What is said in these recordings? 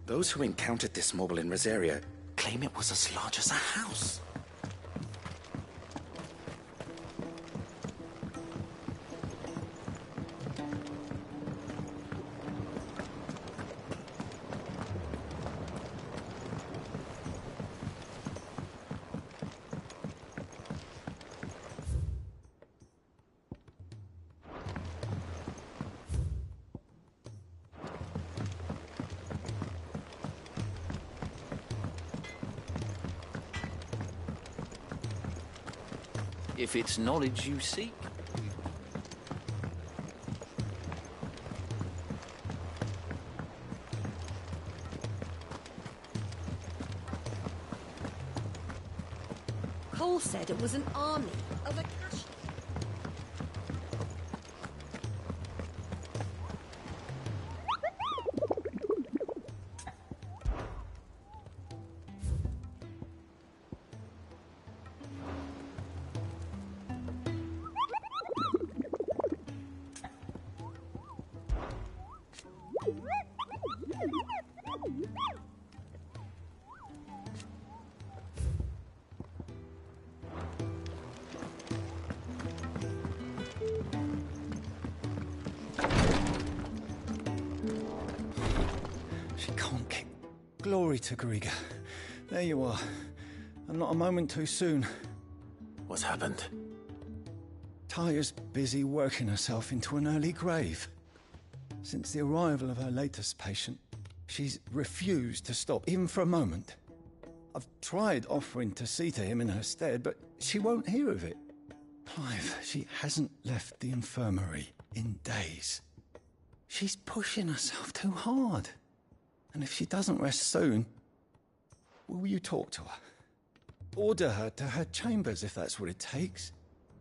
Those who encountered this mobile in Rosaria claim it was as large as a house. If it's knowledge you seek. Cole said it was an army of a cash. She can't kick. Glory to Griga. There you are. And not a moment too soon. What's happened? Taya's busy working herself into an early grave. Since the arrival of her latest patient, she's refused to stop, even for a moment. I've tried offering to see to him in her stead, but she won't hear of it. Clive, she hasn't left the infirmary in days. She's pushing herself too hard. And if she doesn't rest soon, will you talk to her? Order her to her chambers if that's what it takes.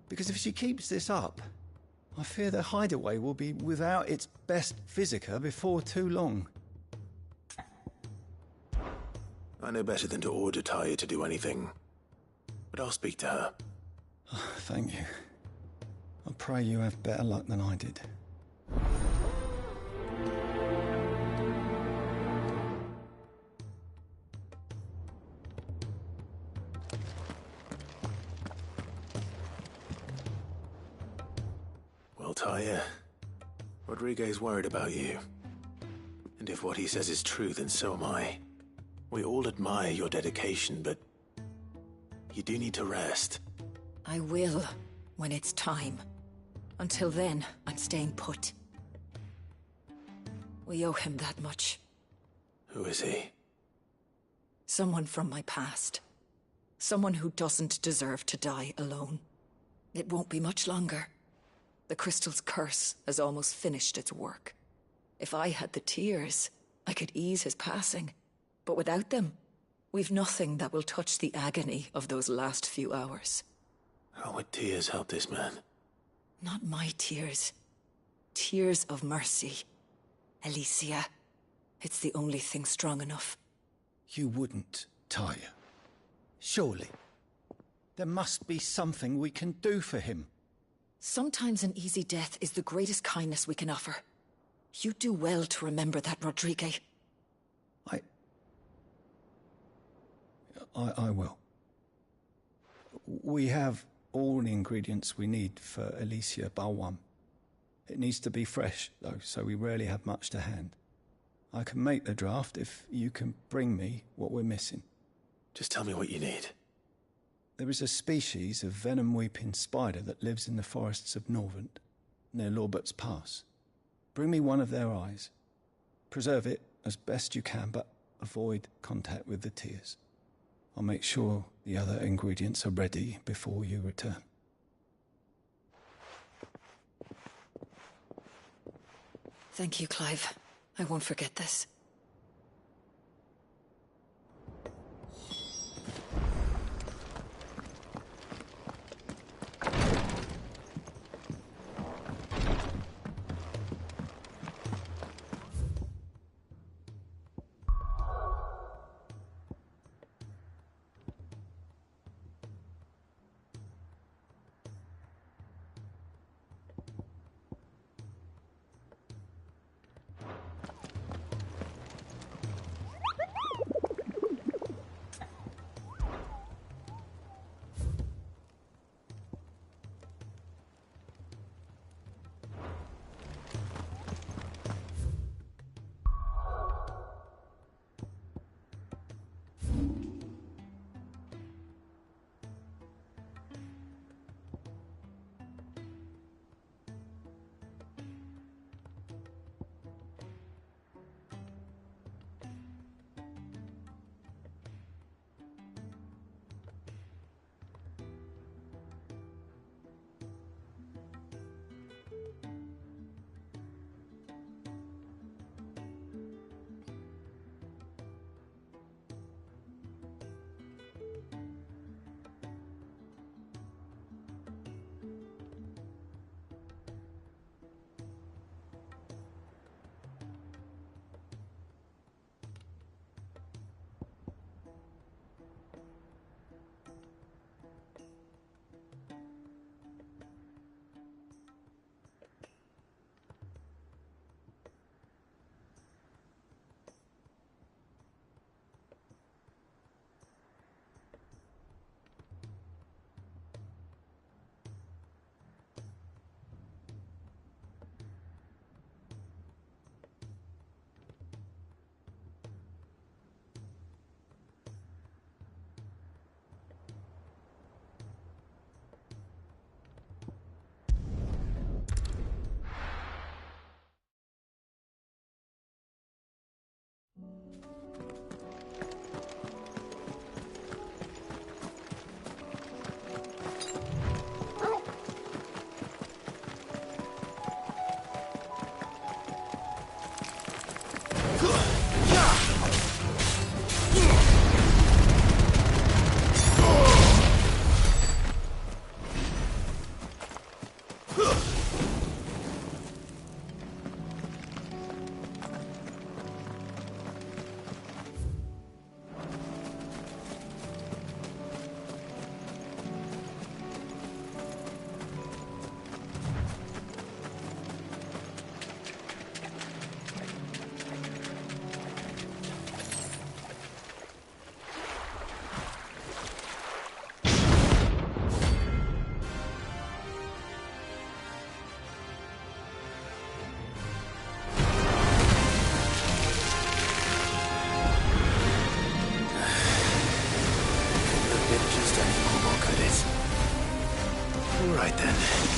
Because if she keeps this up, I fear the hideaway will be without its best physica before too long. I know better than to order Taya to do anything, but I'll speak to her. Oh, thank you. I pray you have better luck than I did. Well, Taya, Rodriguez worried about you. And if what he says is true, then so am I. We all admire your dedication, but you do need to rest. I will, when it's time. Until then, I'm staying put. We owe him that much. Who is he? Someone from my past. Someone who doesn't deserve to die alone. It won't be much longer. The crystal's curse has almost finished its work. If I had the tears, I could ease his passing. But without them, we've nothing that will touch the agony of those last few hours. How would tears help this man? Not my tears. Tears of mercy. Alicia, it's the only thing strong enough. You wouldn't, Taya. Surely. There must be something we can do for him. Sometimes an easy death is the greatest kindness we can offer. You do well to remember that, Rodriguez. I will. We have all the ingredients we need for Alicia Balwam. It needs to be fresh, though, so we rarely have much to hand. I can make the draft if you can bring me what we're missing. Just tell me what you need. There is a species of venom-weeping spider that lives in the forests of Norvent, near Lorbert's Pass. Bring me one of their eyes. Preserve it as best you can, but avoid contact with the tears. I'll make sure the other ingredients are ready before you return. Thank you, Clive. I won't forget this. Right then.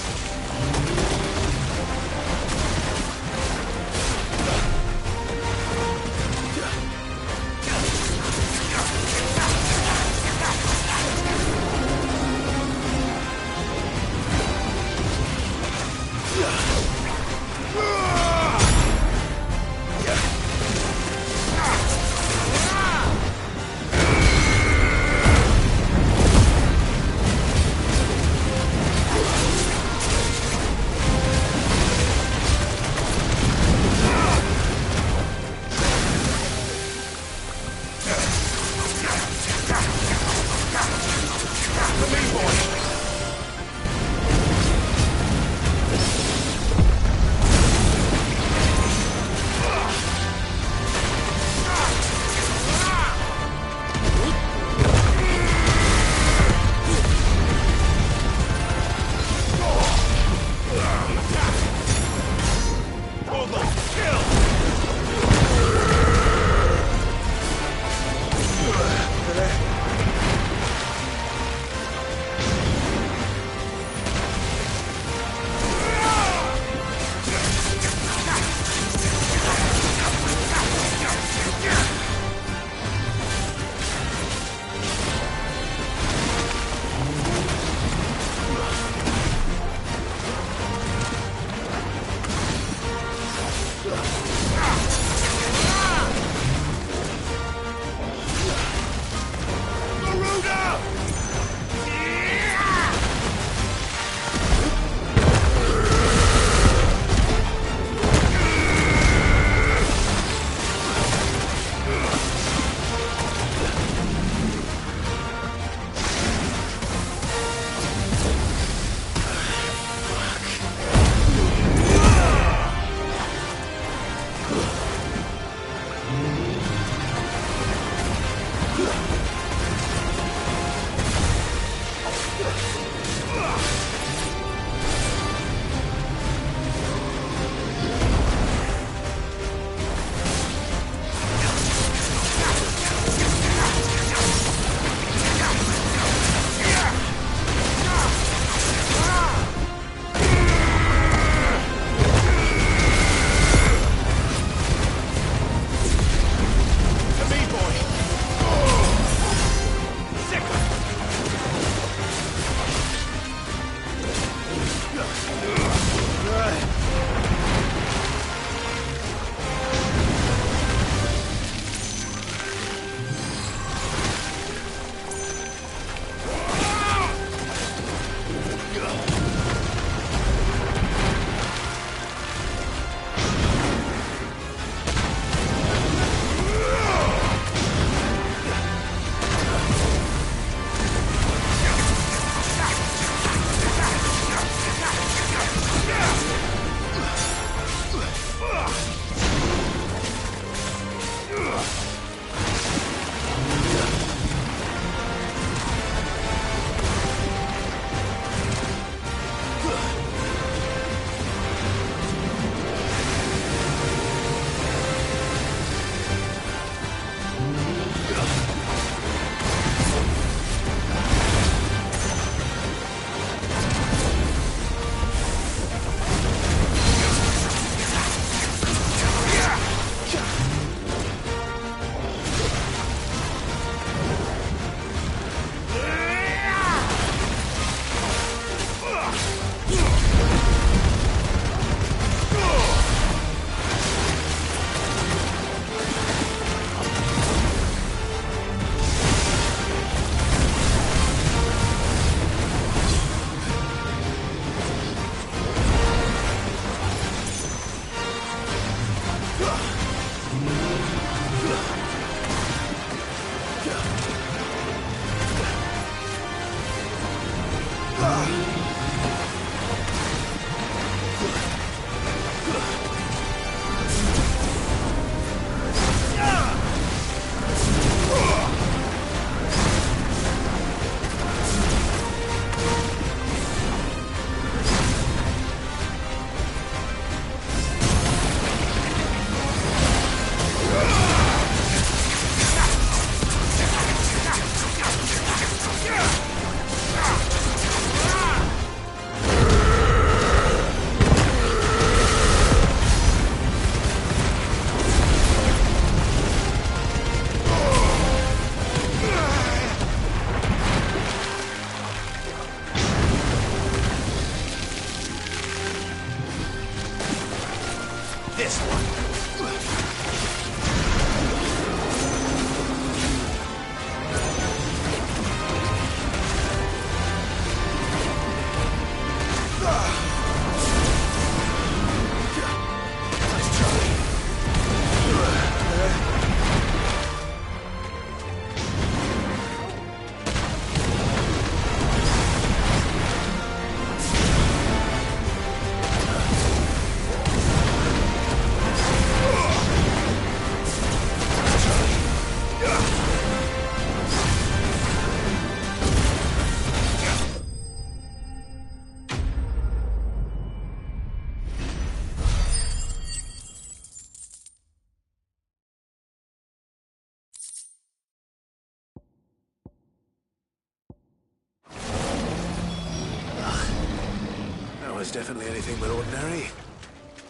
it's definitely anything but ordinary.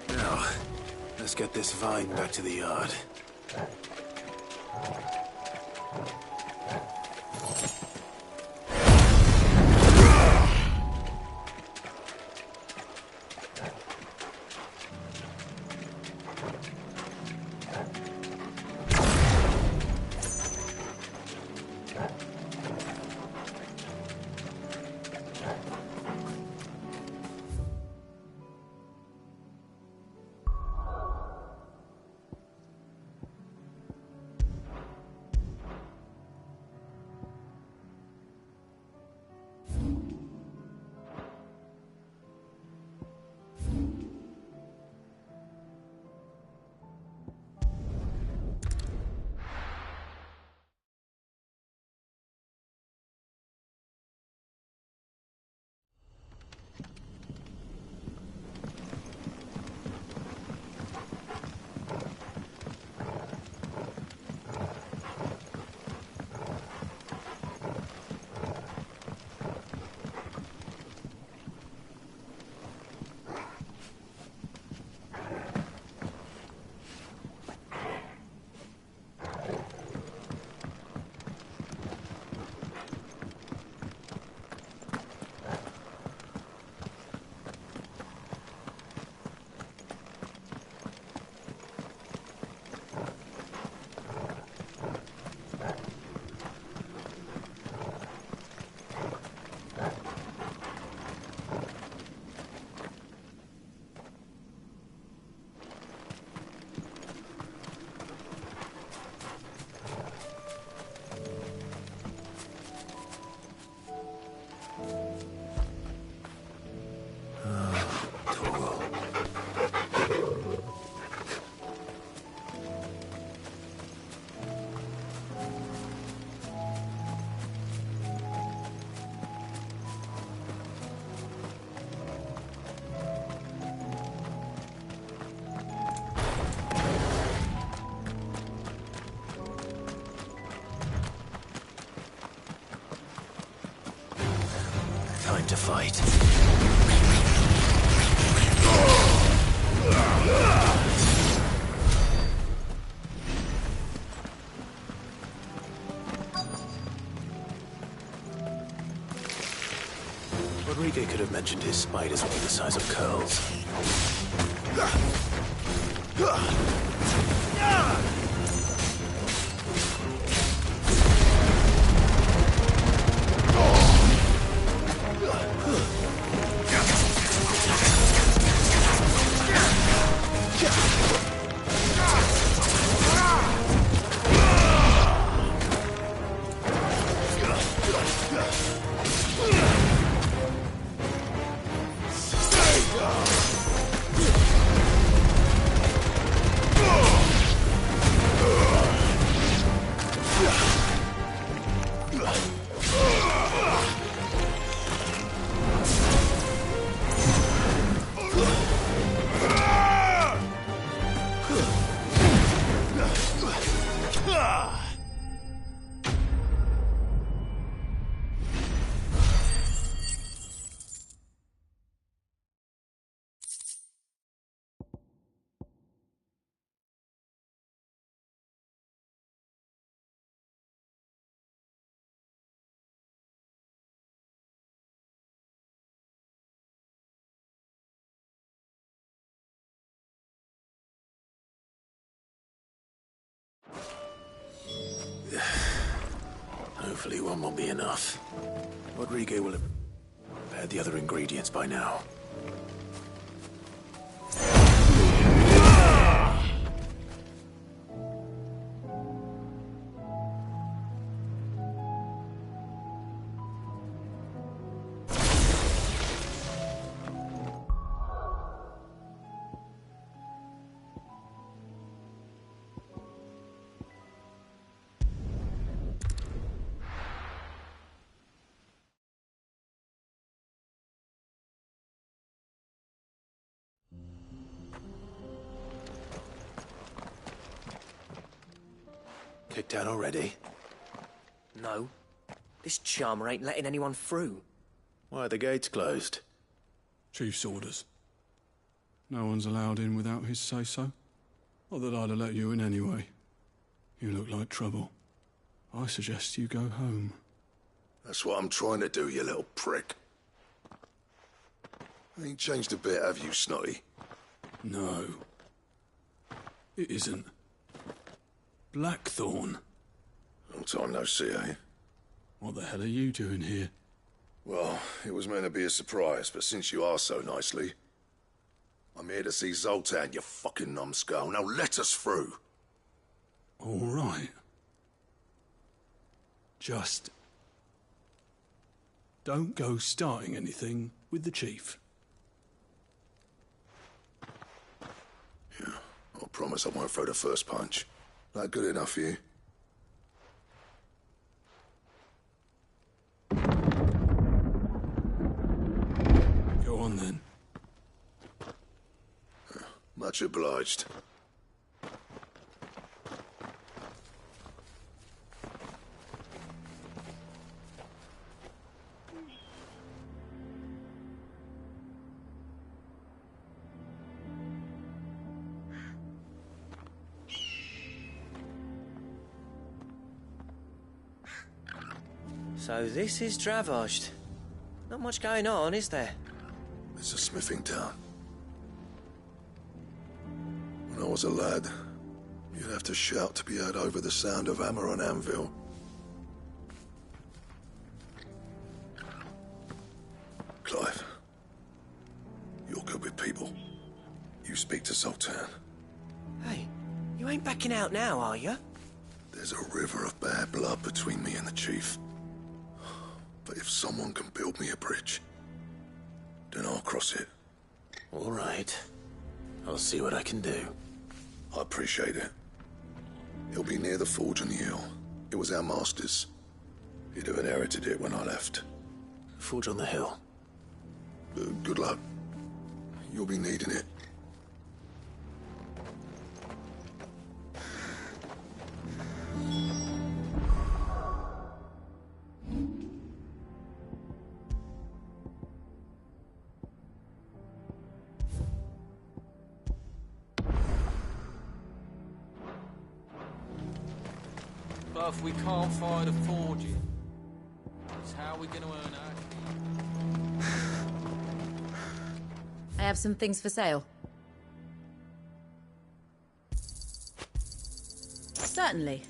Now, let's get this vine back to the yard. Time to fight. Rodriguez could have mentioned his spiders would be the size of curls. Hopefully one won't be enough. Rodriguez will have prepared the other ingredients by now. Kicked out already? No. This charmer ain't letting anyone through. Why are the gates closed? Chief's orders. No one's allowed in without his say-so. Not that I'd have let you in anyway. You look like trouble. I suggest you go home. That's what I'm trying to do, you little prick. Ain't changed a bit, have you, Snotty? No. It isn't. Blackthorn. Long time no see, eh? What the hell are you doing here? Well, it was meant to be a surprise, but since you asked so nicely... I'm here to see Zoltan, you fucking numbskull. Now let us through. All right. Just... don't go starting anything with the Chief. Yeah, I promise I won't throw the first punch. That good enough for you? Go on then. Much obliged. So this is Dravosht. Not much going on, is there? It's a smithing town. When I was a lad, you'd have to shout to be heard over the sound of hammer on anvil. Clive, you're good with people. You speak to Zoltan. Hey, you ain't backing out now, are you? There's a river of bad blood between me and the Chief. But if someone can build me a bridge, then I'll cross it. All right. I'll see what I can do. I appreciate it. He'll be near the forge on the hill. It was our master's. He'd have inherited it when I left. Forge on the hill. Good luck. You'll be needing it. But if we can't find a forge, it's how we're going to earn our keep. I have some things for sale. Certainly.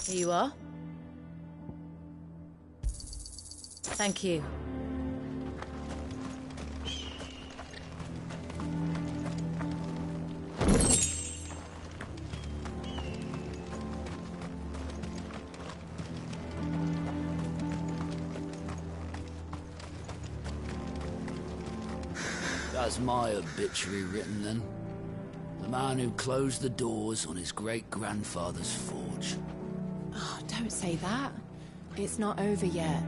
Here you are. Thank you. That's my obituary written then. The man who closed the doors on his great-grandfather's forge. Oh, don't say that. It's not over yet.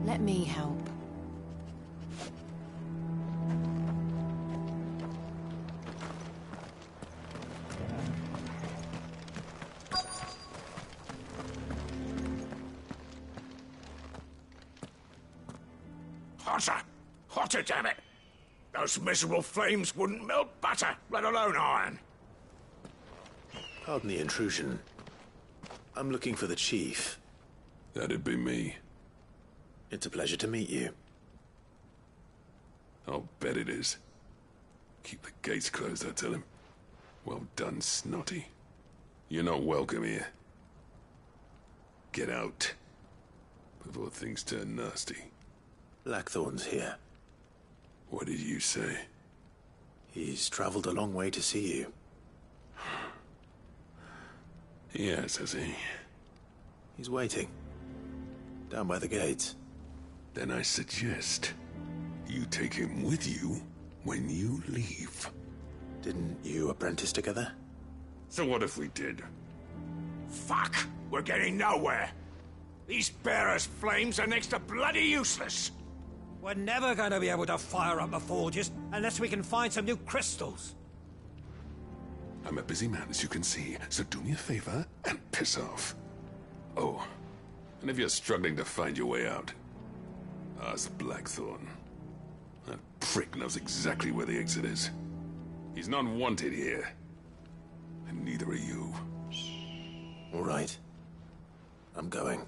Let me help. Hotter! Hotter, damn it! Those miserable flames wouldn't melt butter, let alone iron. Pardon the intrusion. I'm looking for the Chief. That'd be me. It's a pleasure to meet you. I'll bet it is. Keep the gates closed, I tell him. Well done, Snotty. You're not welcome here. Get out. Before things turn nasty. Blackthorn's here. What did you say? He's traveled a long way to see you. Yes, has he? He's waiting. Down by the gates. Then I suggest you take him with you when you leave. Didn't you apprentice together? So what if we did? Fuck! We're getting nowhere! These bearers' flames are next to bloody useless! We're never going to be able to fire up the forges unless we can find some new crystals. I'm a busy man, as you can see, so do me a favor and piss off. Oh, and if you're struggling to find your way out, Ask Blackthorn. That prick knows exactly where the exit is. He's not wanted here. And neither are you. All right. I'm going.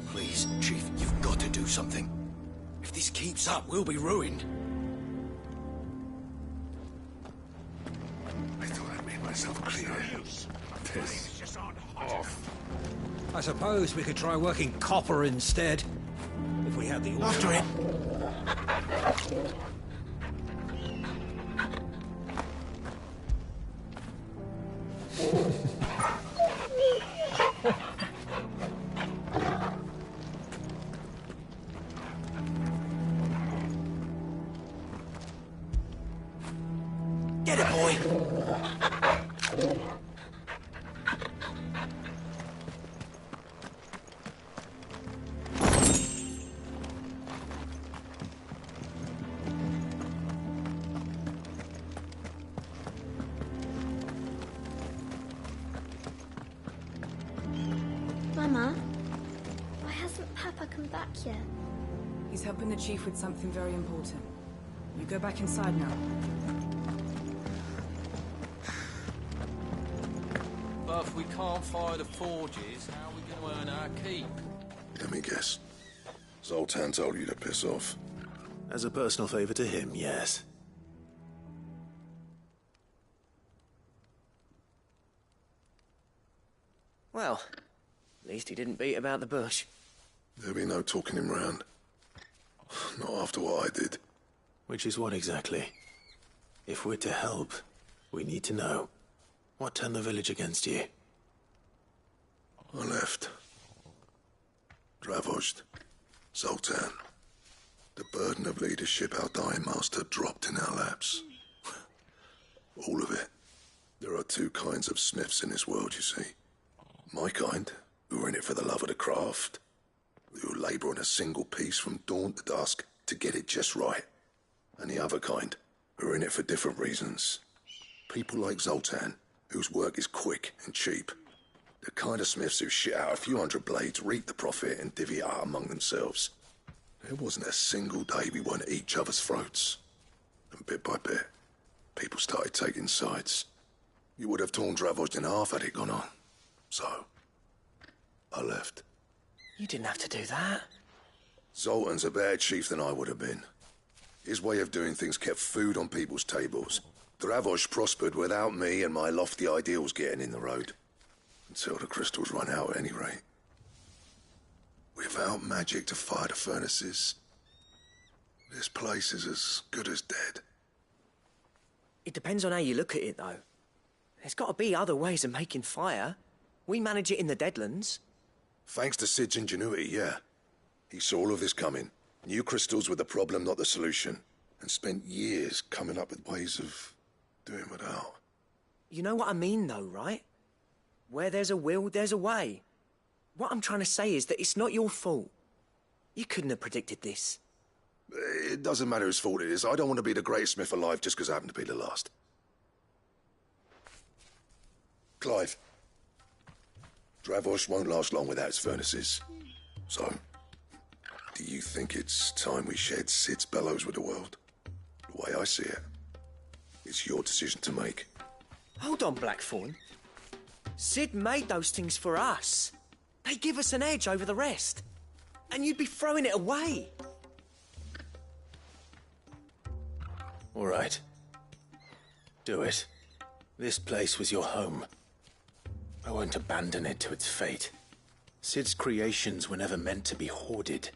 Please, Chief, you've got to do something. If this keeps up, we'll be ruined. I thought I made myself clear. Piss off. I suppose we could try working copper instead. If we had the oil. After it. Get it, boy! Mama, why hasn't Papa come back yet? He's helping the Chief with something very important. You go back inside now. But if we can't fire the forges, how are we going to earn our keep? Let me guess. Zoltan told you to piss off. As a personal favor to him, yes. Well, at least he didn't beat about the bush. There'll be no talking him round. Not after what I did. Which is what exactly? If we're to help, we need to know. What turned the village against you? I left. Dravozd. Zoltan. The burden of leadership our dying master dropped in our laps. All of it. There are two kinds of smiths in this world, you see. My kind, who are in it for the love of the craft, who labour on a single piece from dawn to dusk to get it just right. And the other kind, who are in it for different reasons. People like Zoltan, whose work is quick and cheap. The kind of smiths who shit out a few hundred blades, reap the profit, and divvy it out among themselves. There wasn't a single day we weren't at each other's throats. And bit by bit, people started taking sides. You would have torn Dravozd in half had it gone on. So, I left. You didn't have to do that. Zoltan's a better chief than I would have been. His way of doing things kept food on people's tables. Dravozd prospered without me and my lofty ideals getting in the road. Until the crystals run out at any rate. Without magic to fire the furnaces, this place is as good as dead. It depends on how you look at it, though. There's got to be other ways of making fire. We manage it in the Deadlands. Thanks to Sid's ingenuity, yeah. He saw all of this coming. Knew crystals were the problem, not the solution. And spent years coming up with ways of doing without. You know what I mean, though, right? Where there's a will, there's a way. What I'm trying to say is that it's not your fault. You couldn't have predicted this. It doesn't matter whose fault it is. I don't want to be the greatest smith alive just because I happen to be the last. Clive. Dravozd won't last long without its furnaces. So, do you think it's time we shared Sid's bellows with the world? The way I see it, it's your decision to make. Hold on, Blackthorn. Sid made those things for us. They give us an edge over the rest. And you'd be throwing it away. All right. Do it. This place was your home. I won't abandon it to its fate. Sid's creations were never meant to be hoarded.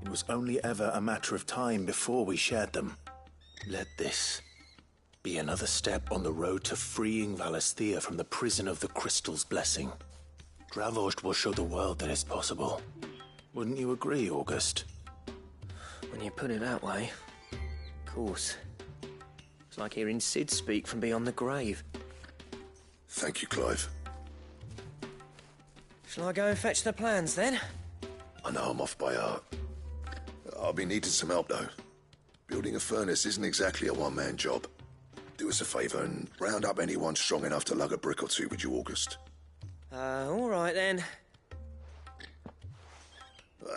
It was only ever a matter of time before we shared them. Let this be another step on the road to freeing Valisthea from the prison of the Crystal's blessing. Dravozd will show the world that it's possible. Wouldn't you agree, August? When you put it that way, of course. It's like hearing Sid speak from beyond the grave. Thank you, Clive. Shall I go and fetch the plans, then? I know I'm off by heart. I'll be needing some help, though. Building a furnace isn't exactly a one-man job. Do us a favour and round up anyone strong enough to lug a brick or two with you, August. All right then.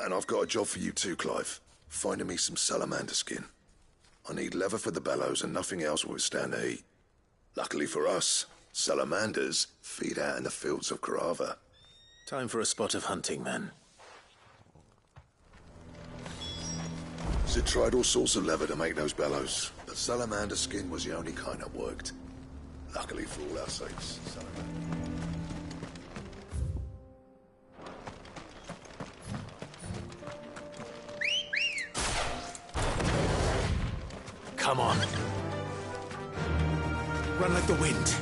And I've got a job for you too, Clive. Finding me some salamander skin. I need leather for the bellows and nothing else will withstand the heat. Luckily for us, salamanders feed out in the fields of Carava. Time for a spot of hunting, men. Sid tried all sorts of leather to make those bellows, but salamander skin was the only kind that worked. Luckily for all our sakes, salamander. Come on. Run like the wind.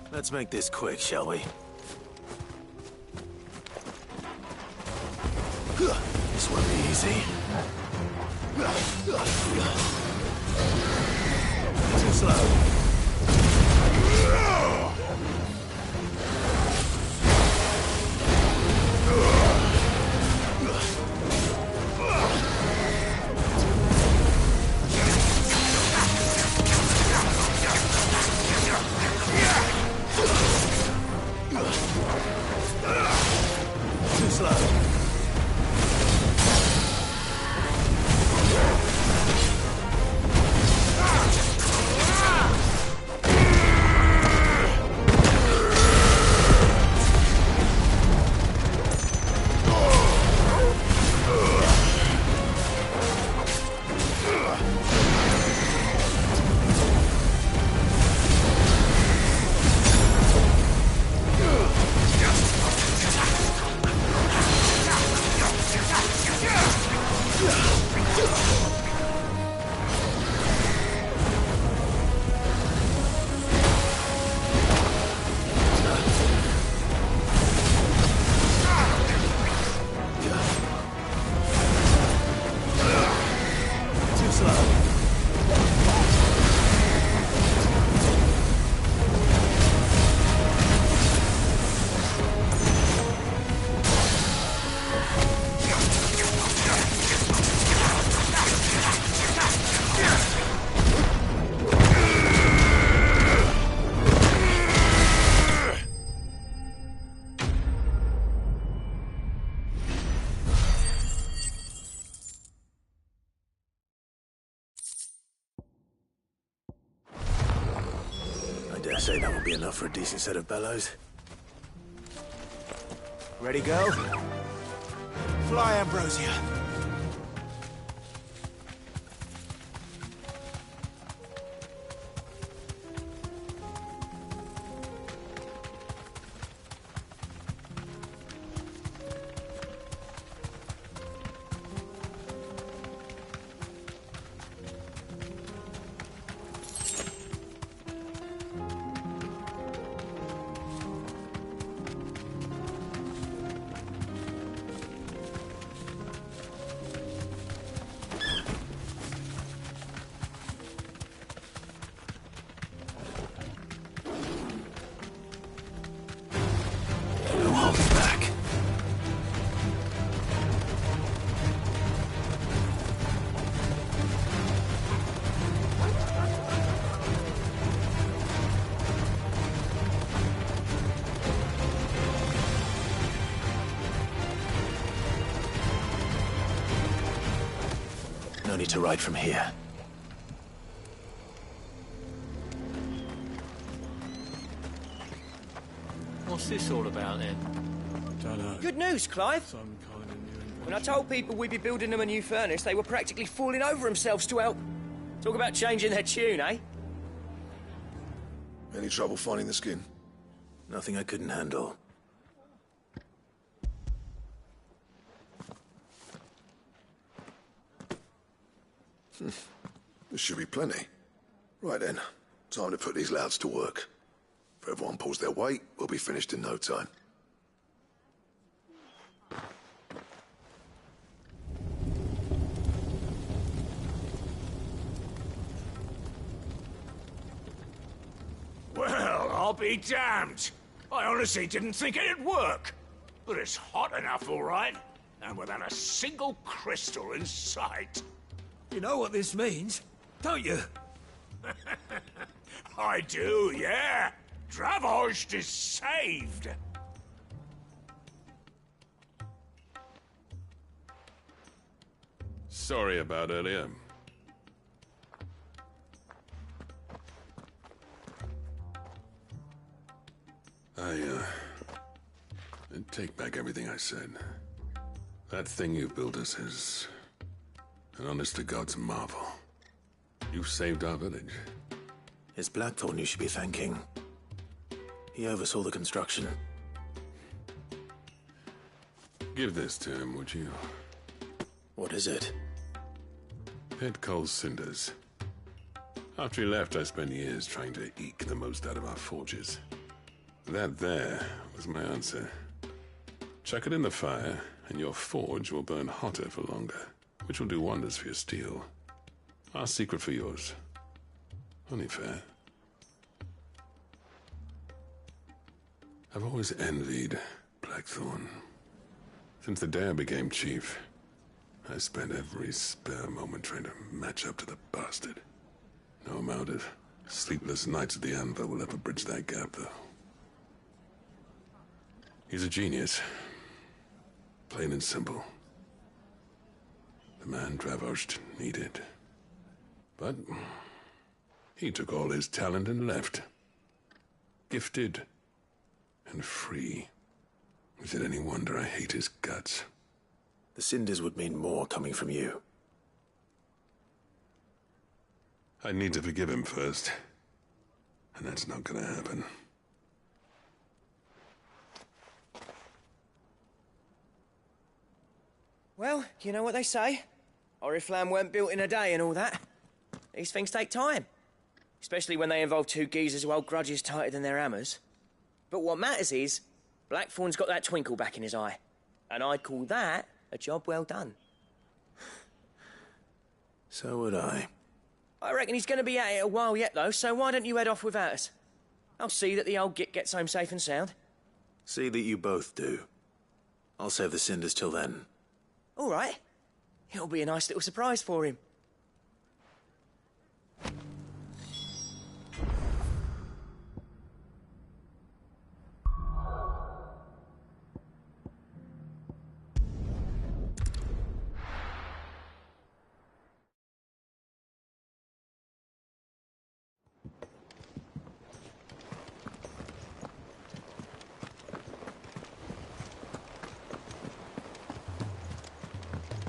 Let's make this quick, shall we? This won't be easy. Too slow. Too slow. I dare say that will be enough for a decent set of bellows. Ready, go? Fly, Ambrosia. No need to ride from here. What's this all about then? Dunno. Good news, Clive. Some kind of new invention. When I told people we'd be building them a new furnace, they were practically falling over themselves to help. Talk about changing their tune, eh? Any trouble finding the skin? Nothing I couldn't handle. There should be plenty. Right then, time to put these louds to work. If everyone pulls their weight, we'll be finished in no time. Well, I'll be damned. I honestly didn't think it'd work. But it's hot enough, all right. And without a single crystal in sight. You know what this means, don't you? I do, yeah. Dravost is saved. Sorry about earlier. I take back everything I said. That thing you built us is an honest-to-God's marvel. You've saved our village. It's Blackthorn you should be thanking. He oversaw the construction. Give this to him, would you? What is it? Pit Cole's cinders. After he left, I spent years trying to eke the most out of our forges. That there was my answer. Chuck it in the fire, and your forge will burn hotter for longer, which will do wonders for your steel. Our secret for yours. Only fair. I've always envied Blackthorn. Since the day I became chief, I spent every spare moment trying to match up to the bastard. No amount of sleepless nights at the anvil will ever bridge that gap, though. He's a genius. Plain and simple. The man Dravost needed. But he took all his talent and left. Gifted and free. Is it any wonder I hate his guts? The cinders would mean more coming from you. I need to forgive him first. And that's not gonna happen. Well, you know what they say. Oriflamme weren't built in a day and all that. These things take time. Especially when they involve two geezers who hold grudges tighter than their hammers. But what matters is, Blackthorn's got that twinkle back in his eye. And I'd call that a job well done. So would I. I reckon he's going to be at it a while yet, though, so why don't you head off without us? I'll see that the old git gets home safe and sound. See that you both do. I'll save the cinders till then. All right. It'll be a nice little surprise for him.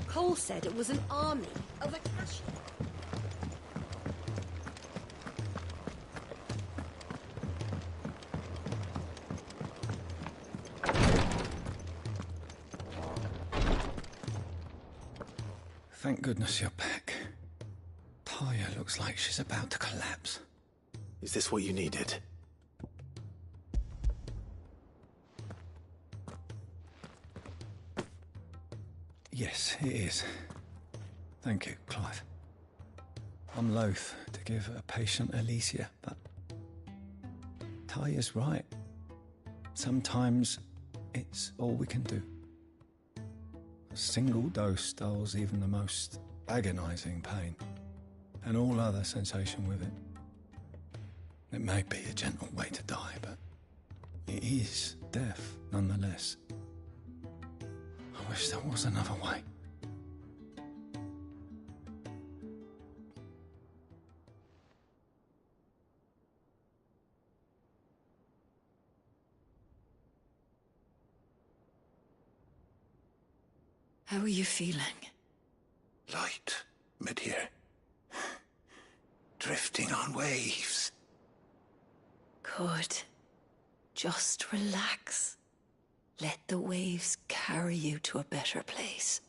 Cole said it was an army of Acacia. Thank goodness you're back. Taya looks like she's about to collapse. Is this what you needed? Yes, it is. Thank you, Clive. I'm loath to give a patient Alicia, but Taya's right. Sometimes it's all we can do. A single dose dulls even the most agonizing pain, and all other sensation with it. It may be a gentle way to die, but it is death nonetheless. I wish there was another way. How are you feeling? Light, mid-here. Drifting on waves. could. Just relax. Let the waves carry you to a better place.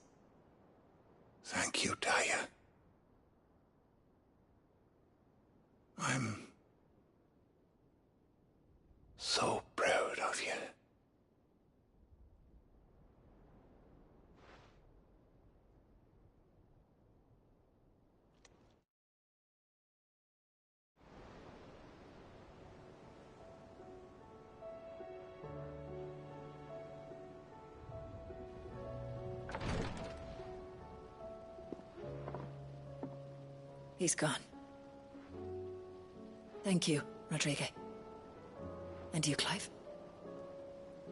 Thank you, Taya. I'm so proud of you. He's gone. Thank you, Rodrigo. And you, Clive?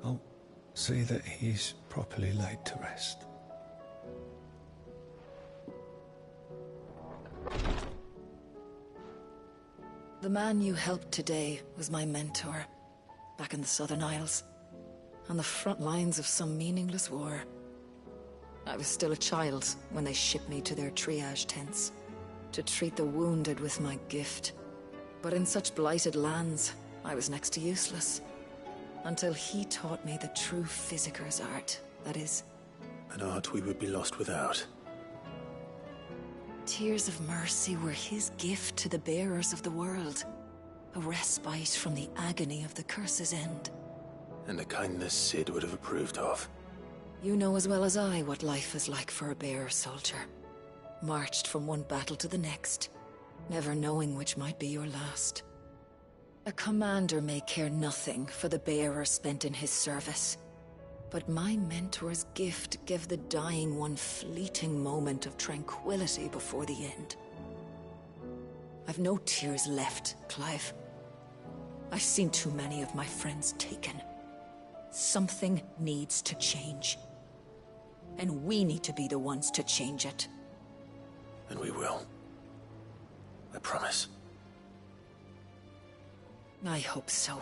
I'll see that he's properly laid to rest. The man you helped today was my mentor, back in the Southern Isles, on the front lines of some meaningless war. I was still a child when they shipped me to their triage tents, to treat the wounded with my gift. But in such blighted lands, I was next to useless. Until he taught me the true physicker's art, that is. An art we would be lost without. Tears of mercy were his gift to the bearers of the world. A respite from the agony of the curse's end. And a kindness Sid would have approved of. You know as well as I what life is like for a bearer soldier. Marched from one battle to the next, never knowing which might be your last. A commander may care nothing for the bearer spent in his service, but my mentor's gift gave the dying one fleeting moment of tranquility before the end. I've no tears left, Clive. I've seen too many of my friends taken. Something needs to change. And we need to be the ones to change it. And we will. I promise. I hope so.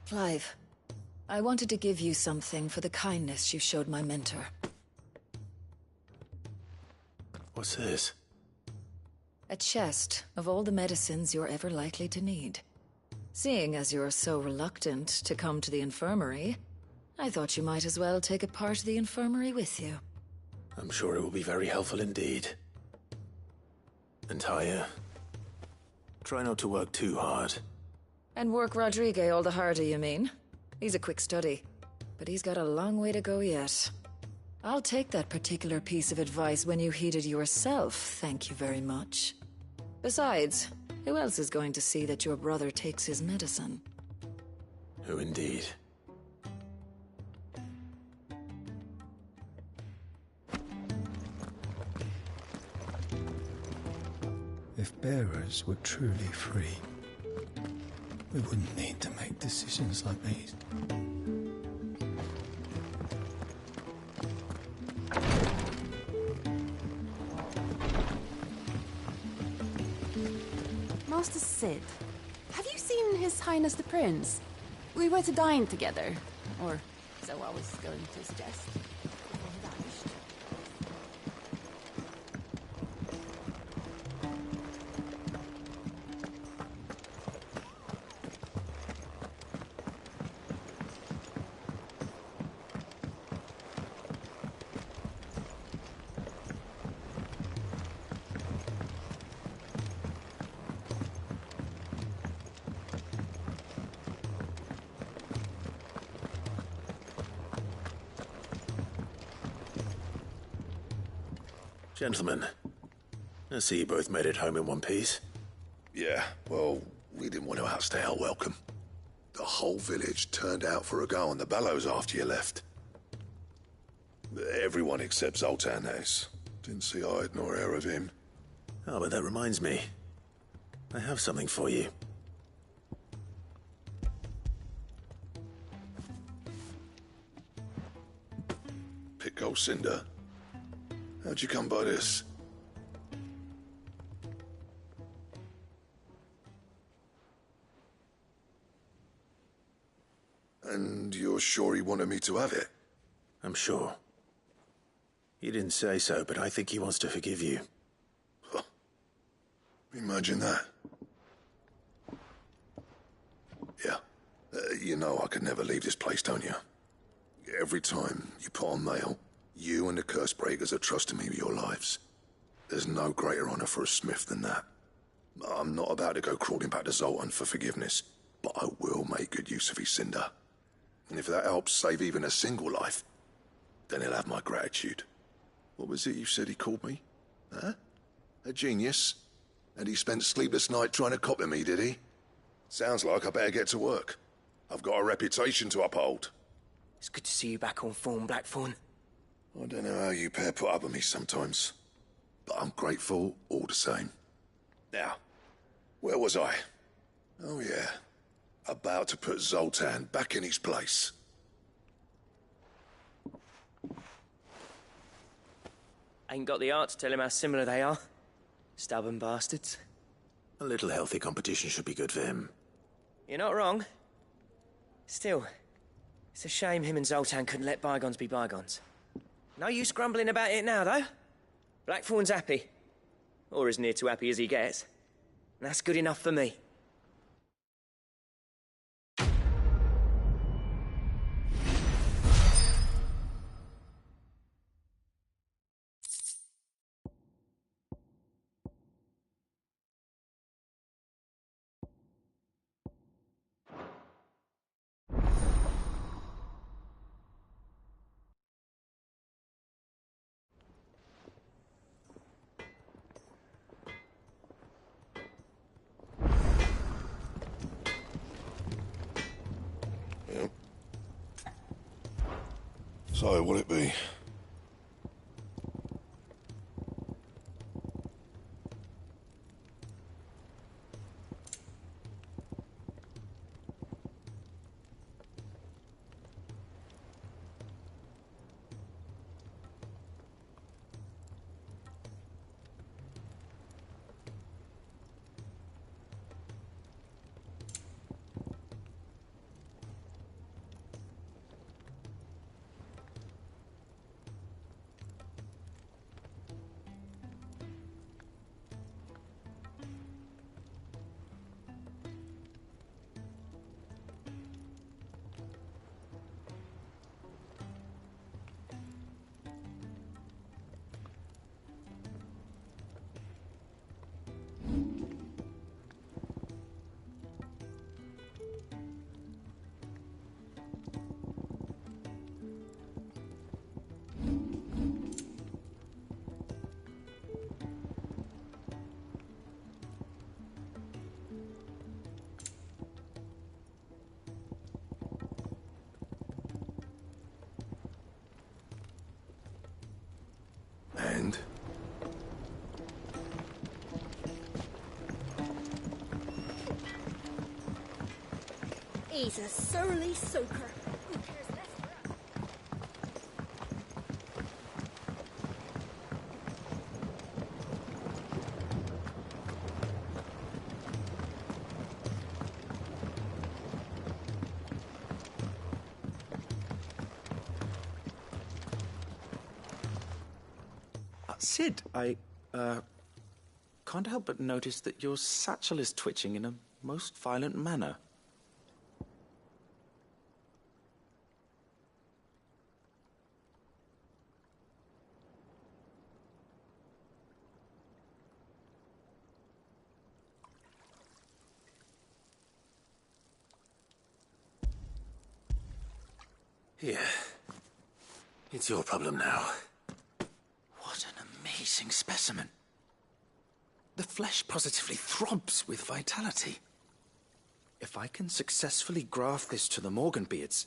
Clive, I wanted to give you something for the kindness you showed my mentor. What's this? A chest of all the medicines you're ever likely to need. Seeing as you're so reluctant to come to the infirmary, I thought you might as well take a part of the infirmary with you. I'm sure it will be very helpful indeed. And Taya, try not to work too hard. And work Rodrigo all the harder, you mean? He's a quick study, but he's got a long way to go yet. I'll take that particular piece of advice when you heed it yourself, thank you very much. Besides, who else is going to see that your brother takes his medicine? Who indeed? If bearers were truly free, we wouldn't need to make decisions like these. Master Sid, have you seen His Highness the Prince? We were to dine together, or so I was going to suggest. Before he vanished. Gentlemen, I see you both made it home in one piece. Yeah, well, we didn't want to outstay our welcome. The whole village turned out for a go on the bellows after you left. Everyone except Zoltan, that is. Didn't see hide nor hair of him. Oh, but that reminds me. I have something for you. Pick gold cinder? How'd you come by this? And you're sure he wanted me to have it? I'm sure. He didn't say so, but I think he wants to forgive you. Huh. Imagine that. Yeah. You know I could never leave this place, don't you? Every time you put on mail, you and the curse breakers are trusting me with your lives. There's no greater honor for a smith than that. I'm not about to go crawling back to Zoltan for forgiveness, but I will make good use of his cinder. And if that helps save even a single life, then he'll have my gratitude. What was it you said he called me? Huh? A genius? And he spent sleepless night trying to copy me, did he? Sounds like I better get to work. I've got a reputation to uphold. It's good to see you back on form, Blackthorn. I don't know how you pair put up with me sometimes, but I'm grateful all the same. Now, where was I? Oh yeah, about to put Zoltan back in his place. Ain't got the heart to tell him how similar they are. Stubborn bastards. A little healthy competition should be good for him. You're not wrong. Still, it's a shame him and Zoltan couldn't let bygones be bygones. No use grumbling about it now, though. Blackthorn's happy. Or as near to happy as he gets. And that's good enough for me. So, what'll it be? And? He's a surly soaker. Who cares less for us? Sid, I can't help but notice that your satchel is twitching in a most violent manner. Here. It's your problem now. What an amazing specimen. The flesh positively throbs with vitality. If I can successfully graft this to the Morganbeards...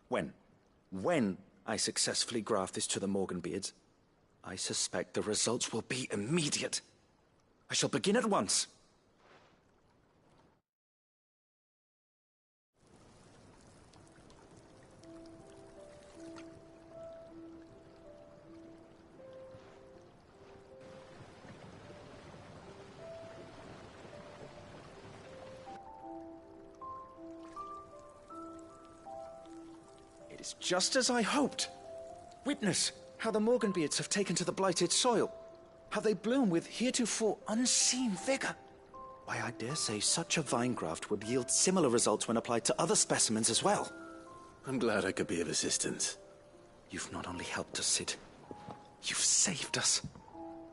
When I successfully graft this to the Morganbeards, I suspect the results will be immediate. I shall begin at once. It's just as I hoped. Witness how the Morganbeards have taken to the blighted soil. How they bloom with heretofore unseen vigor. Why, I dare say such a vine graft would yield similar results when applied to other specimens as well. I'm glad I could be of assistance. You've not only helped us, Sid. You've saved us.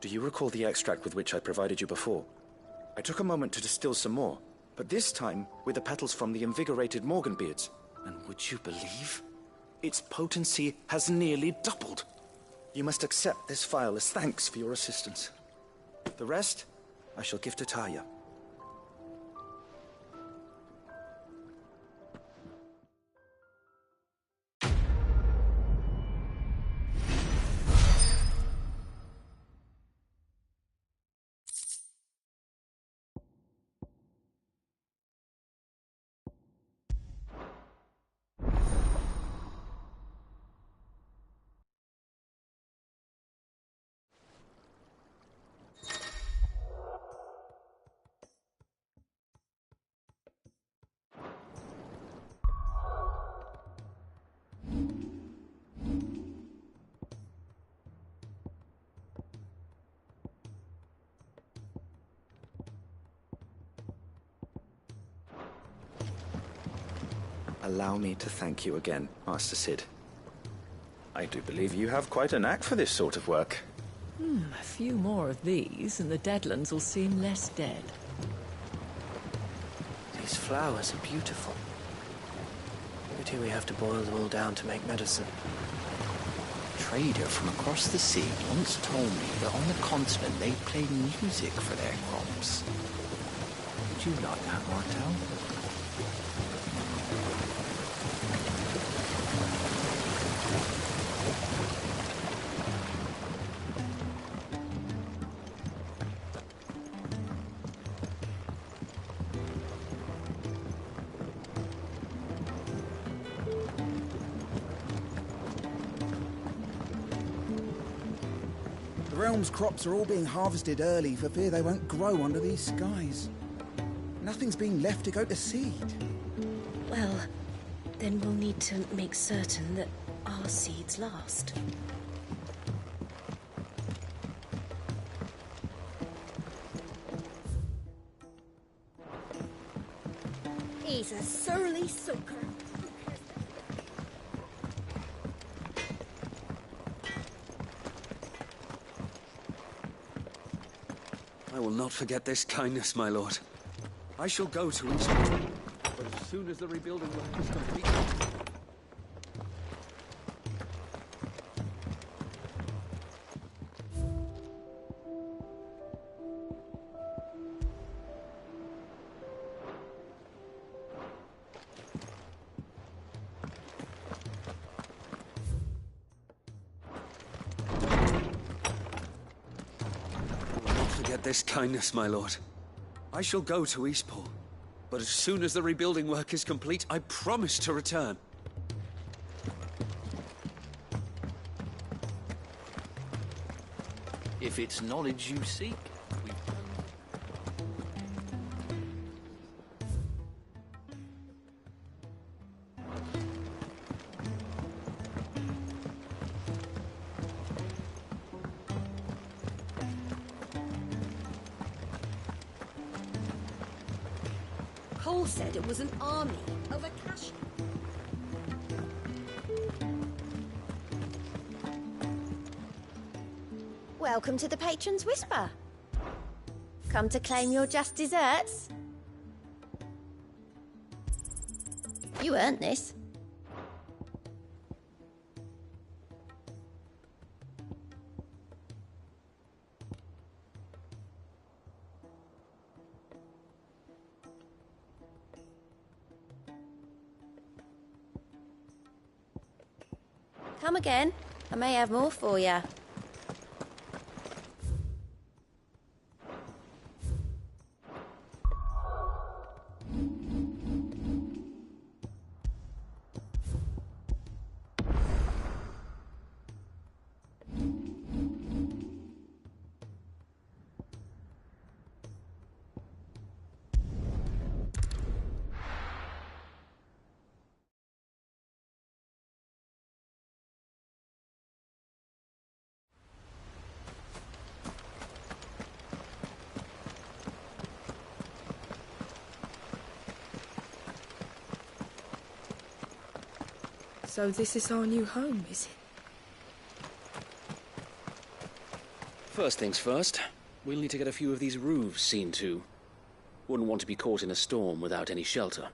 Do you recall the extract with which I provided you before? I took a moment to distill some more, but this time with the petals from the invigorated Morganbeards. And would you believe? Its potency has nearly doubled. You must accept this vial as thanks for your assistance. The rest, I shall give to Taya. Allow me to thank you again, Master Sid. I do believe you have quite a knack for this sort of work. A few more of these, and the Deadlands will seem less dead. These flowers are beautiful. Pity we have to boil them all down to make medicine. A trader from across the sea once told me that on the continent they played music for their crops. Would you like that, Martel? The realm's crops are all being harvested early for fear they won't grow under these skies. Nothing's being left to go to seed. Well, then we'll need to make certain that our seeds last. He's a surly soaker. I will not forget this kindness, my lord. I shall go to Eastport, but as soon as the rebuilding work is complete... This kindness, my lord. I shall go to Eastport, but as soon as the rebuilding work is complete, I promise to return. If it's knowledge you seek, we've done. Cole said it was an army of Akashi. Welcome to the Patron's Whisper. Come to claim your just desserts? You earned this. Come again. I may have more for you. So this is our new home, is it? First things first, we'll need to get a few of these roofs seen to. Wouldn't want to be caught in a storm without any shelter.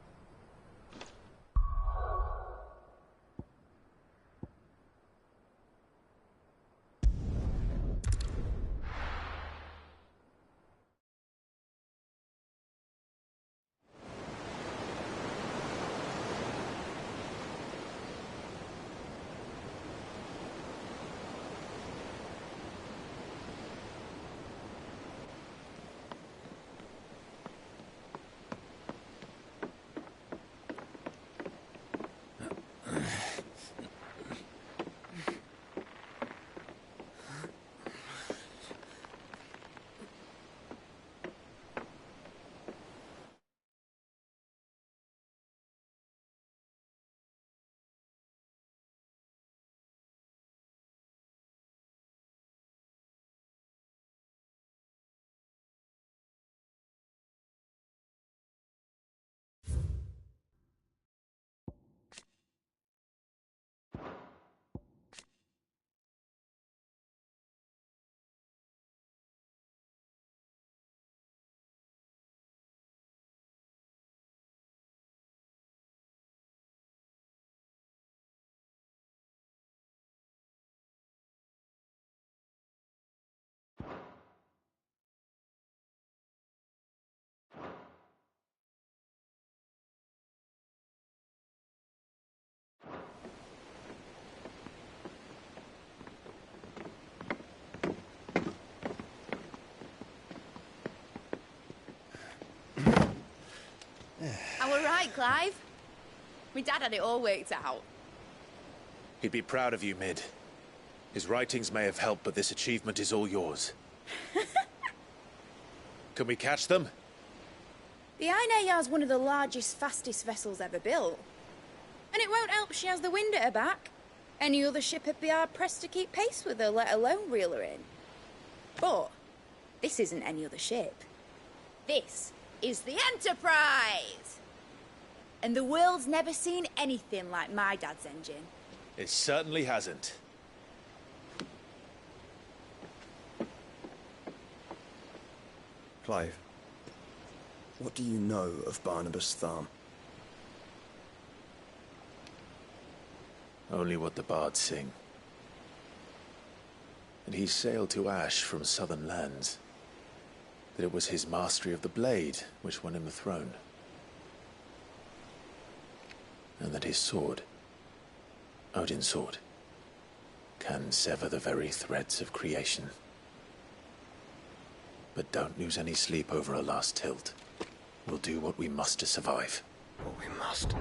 I were right, Clive. My dad had it all worked out. He'd be proud of you, Mid. His writings may have helped, but this achievement is all yours. Can we catch them? The Aine Yar's one of the largest, fastest vessels ever built. And it won't help she has the wind at her back. Any other ship would be hard-pressed to keep pace with her, let alone reel her in. But this isn't any other ship. This is the Enterprise! And the world's never seen anything like my dad's engine. It certainly hasn't. Clive, what do you know of Barnabas Tharm? Only what the bards sing. And he sailed to Ash from southern lands. That it was his mastery of the blade which won him the throne. And that his sword, Odin's sword, can sever the very threads of creation. But don't lose any sleep over a last tilt. We'll do what we must to survive. What we must.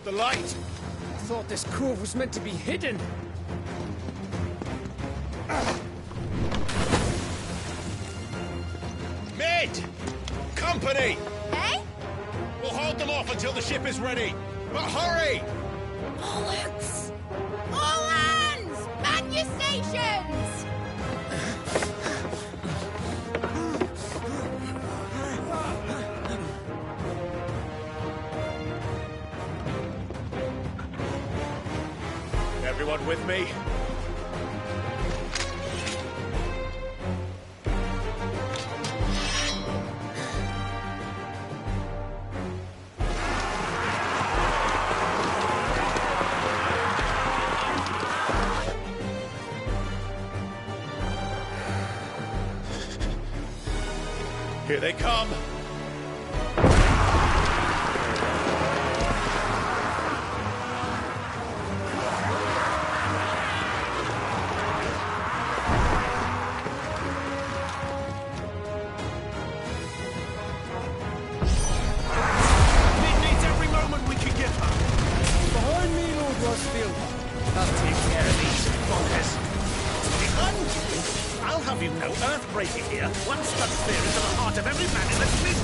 The light! I thought this cove was meant to be hidden. Mid! Company! Eh? We'll hold them off until the ship is ready. But hurry! Bollocks! All hands! Man your stations! Everyone with me? Here they come! I'll have you know, earth-breaking here. One such fear is in the heart of every man in the fleet.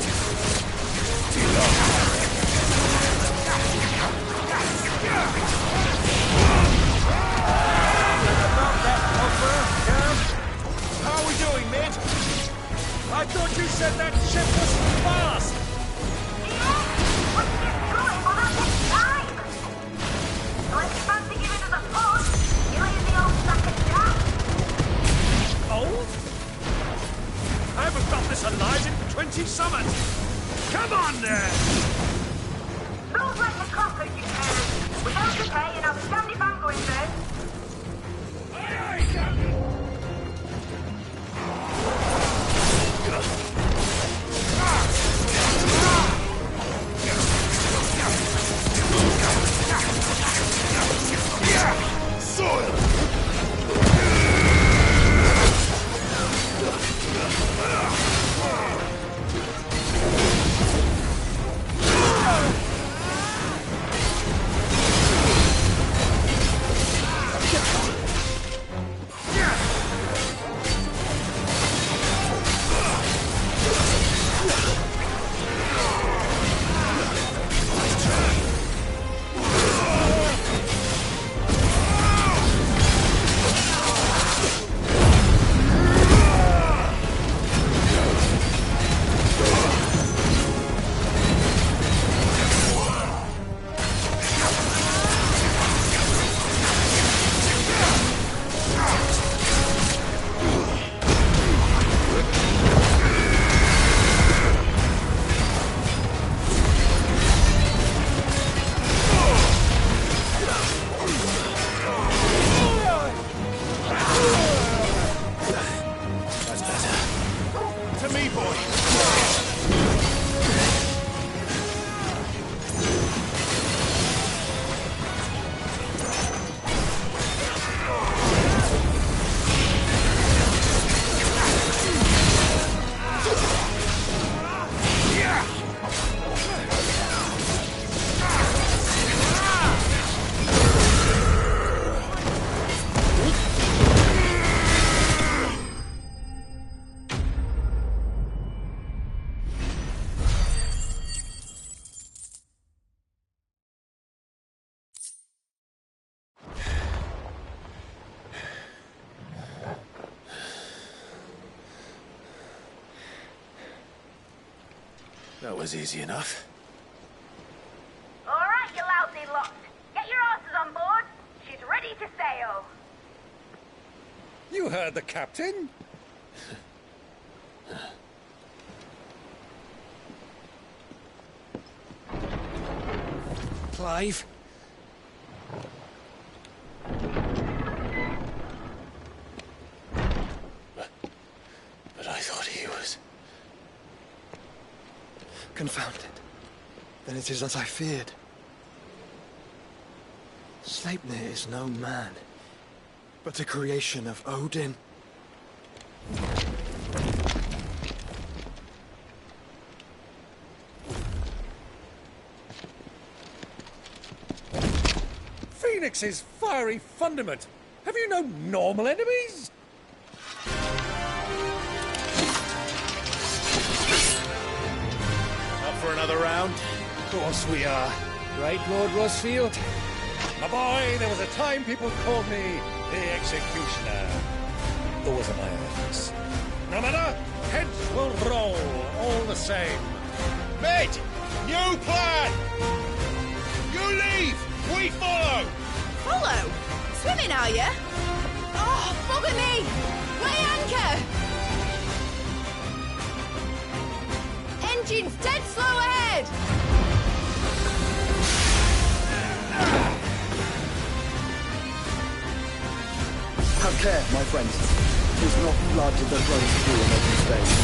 That was easy enough. All right, you lousy lot. Get your asses on board. She's ready to sail. You heard the captain. Clive? But I thought he was... Confounded. Then it is as I feared. Sleipnir is no man, but a creation of Odin. Phoenix's fiery fundament. Have you no normal enemies? Up for another round? Of course we are. Right, Lord Rosfield? My boy, there was a time people called me the Executioner. Those are my orders. No matter, heads will roll all the same. Mate! New plan! You leave! We follow! Follow? Swimming, are you? Oh, bugger me! Weigh anchor! Engine's dead slow ahead! Have care, my friends. 'Tis not blood that runs through an open space.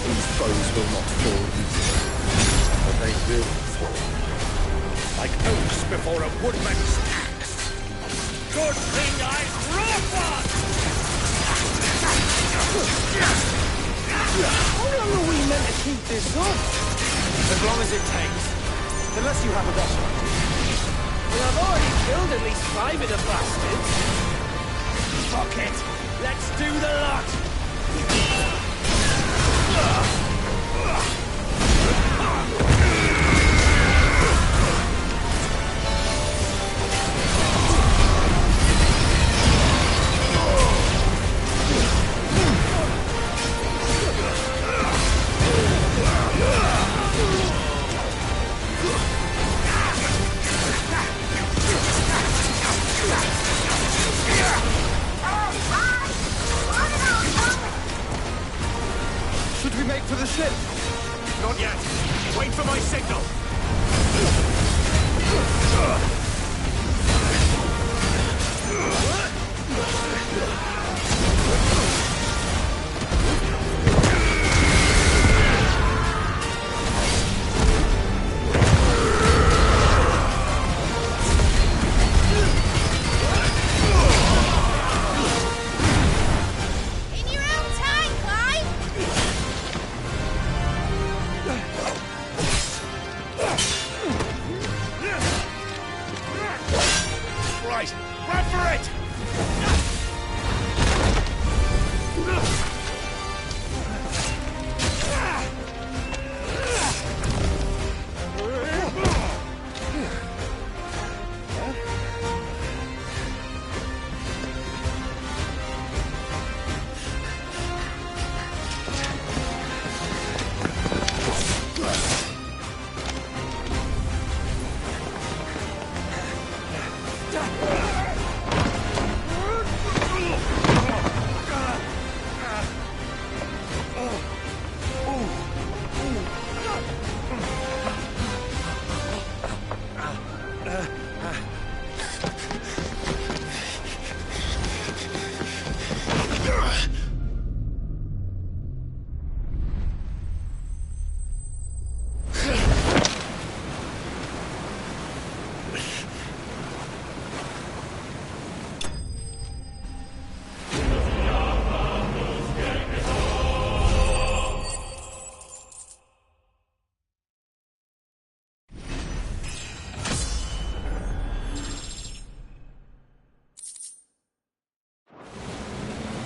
These foes will not fall easily, but they will fall. Like oaks before a woodman's axe. Good thing I brought one! How long are we meant to keep this up? As long as it takes. Unless you have a better idea. Well, I've already killed at least 5 of the bastards. Fuck it! Let's do the lot! Should we make for the ship? Not yet. Wait for my signal. In your own time, Clive! Right, run for it!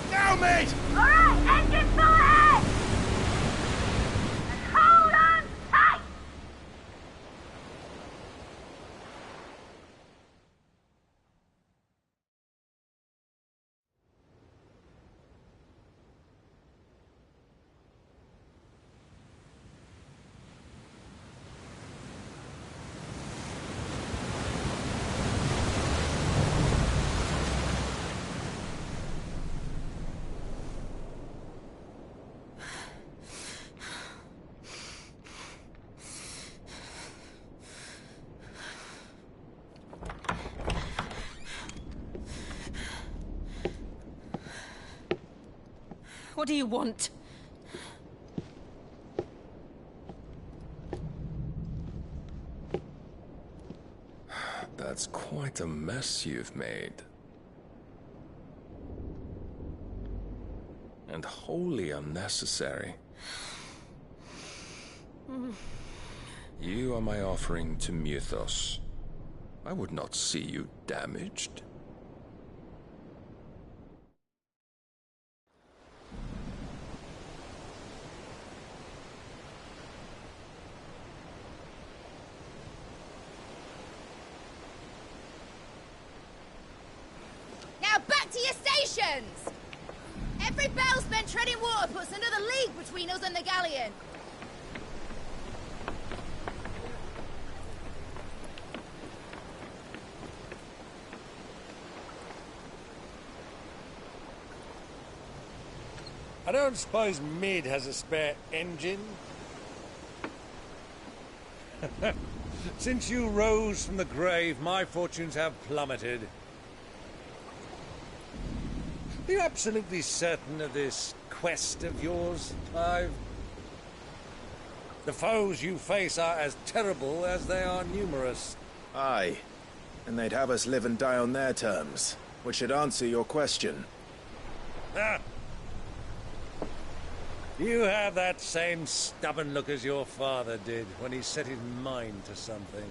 Now, mate! All right, engine full ahead! And hold on tight! What do you want? That's quite a mess you've made. And wholly unnecessary. You are my offering to Mythos. I would not see you damaged. Now back to your stations! Every bell spent treading water puts another league between us and the galleon. I don't suppose Mid has a spare engine? Since you rose from the grave, my fortunes have plummeted. Are you absolutely certain of this quest of yours, Clive? The foes you face are as terrible as they are numerous. Aye. And they'd have us live and die on their terms, which should answer your question. Ah! You have that same stubborn look as your father did when he set his mind to something.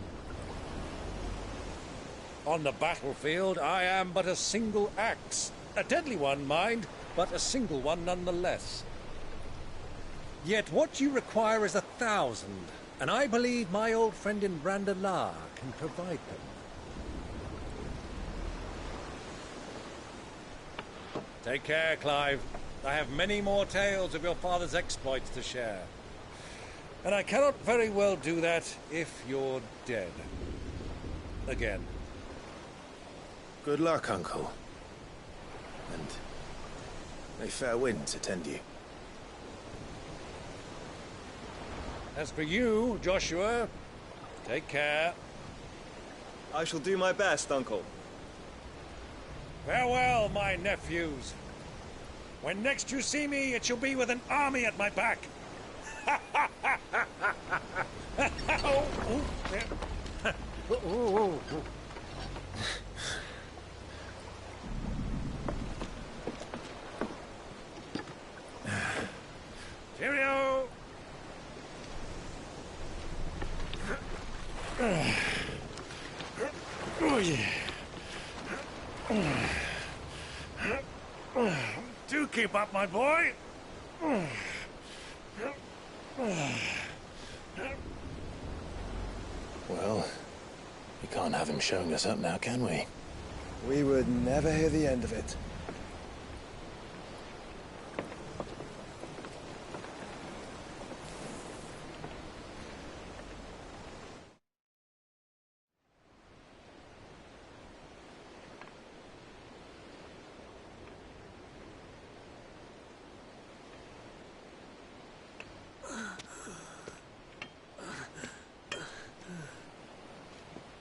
On the battlefield, I am but a single axe. A deadly one, mind, but a single one nonetheless. Yet what you require is 1,000, and I believe my old friend in Brandalar can provide them. Take care, Clive. I have many more tales of your father's exploits to share. And I cannot very well do that if you're dead. Again. Good luck, Uncle. And may fair winds attend you. As for you, Joshua, take care. I shall do my best, Uncle. Farewell, my nephews. When next you see me, it shall be with an army at my back. Cheerio! Oh, yeah. Do keep up, my boy. Well, we can't have him showing us up now, can we? We would never hear the end of it.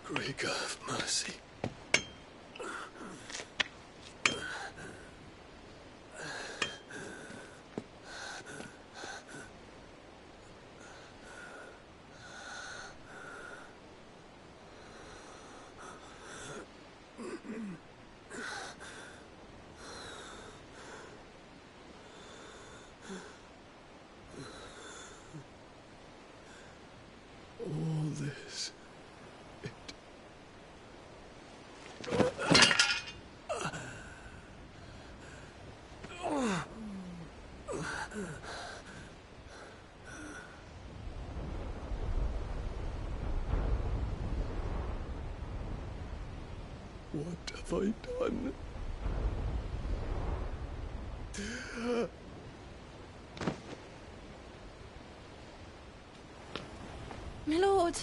Great God of mercy. All this. What have I done? My lord.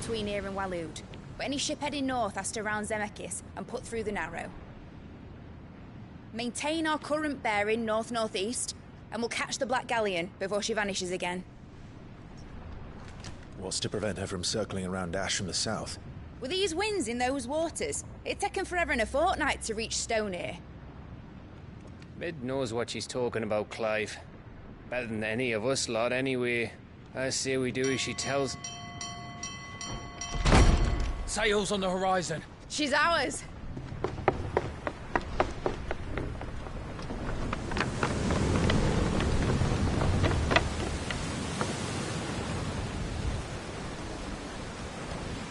between here and Waloed. But any ship heading north has to round Zemeckis and put through the Narrow. Maintain our current bearing north-northeast, and we'll catch the Black Galleon before she vanishes again. What's to prevent her from circling around Ash from the south? With these winds in those waters, it'd taken forever and a fortnight to reach Stonehere. Mid knows what she's talking about, Clive. Better than any of us lot, anyway. I say we do as she tells. Sails on the horizon. She's ours.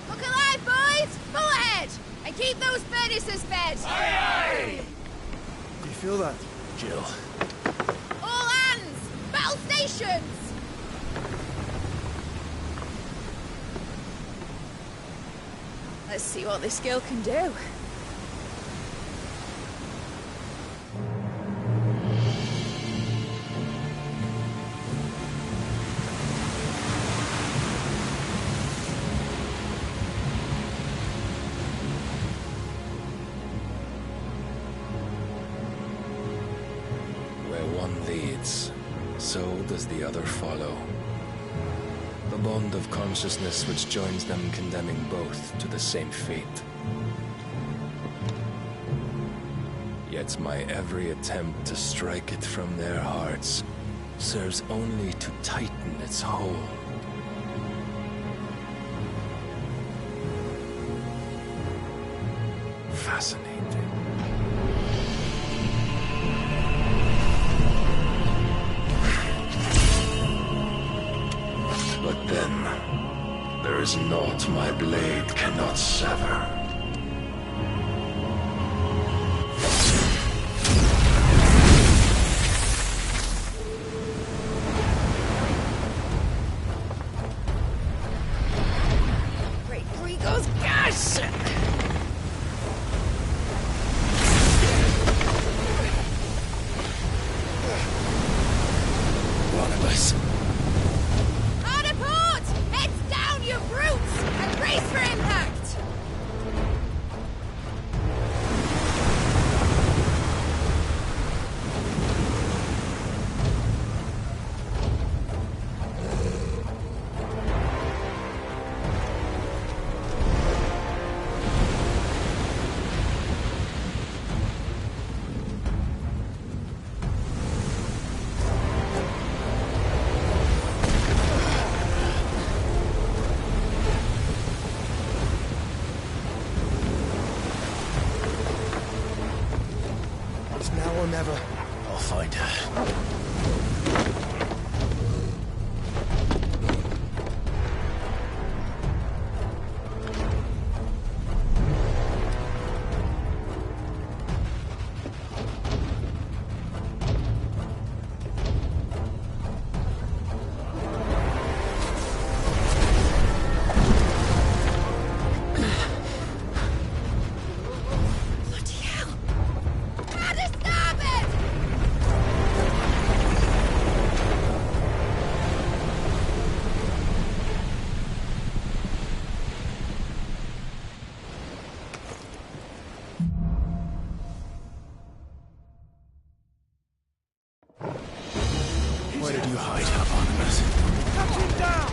Look alive, boys! Full ahead! And keep those furnaces fed! Aye, aye! Do you feel that? Jill. All hands! Battle stations! Let's see what this girl can do. Where one leads, so does the other follow. The bond of consciousness which joins them condemning both to the same fate. Yet my every attempt to strike it from their hearts serves only to tighten its hold. Fascinating. But then, there is naught my blade cannot sever. Great Grigo's gosh! One of us. Hard aport! Heads down, you brutes! And brace for impact! It's now or never. I'll find her. Bloody hell! Out of starboard! Where did you hide, Hieronymus? Cut him down!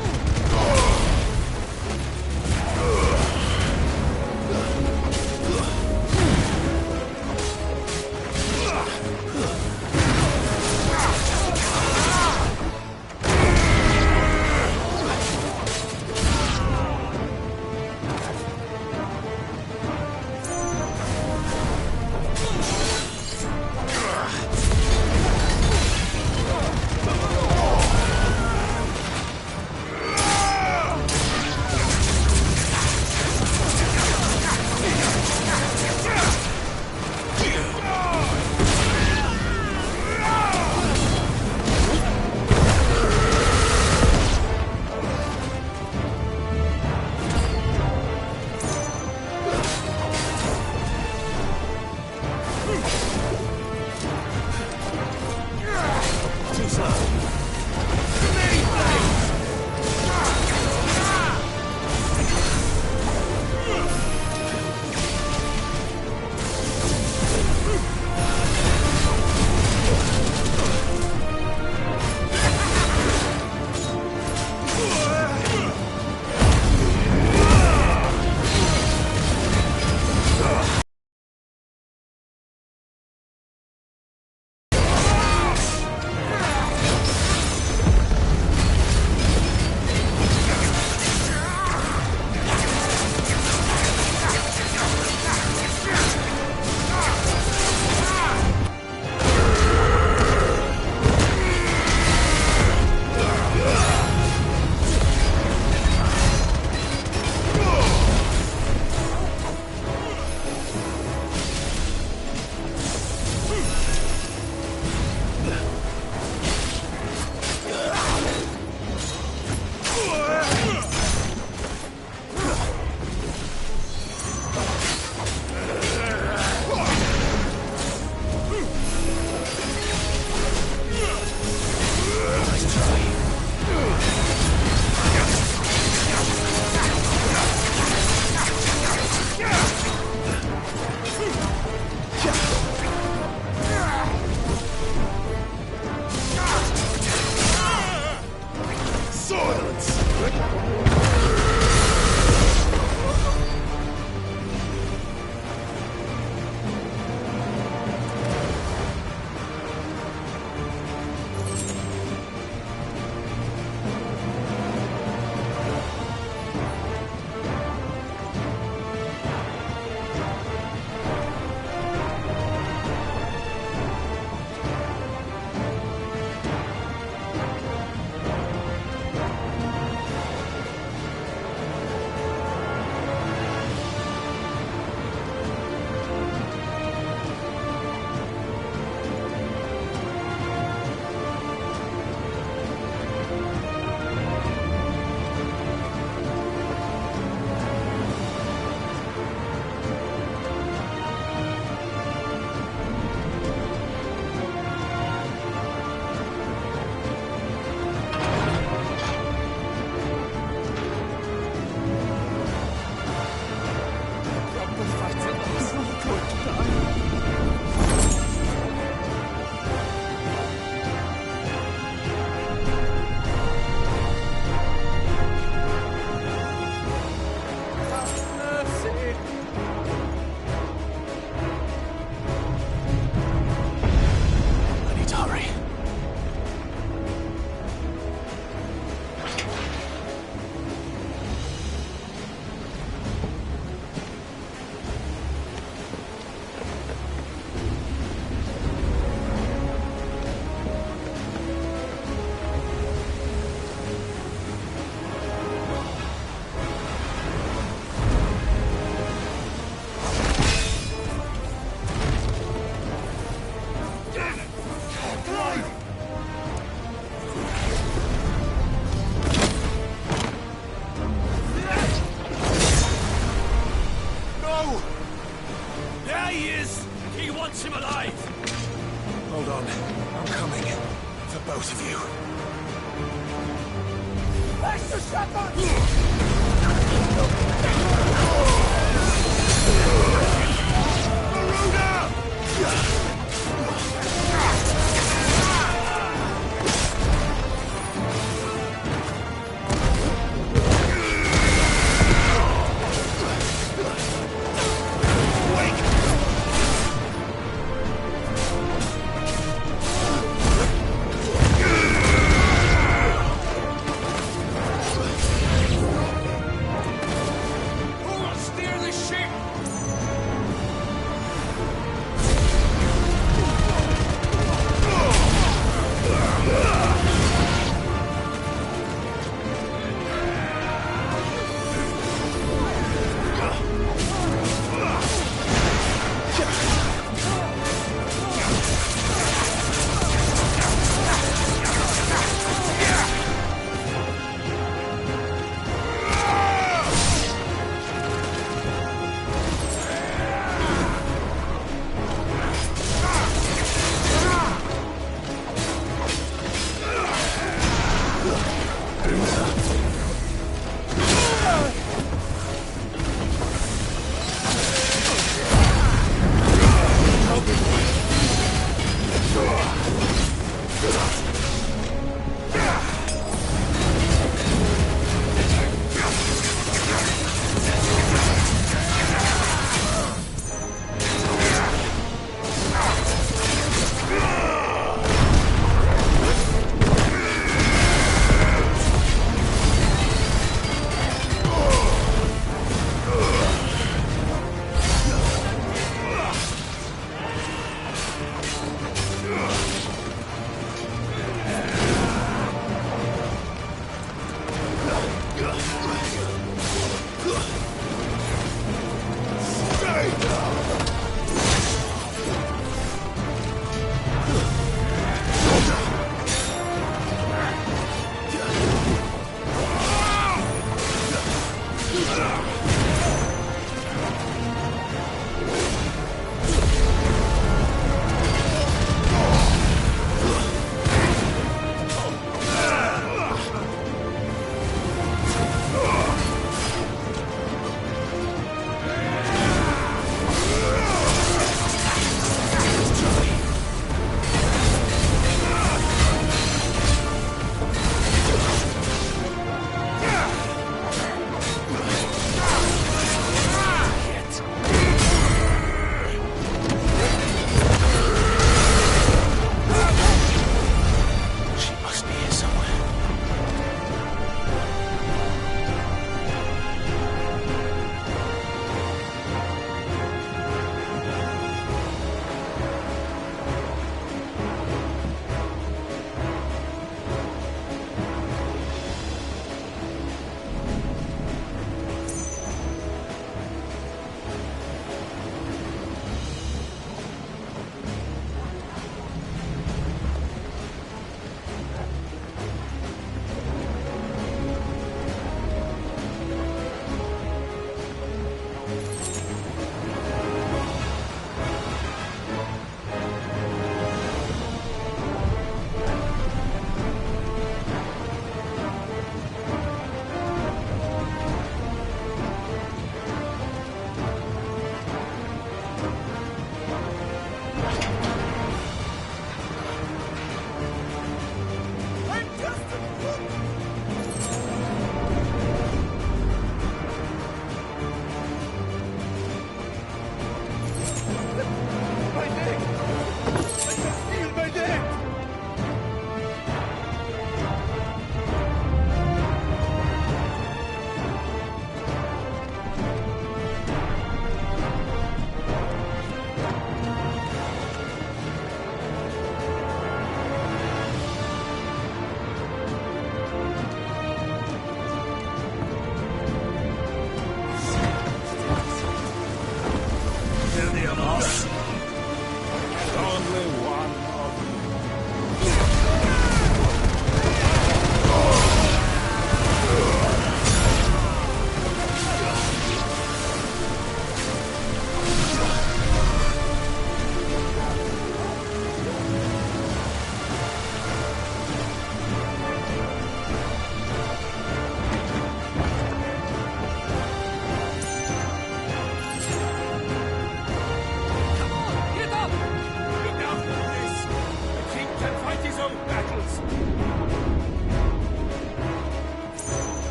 Extra shotgun!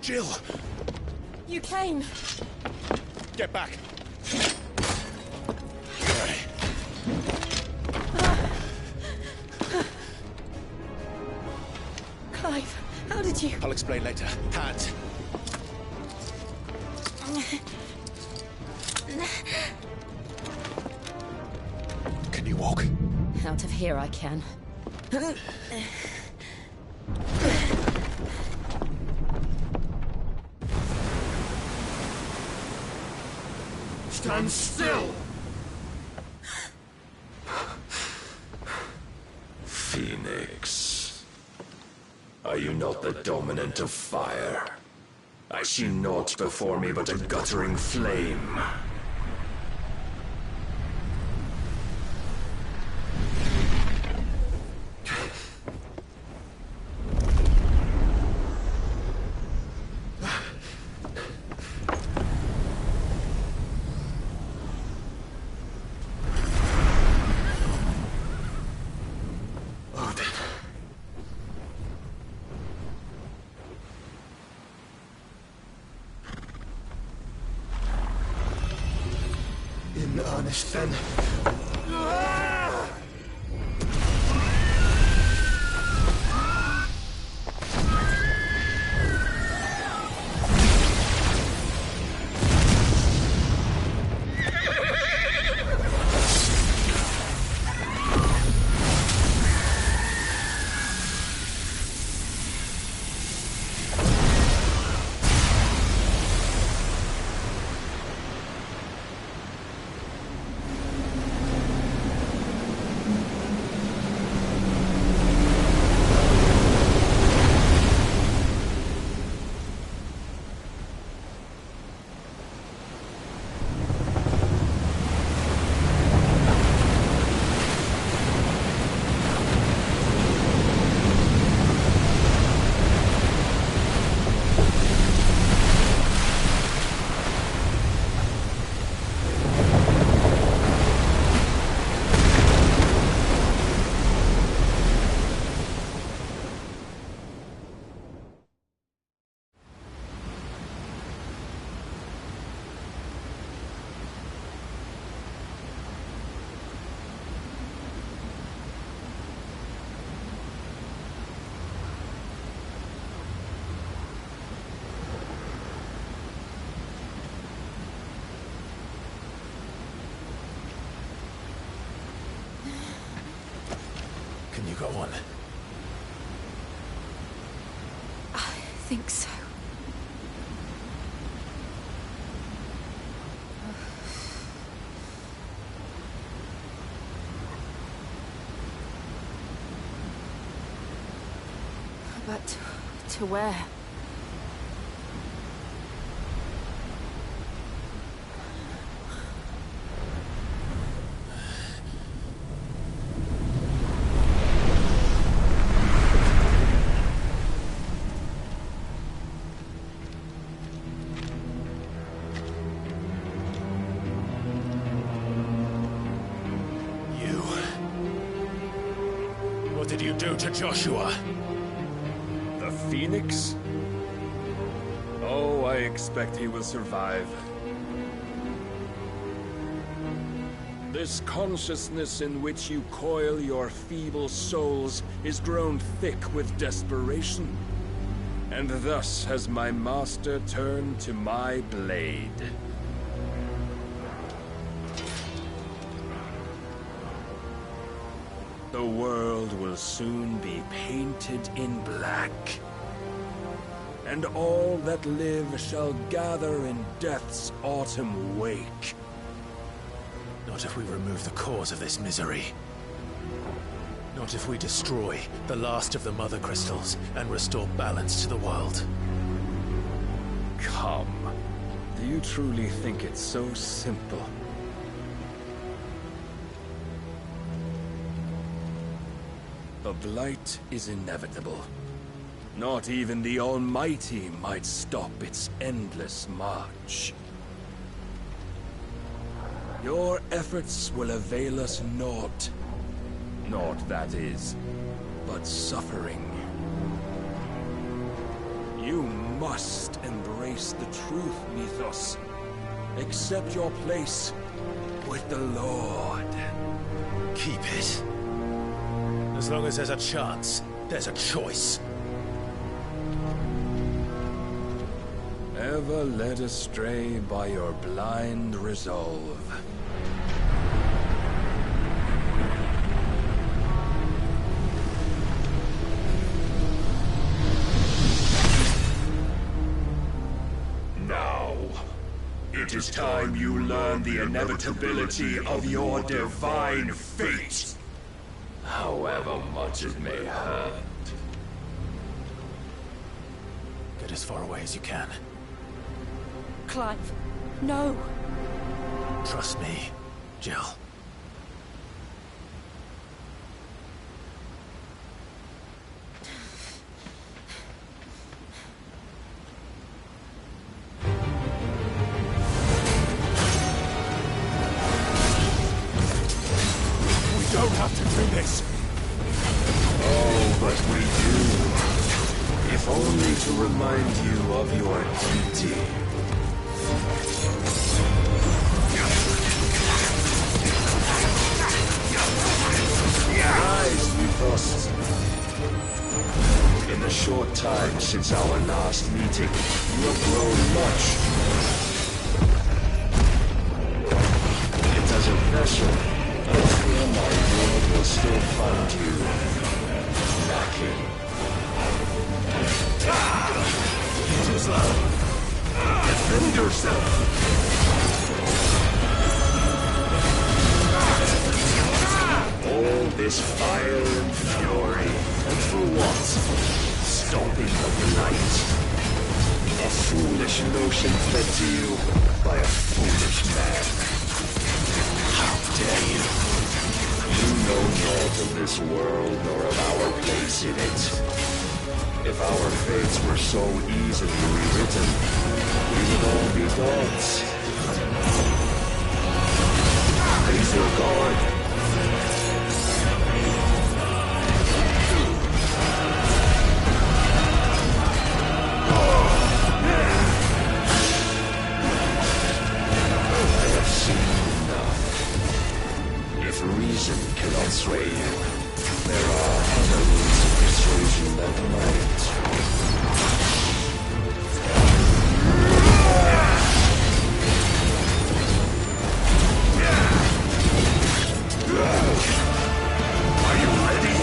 Jill! You came. Get back! Clive, how did you... I'll explain later. Hands. Can you walk? Out of here I can. Stand still! Phoenix. Are you not the dominant of fire? I see naught before me but a guttering flame. In earnest, then. Can you go on? I think so. But to where? What did you do to Joshua? The Phoenix? Oh, I expect he will survive. This consciousness in which you coil your feeble souls is grown thick with desperation. And thus has my master turned to my blade. The world will soon be painted in black. And all that live shall gather in death's autumn wake. Not if we remove the cause of this misery. Not if we destroy the last of the Mother Crystals and restore balance to the world. Come. Do you truly think it's so simple? The blight is inevitable. Not even the Almighty might stop its endless march. Your efforts will avail us naught. Naught, that is, but suffering. You must embrace the truth, Mythos. Accept your place with the Lord. Keep it. As long as there's a chance, there's a choice. Ever led astray by your blind resolve. Now, it is time you learn the inevitability of your divine fate, however much it may hurt. Get as far away as you can. Clive, no. Trust me, Jill. We don't have to do this. Oh, but we do. If only to remind you of your duty. Rise, Mythos. In the short time since our last meeting, you have grown much. Yet as a vessel, I fear my Lord will still find you lacking. Too slow. Defend yourself! All this fire and fury, and for what? Stopping the light. A foolish notion fed to you by a foolish man. How dare you? You know naught of this world nor of our place in it. If our fates were so easily rewritten, we would all be gods. Raise your guard. Reason cannot sway you. There are other means of persuasion that might. Are you ready?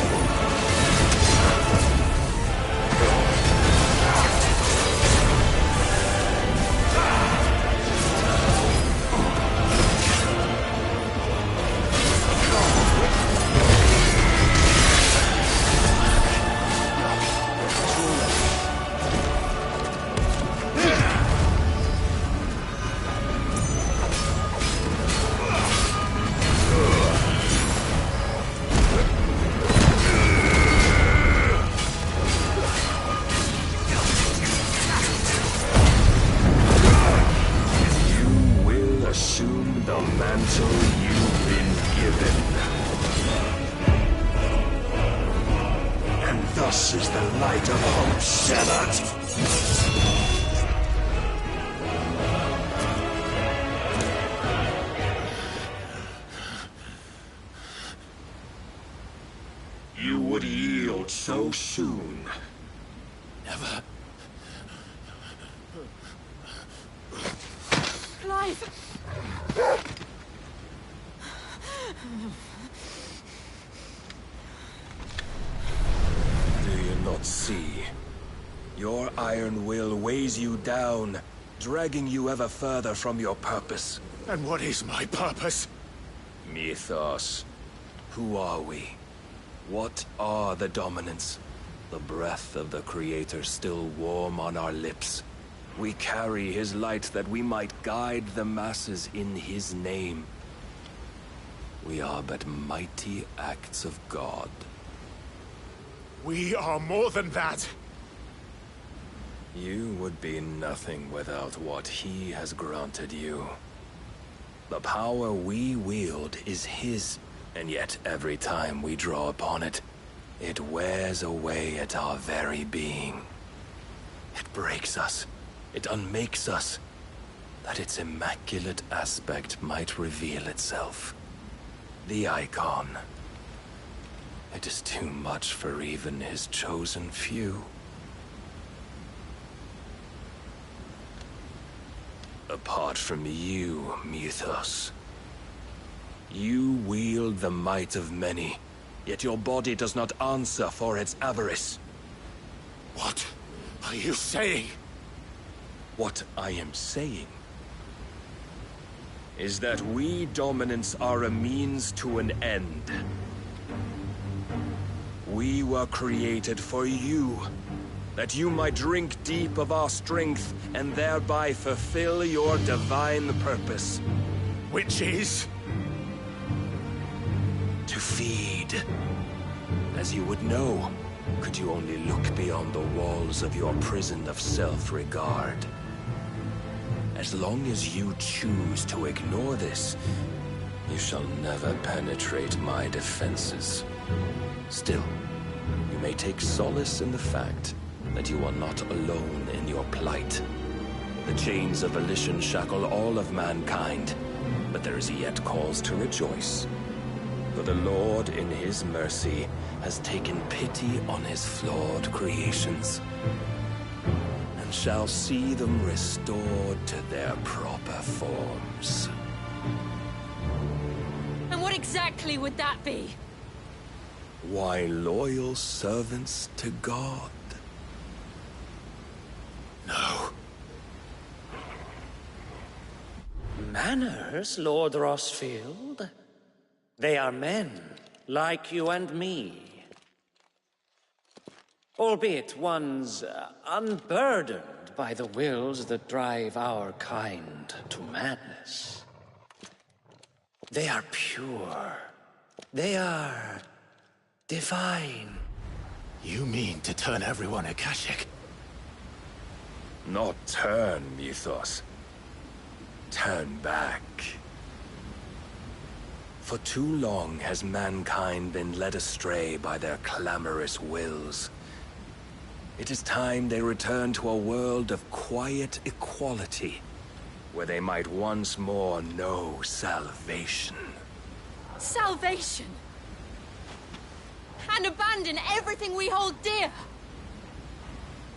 Thus is the light of hope severed. You would yield so soon. Never. Clive! Not see. Your iron will weighs you down, dragging you ever further from your purpose. And what is my purpose? Mythos. Who are we? What are the dominants? The breath of the Creator still warm on our lips. We carry his light that we might guide the masses in his name. We are but mighty acts of God. We are more than that. You would be nothing without what he has granted you. The power we wield is his, and yet every time we draw upon it, it wears away at our very being. It breaks us. It unmakes us. That its immaculate aspect might reveal itself. The icon. It is too much for even his chosen few. Apart from you, Mythos. You wield the might of many, yet your body does not answer for its avarice. What are you saying? What I am saying is that we dominants are a means to an end. We were created for you, that you might drink deep of our strength and thereby fulfill your divine purpose. Which is? To feed. As you would know, could you only look beyond the walls of your prison of self-regard. As long as you choose to ignore this, you shall never penetrate my defenses. Still, you may take solace in the fact that you are not alone in your plight. The chains of volition shackle all of mankind, but there is yet cause to rejoice. For the Lord, in his mercy, has taken pity on his flawed creations, and shall see them restored to their proper forms. And what exactly would that be? Why, loyal servants to God. No. Manners, Lord Rossfield? They are men, like you and me. Albeit ones unburdened by the wills that drive our kind to madness. They are pure. They are divine. You mean to turn everyone Akashic? Not turn, Mythos. Turn back. For too long has mankind been led astray by their clamorous wills. It is time they return to a world of quiet equality, where they might once more know salvation. Salvation? And abandon everything we hold dear?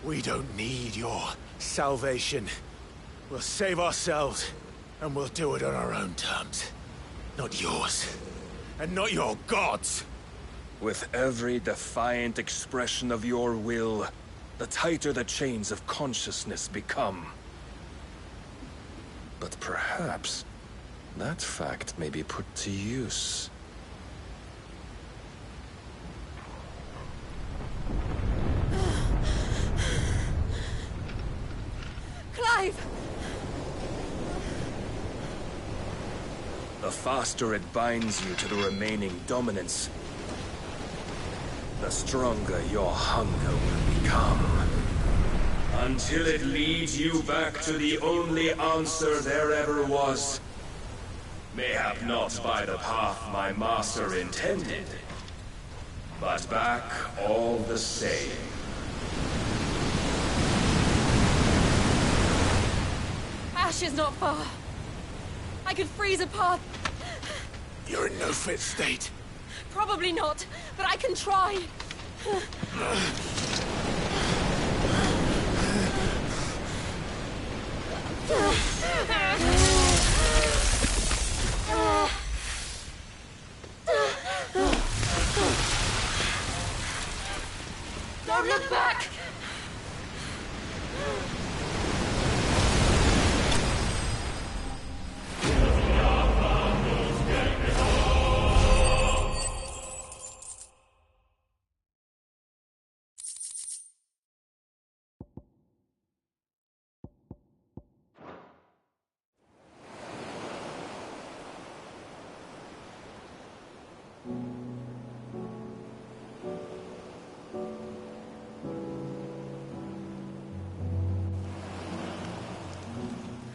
We don't need your salvation. We'll save ourselves, and we'll do it on our own terms. Not yours. And not your gods! With every defiant expression of your will, the tighter the chains of consciousness become. But perhaps that fact may be put to use. Clive! The faster it binds you to the remaining dominance, the stronger your hunger will become. Until it leads you back to the only answer there ever was. Mayhap not by the path my master intended, but back all the same. Ash is not far. I could freeze a path. You're in no fit state. Probably not, but I can try. Don't look back!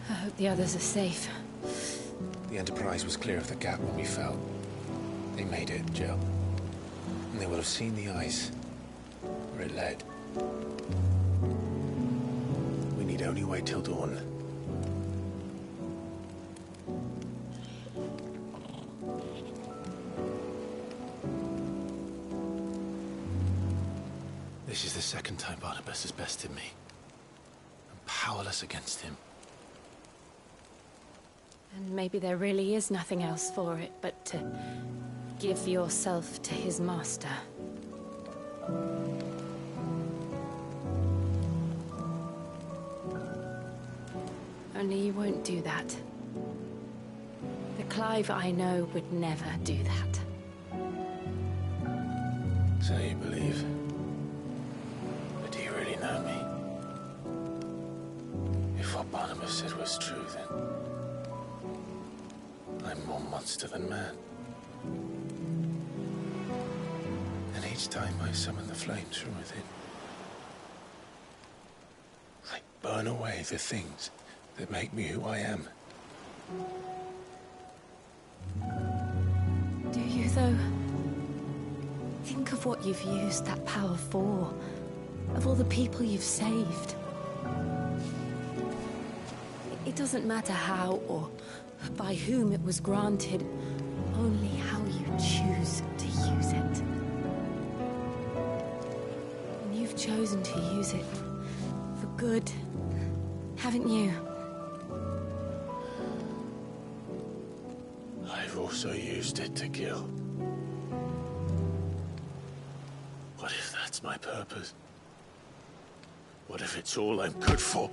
I hope the others are safe. The Enterprise was clear of the gap when we fell. They made it, Jill. And they will have seen the ice where it led. only wait till dawn. This is the second time Barnabas has bested me. I'm powerless against him. And maybe there really is nothing else for it but to give yourself to his master. Only you won't do that. The Clive I know would never do that. So you believe? But do you really know me? If what Barnabas said was true, then I'm more monster than man. And each time I summon the flames from within, I burn away the things that make me who I am. Do you, though? Think of what you've used that power for, of all the people you've saved. It doesn't matter how or by whom it was granted, only how you choose to use it. And you've chosen to use it for good, haven't you? I've also used it to kill. What if that's my purpose? What if it's all I'm good for?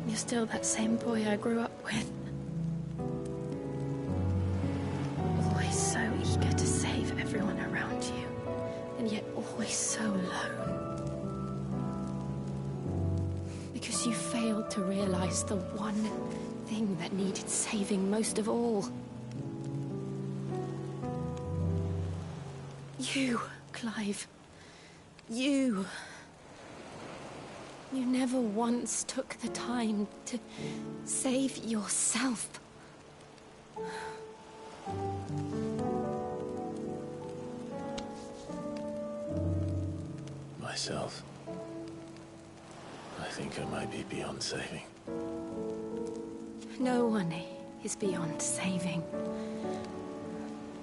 You're still that same boy I grew up with. Always so eager to save everyone around you, and yet always so alone. Because you failed to realize the one thing that needed saving most of all. You, Clive. You. You never once took the time to save yourself. Myself? I think I might be beyond saving. No one is beyond saving,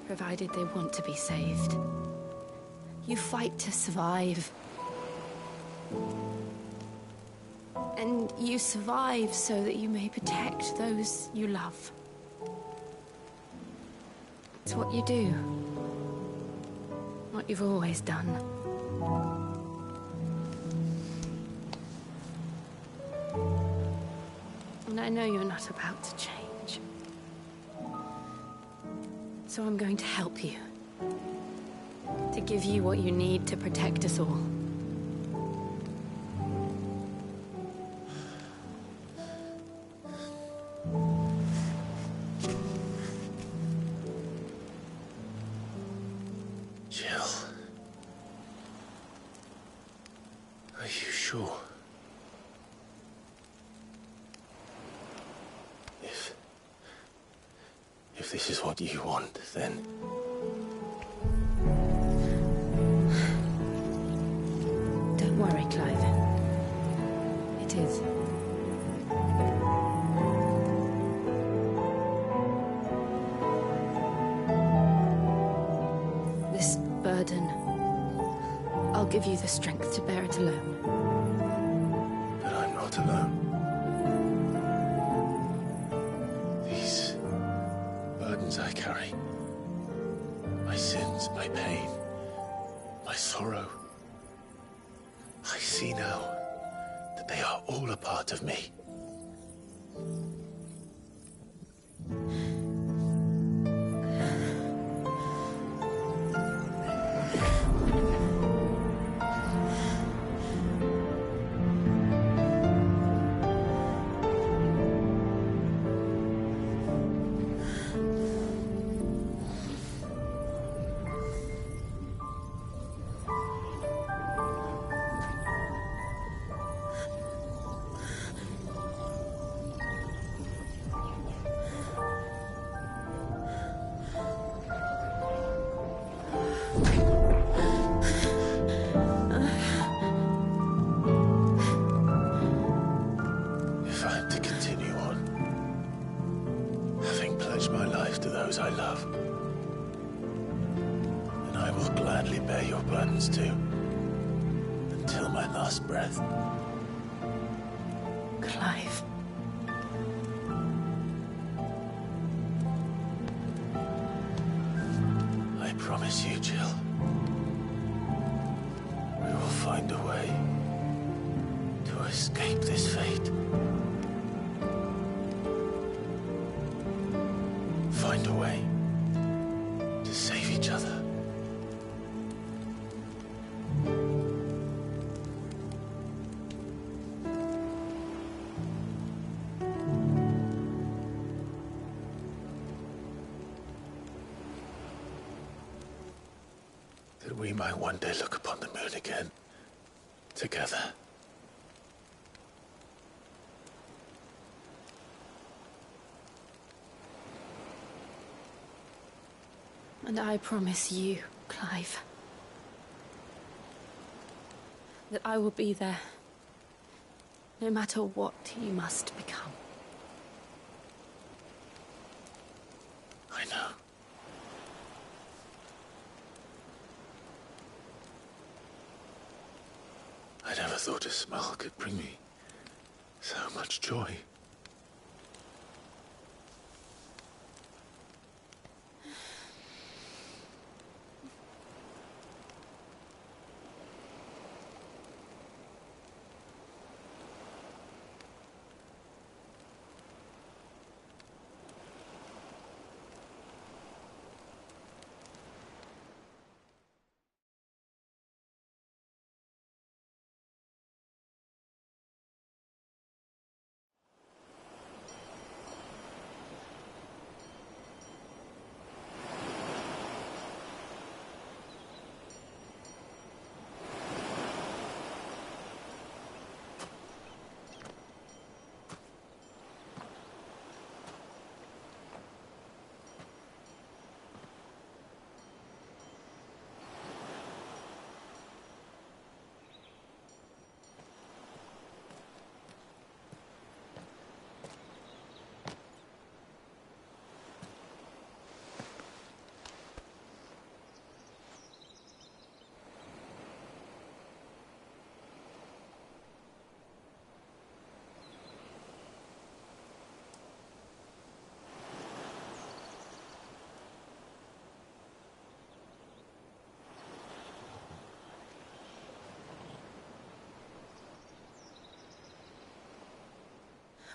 provided they want to be saved. You fight to survive. And you survive so that you may protect those you love. It's what you do. What you've always done. And I know you're not about to change. So I'm going to help you. To give you what you need to protect us all. Jill. Are you sure? If this is what you want, then... Don't worry, Clive. It is. This burden, I'll give you the strength to bear it alone. But I'm not alone. These burdens I carry, my sins, my pain, my sorrow, I see now that they are all a part of me. I love. And I will gladly bear your burdens too, until my last breath. Clive. I promise you, Jill. We will find a way to escape this fate. Find a way to save each other. That we might one day look upon the moon again, together. And I promise you, Clive, that I will be there, no matter what you must become. I know. I never thought a smile could bring me so much joy.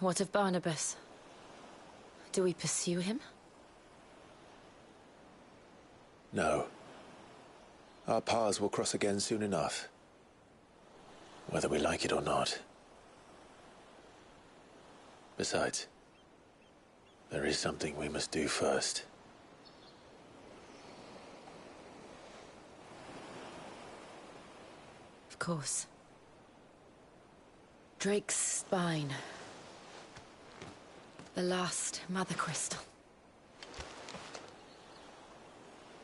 What of Barnabas? Do we pursue him? No. Our paths will cross again soon enough. Whether we like it or not. Besides, there is something we must do first. Of course. Drake's spine. The last Mother Crystal.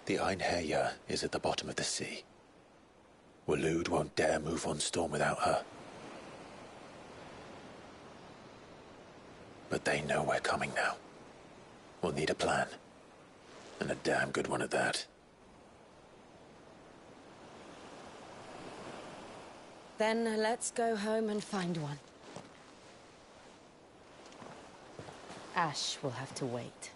The Einherjar is at the bottom of the sea. Waloed won't dare move on Storm without her. But they know we're coming now. We'll need a plan. And a damn good one at that. Then let's go home and find one. Ash will have to wait.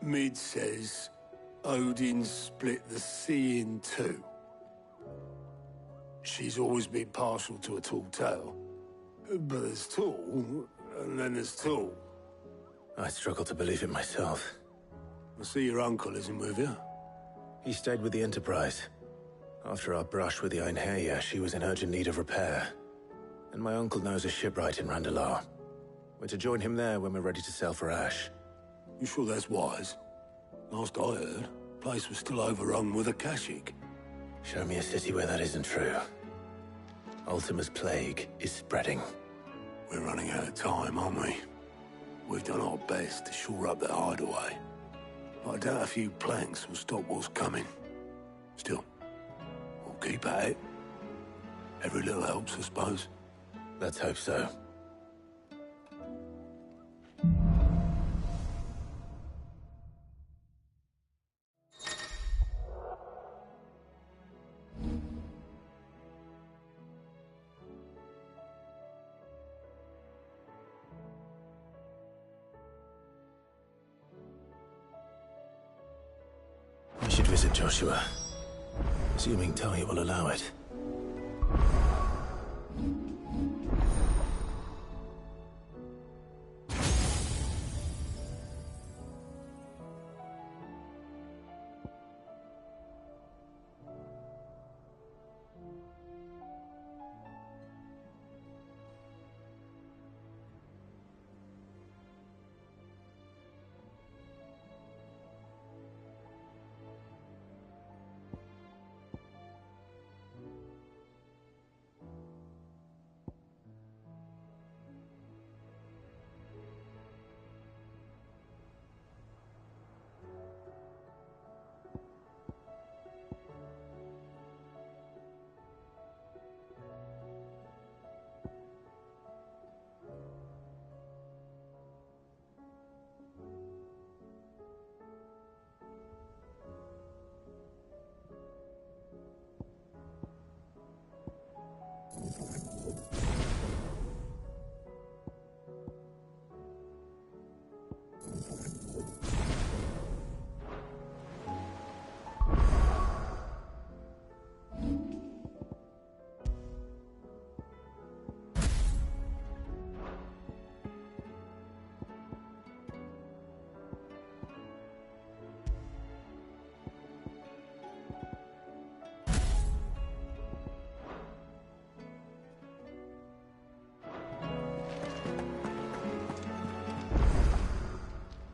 Mid says Odin split the sea in two. She's always been partial to a tall tale. But there's tall, and then there's tall. I struggle to believe it myself. I see your uncle isn't with you. He stayed with the Enterprise. After our brush with the Einherja, she was in urgent need of repair. And my uncle knows a shipwright in Randalar. We're to join him there when we're ready to sail for Ash. You sure that's wise? Last I heard, the place was still overrun with Akashic. Show me a city where that isn't true. Ultima's plague is spreading. We're running out of time, aren't we? We've done our best to shore up the hideaway. I doubt a few planks will stop what's coming. Still, we'll keep at it. Every little helps, I suppose. Let's hope so. We should visit Joshua, assuming Tony will allow it.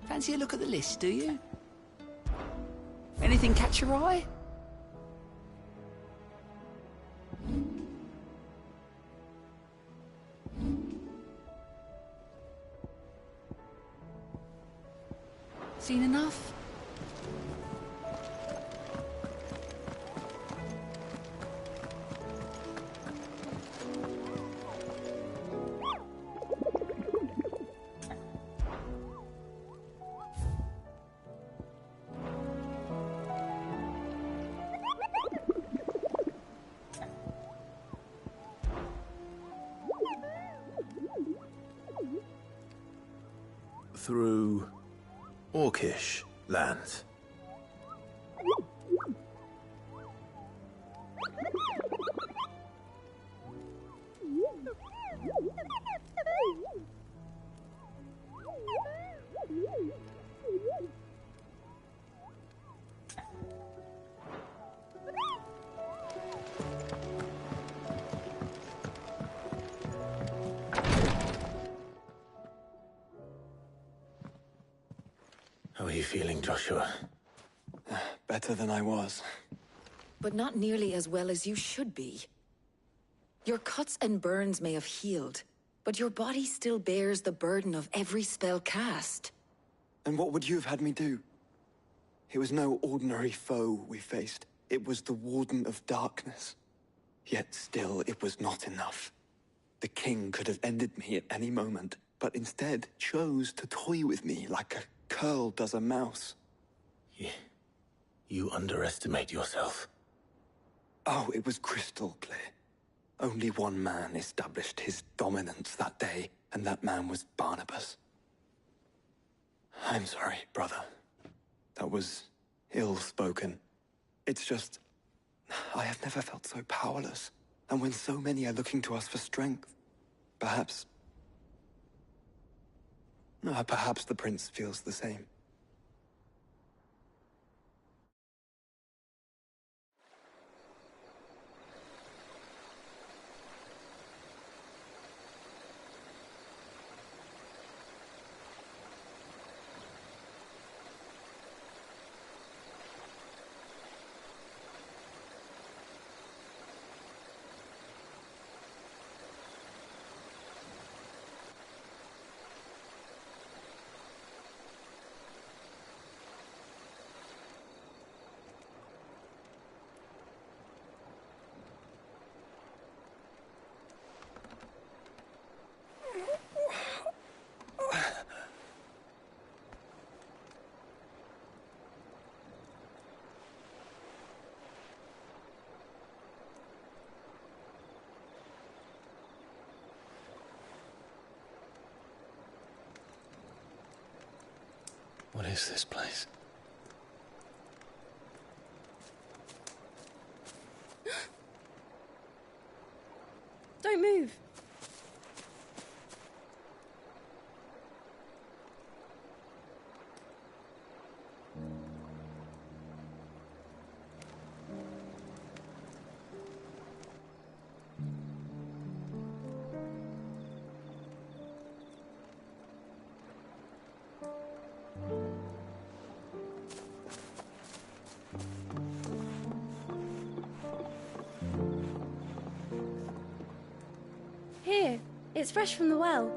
Fancy a look at the list, do you? Anything catch your eye? Seen enough? Through Orcish lands. How are you feeling, Joshua? Better than I was. But not nearly as well as you should be. Your cuts and burns may have healed, but your body still bears the burden of every spell cast. And what would you have had me do? It was no ordinary foe we faced. It was the Warden of Darkness. Yet still, it was not enough. The king could have ended me at any moment, but instead chose to toy with me like a curl does a mouse. You underestimate yourself. Oh, it was crystal clear. Only one man established his dominance that day, and that man was Barnabas. I'm sorry, brother. That was ill-spoken. It's just, I have never felt so powerless. And when so many are looking to us for strength, perhaps the prince feels the same. What is this place? Don't move. Here, it's fresh from the well.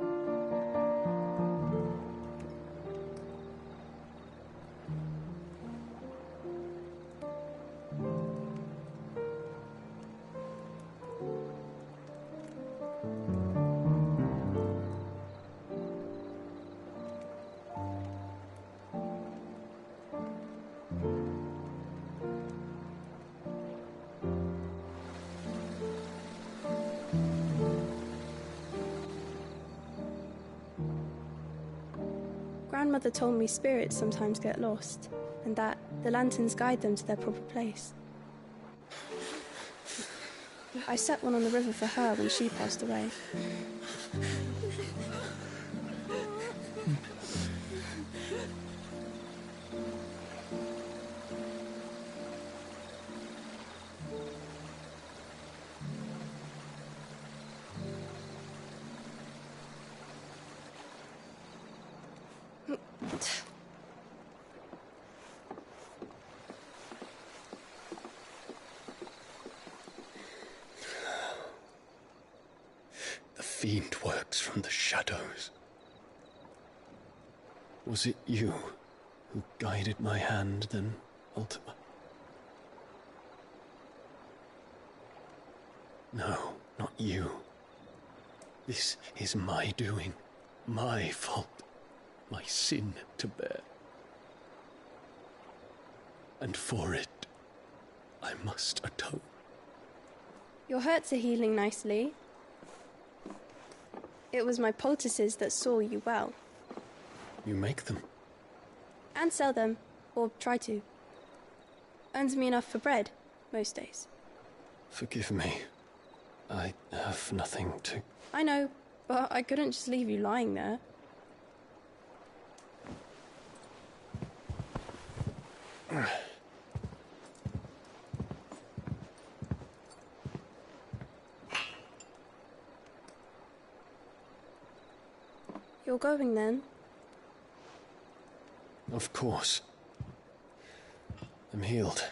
Grandmother told me spirits sometimes get lost, and that the lanterns guide them to their proper place. I set one on the river for her when she passed away. The fiend works from the shadows. Was it you who guided my hand then, Ultima? No, not you. This is my doing, my fault, my sin to bear. And for it, I must atone. Your hurts are healing nicely. It was my poultices that saw you well. You make them? And sell them, or try to. Earns me enough for bread, most days. Forgive me. I have nothing to... I know, but I couldn't just leave you lying there. You're going then? Of course. I'm healed.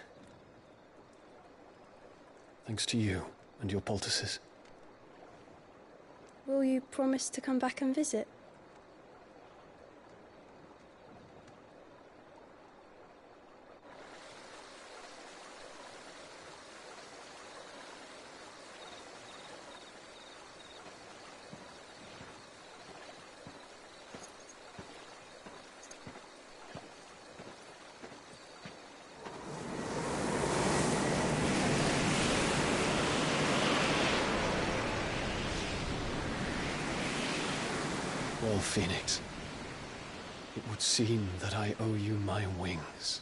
Thanks to you and your poultices. Will you promise to come back and visit? Well, Phoenix, it would seem that I owe you my wings.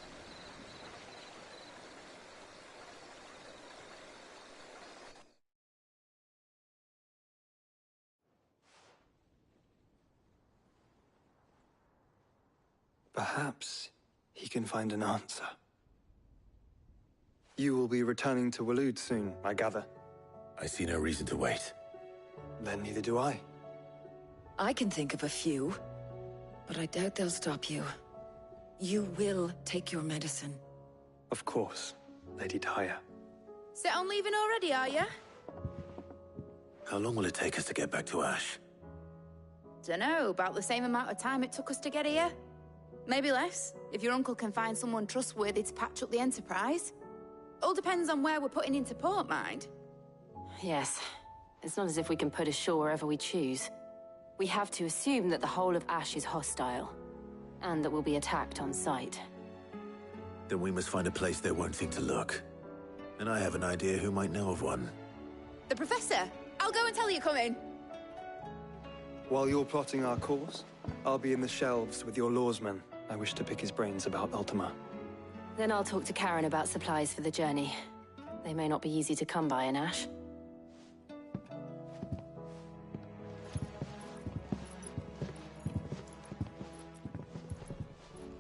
Perhaps he can find an answer. You will be returning to Waloed soon, I gather. I see no reason to wait. Then neither do I. I can think of a few, but I doubt they'll stop you. You will take your medicine. Of course, Lady Daya. Set on leaving already, are you? How long will it take us to get back to Ash? Dunno, about the same amount of time it took us to get here. Maybe less, if your uncle can find someone trustworthy to patch up the Enterprise. All depends on where we're putting into port, mind. Yes. It's not as if we can put ashore wherever we choose. We have to assume that the whole of Ash is hostile, and that we'll be attacked on sight. Then we must find a place they won't think to look. And I have an idea who might know of one. The Professor! I'll go and tell you coming! While you're plotting our course, I'll be in the shelves with your lawsmen. I wish to pick his brains about Ultima. Then I'll talk to Karen about supplies for the journey. They may not be easy to come by in Ash.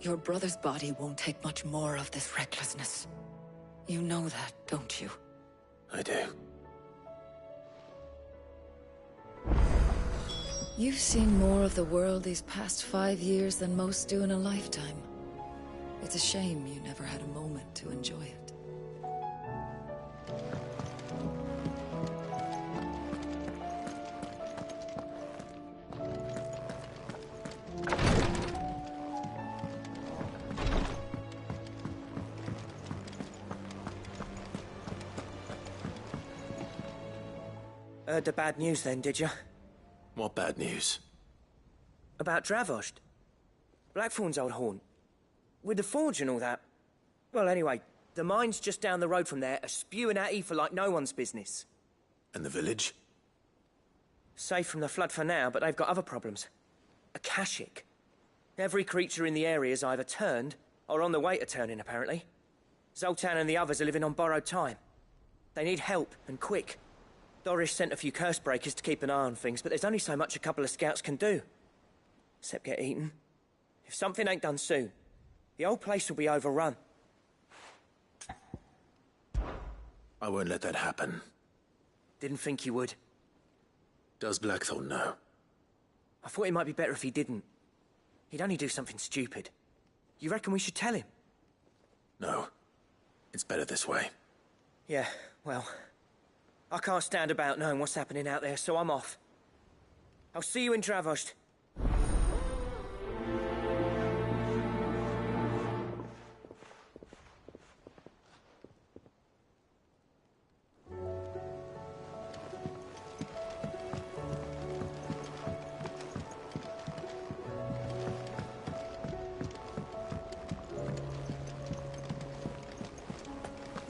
Your brother's body won't take much more of this recklessness. You know that, don't you? I do. You've seen more of the world these past 5 years than most do in a lifetime. It's a shame you never had a moment to enjoy it. Heard the bad news then, did you? What bad news? About Dravost. Blackthorn's old haunt. With the forge and all that. Well, anyway, the mines just down the road from there are spewing out ether like no one's business. And the village? Safe from the flood for now, but they've got other problems. Akashic. Every creature in the area's either turned, or on the way to turning, apparently. Zoltan and the others are living on borrowed time. They need help, and quick. Doris sent a few curse breakers to keep an eye on things, but there's only so much a couple of scouts can do. Except get eaten. If something ain't done soon, the old place will be overrun. I won't let that happen. Didn't think you would. Does Blackthorn know? I thought it might be better if he didn't. He'd only do something stupid. You reckon we should tell him? No. It's better this way. Yeah, well, I can't stand about knowing what's happening out there, so I'm off. I'll see you in Dravost.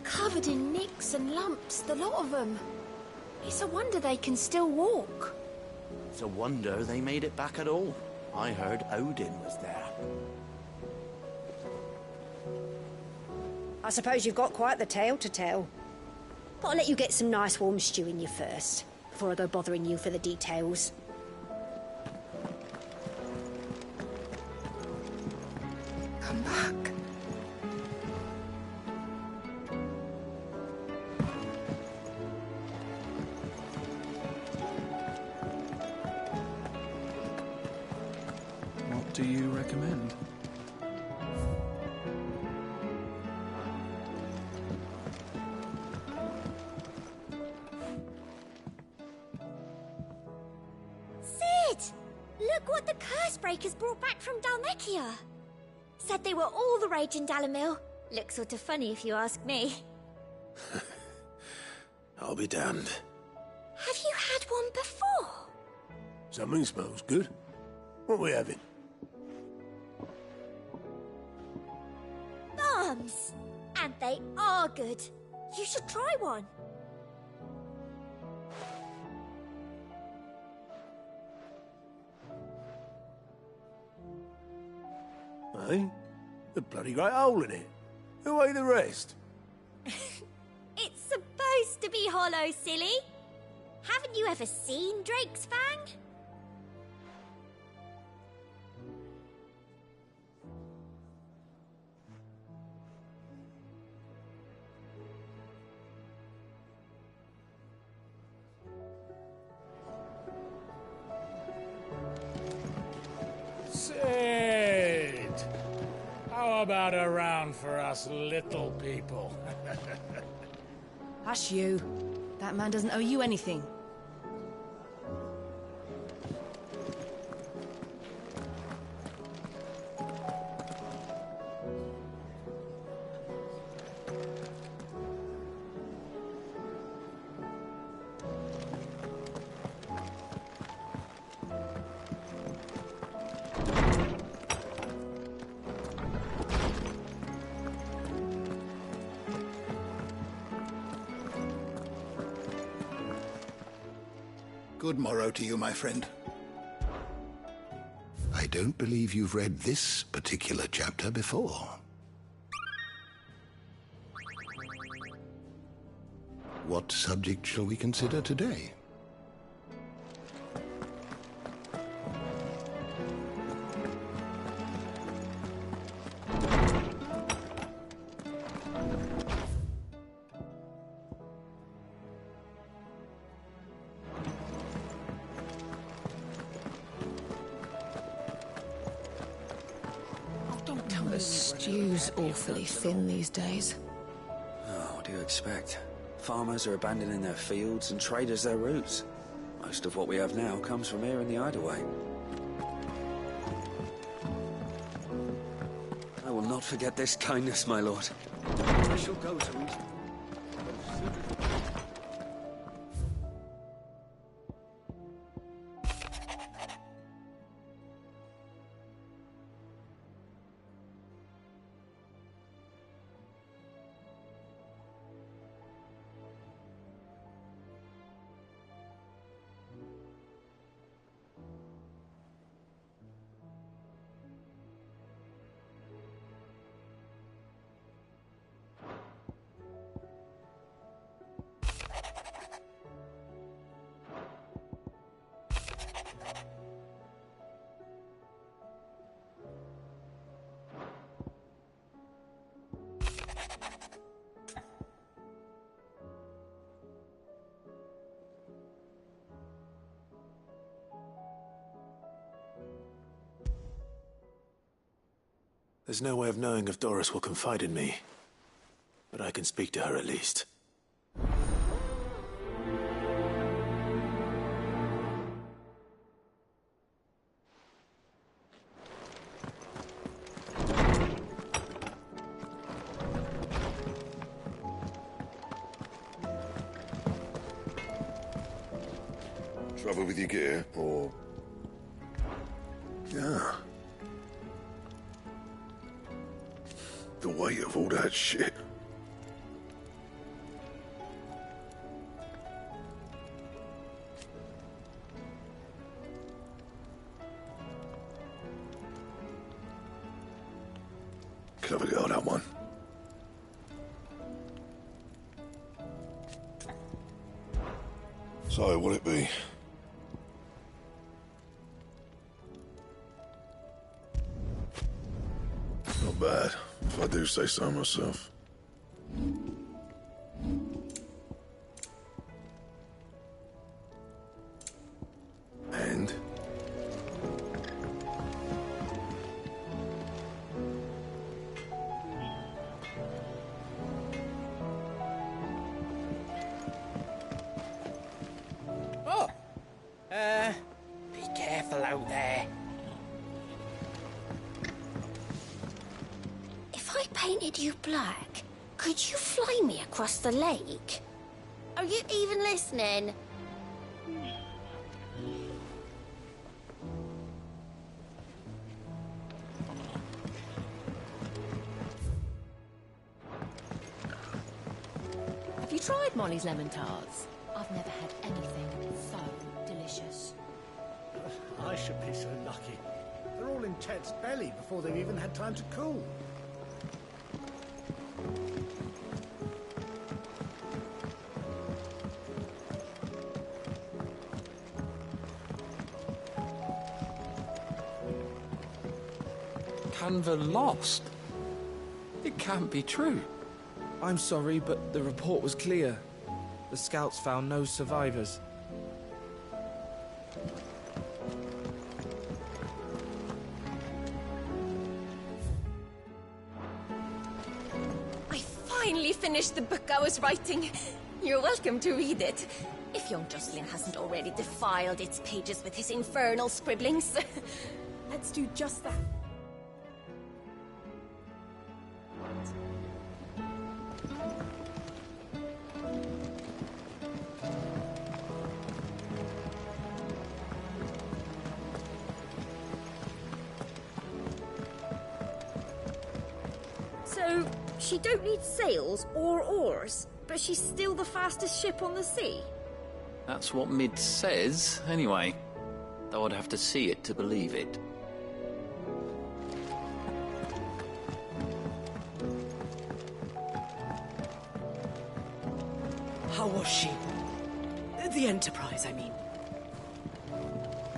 Covered in nicks and lumps, the lot of them. It's a wonder they can still walk. It's a wonder they made it back at all. I heard Odin was there. I suppose you've got quite the tale to tell. But I'll let you get some nice warm stew in you first, before I go bothering you for the details. Come back. What do you recommend? Sid! Look what the Cursebreakers brought back from Dalmekia. Said they were all the rage in Dalamil. Looks sort of funny if you ask me. I'll be damned. Have you had one before? Something smells good. What are we having? Bombs! And they are good. You should try one. Eh? A bloody great hole in it. Who ate the rest? It's supposed to be hollow, silly. Haven't you ever seen Drake's Fang? Sid! How about a round for us little people? Hush you. That man doesn't owe you anything. Good morrow to you, my friend. I don't believe you've read this particular chapter before. What subject shall we consider today? The stew's awfully thin these days. Oh, what do you expect? Farmers are abandoning their fields and traders their roots. Most of what we have now comes from here in the Hideaway. I will not forget this kindness, my lord. I shall go to eat. There's no way of knowing if Doris will confide in me, but I can speak to her at least. Trouble with your gear, or... Yeah. The weight of all that shit. Clever girl, that one. So, what'll it be? Not bad, if I do say so myself. And? Oh! Be careful out there. If I painted you black, could you fly me across the lake? Are you even listening? Have you tried Molly's lemon tarts? I've never had anything so delicious. I should be so lucky. They're all in Chet's belly before they've even had time to cool. Canva lost? It can't be true. I'm sorry, but the report was clear. The scouts found no survivors. I finally finished the book I was writing. You're welcome to read it. If young Jocelyn hasn't already defiled its pages with his infernal scribblings. Let's do just that. So, she don't need sails or oars, but she's still the fastest ship on the sea? That's what Mid says, anyway. Though I'd have to see it to believe it. How was she? The Enterprise, I mean.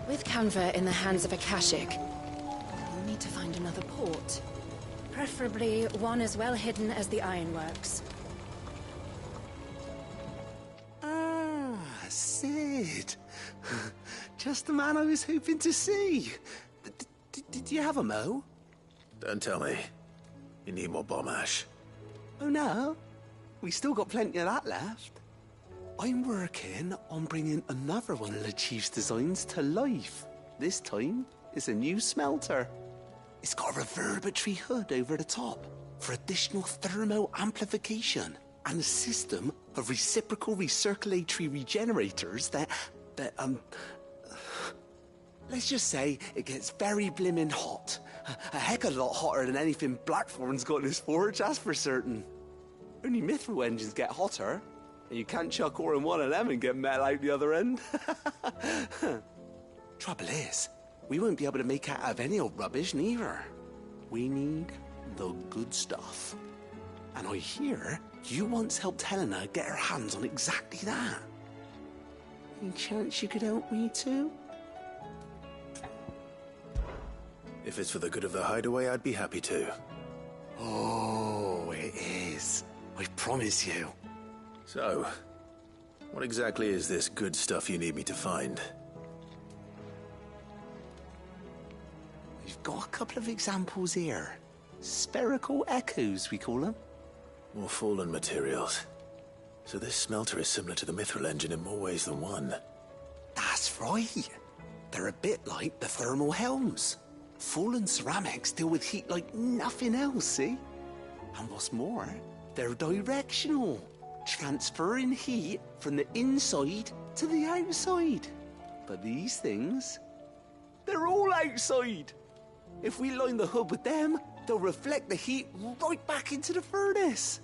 With Canva in the hands of Akashic, we'll need to find another port. Preferably one as well hidden as the ironworks. Ah, Sid. Just the man I was hoping to see. Did you have a mo? Don't tell me. You need more bomb ash. Oh no, we still got plenty of that left. I'm working on bringing another one of the Chief's designs to life. This time, it's a new smelter. It's got a reverberatory hood over the top for additional thermo amplification and a system of reciprocal recirculatory regenerators that let's just say it gets very blimmin' hot. A heck of a lot hotter than anything Blackthorn's got in his forge, that's for certain. Only mithril engines get hotter, and you can't chuck ore in one of them and get metal out the other end. Trouble is, we won't be able to make out of any old rubbish, neither. We need the good stuff. And I hear you once helped Helena get her hands on exactly that. Any chance you could help me too? If it's for the good of the hideaway, I'd be happy to. Oh, it is. I promise you. So, what exactly is this good stuff you need me to find? We've got a couple of examples here. Spherical echoes, we call them. More fallen materials. So this smelter is similar to the mithril engine in more ways than one. That's right. They're a bit like the thermal helms. Fallen ceramics deal with heat like nothing else, see? And what's more, they're directional, transferring heat from the inside to the outside. But these things, they're all outside. If we line the hood with them, they'll reflect the heat right back into the furnace.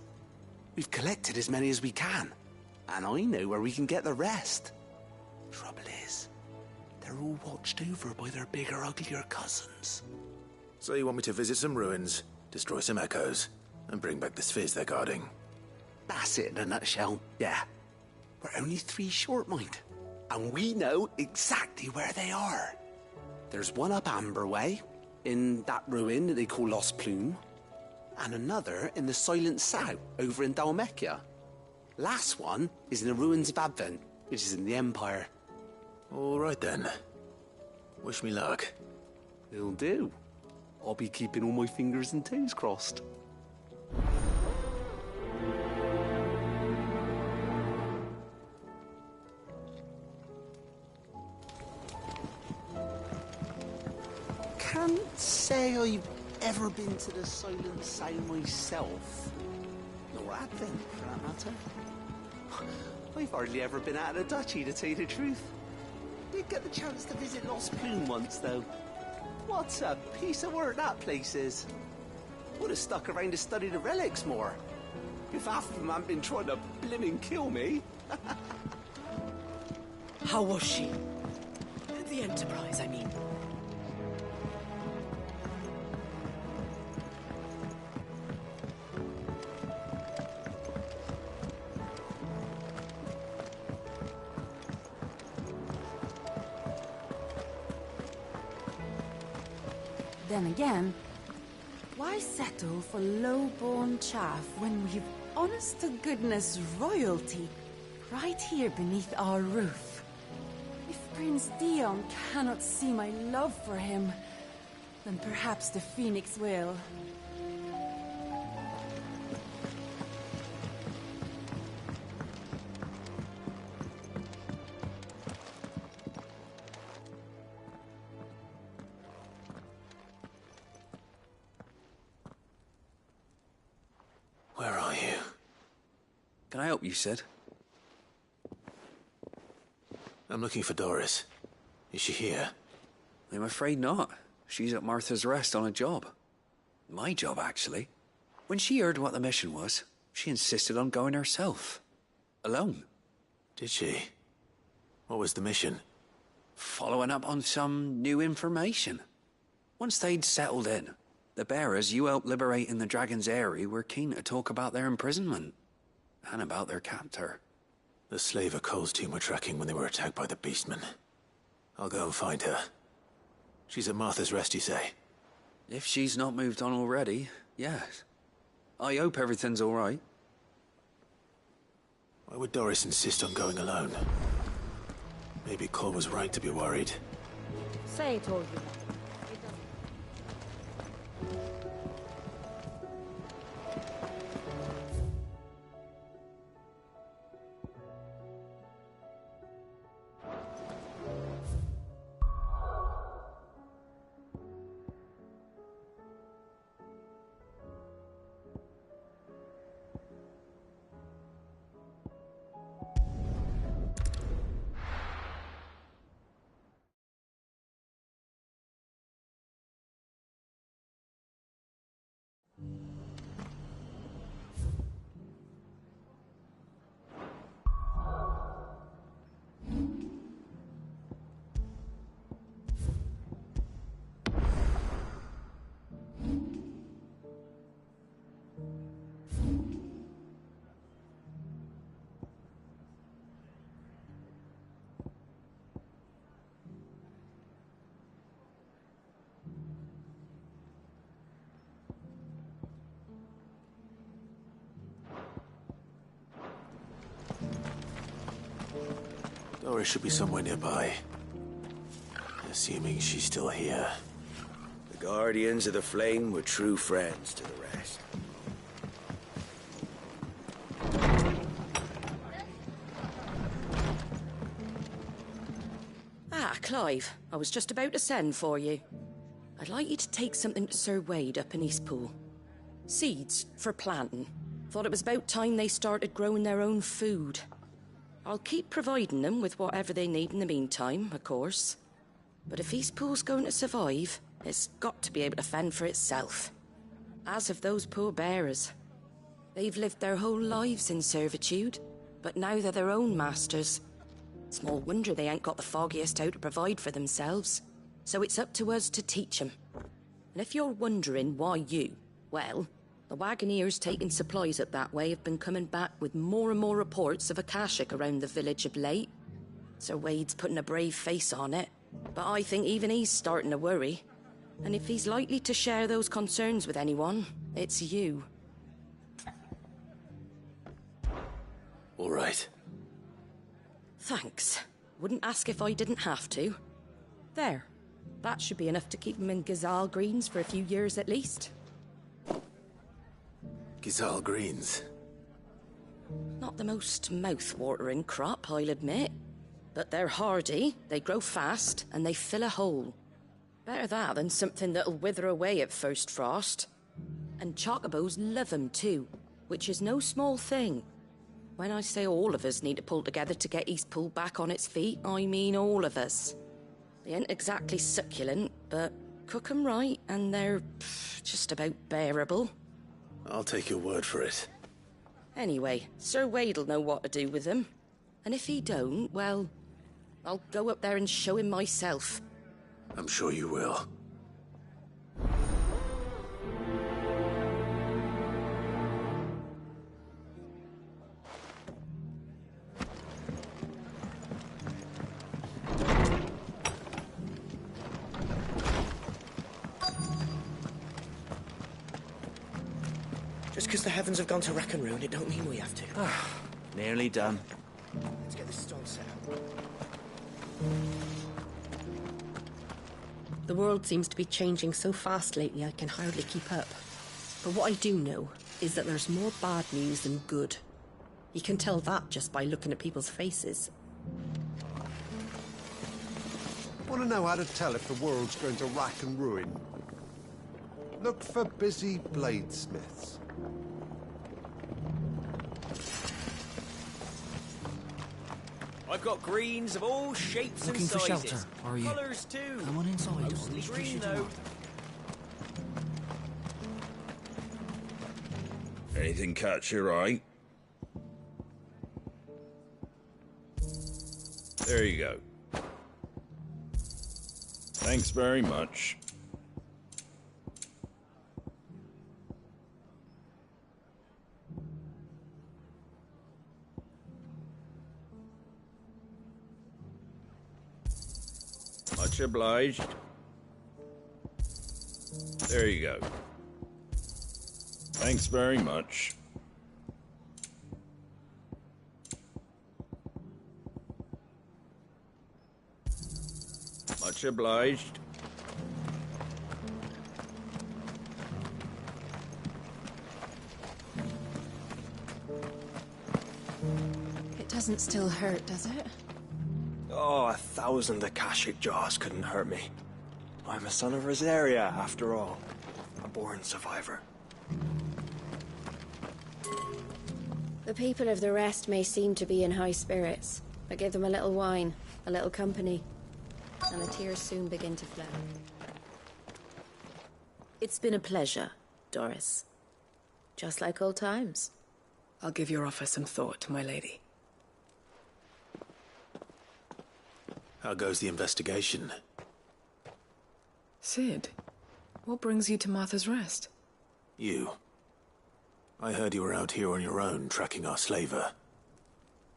We've collected as many as we can, and I know where we can get the rest. Trouble is, they're all watched over by their bigger, uglier cousins. So you want me to visit some ruins, destroy some echoes, and bring back the spheres they're guarding? That's it in a nutshell, yeah. We're only 3 short, mind. And we know exactly where they are. There's one up Amber Way, in that ruin that they call Lost Plume, and another in the Silent South, over in Dalmechia. Last one is in the ruins of Advent, which is in the Empire. All right then. Wish me luck. Will do. I'll be keeping all my fingers and toes crossed. Can't say I've ever been to the Silent South myself. Nor Advent, for that matter. I've hardly ever been out of the duchy, to tell you the truth. Did get the chance to visit Lost Plume once, though. What a piece of work that place is. Would have stuck around to study the relics more. If half of them hadn't been trying to blimmin' kill me. How was she? The Enterprise, I mean. Then again, why settle for low-born chaff when we've honest-to-goodness royalty right here beneath our roof? If Prince Dion cannot see my love for him, then perhaps the Phoenix will. Where are you? Can I help you, Sid? I'm looking for Doris. Is she here? I'm afraid not. She's at Martha's Rest on a job. My job, actually. When she heard what the mission was, she insisted on going herself. Alone. Did she? What was the mission? Following up on some new information. Once they'd settled in, the bearers you helped liberate in the Dragon's Eyrie were keen to talk about their imprisonment. And about their captor. The slaver Cole's team were tracking when they were attacked by the beastmen. I'll go and find her. She's at Martha's Rest, you say? If she's not moved on already, yes. I hope everything's all right. Why would Doris insist on going alone? Maybe Cole was right to be worried. Say it told you. Doris should be somewhere nearby. Assuming she's still here. The Guardians of the Flame were true friends to the rest. Ah, Clive. I was just about to send for you. I'd like you to take something to Sir Wade up in Eastpool. Seeds for planting. Thought it was about time they started growing their own food. I'll keep providing them with whatever they need in the meantime, of course. But if Eastpool's going to survive, it's got to be able to fend for itself. As have those poor bearers. They've lived their whole lives in servitude, but now they're their own masters. Small wonder they ain't got the foggiest how to provide for themselves. So it's up to us to teach them. And if you're wondering why you, well, the Wagoneers taking supplies up that way have been coming back with more and more reports of Akashic around the village of late. Sir Wade's putting a brave face on it, but I think even he's starting to worry. And if he's likely to share those concerns with anyone, it's you. All right. Thanks. Wouldn't ask if I didn't have to. There. That should be enough to keep him in Gazal Greens for a few years at least. Gazal Greens. Not the most mouth-watering crop, I'll admit. But they're hardy, they grow fast, and they fill a hole. Better that than something that'll wither away at first frost. And chocobos love 'em too, which is no small thing. When I say all of us need to pull together to get Eastpool back on its feet, I mean all of us. They ain't exactly succulent, but cook 'em right, and they're just about bearable. I'll take your word for it. Anyway, Sir Wade'll know what to do with them. And if he don't, well, I'll go up there and show him myself. I'm sure you will. Just because the heavens have gone to wreck and ruin, it don't mean we have to. Nearly done. Let's get this stone set up. The world seems to be changing so fast lately I can hardly keep up. But what I do know is that there's more bad news than good. You can tell that just by looking at people's faces. Want to know how to tell if the world's going to rack and ruin? Look for busy bladesmiths. I've got greens of all shapes Looking and for sizes. shelter, are you? Colours too. Come on inside. Mostly green though. Anything catch your eye? There you go. Thanks very much. Much obliged. There you go. Thanks very much. Much obliged. It doesn't still hurt, does it? Oh, 1,000 Akashic jaws couldn't hurt me. I'm a son of Rosaria, after all. A born survivor. The people of the rest may seem to be in high spirits, but give them a little wine, a little company, and the tears soon begin to flow. It's been a pleasure, Doris. Just like old times. I'll give your offer some thought, my lady. How goes the investigation? Sid, what brings you to Martha's Rest? You. I heard you were out here on your own, tracking our slaver.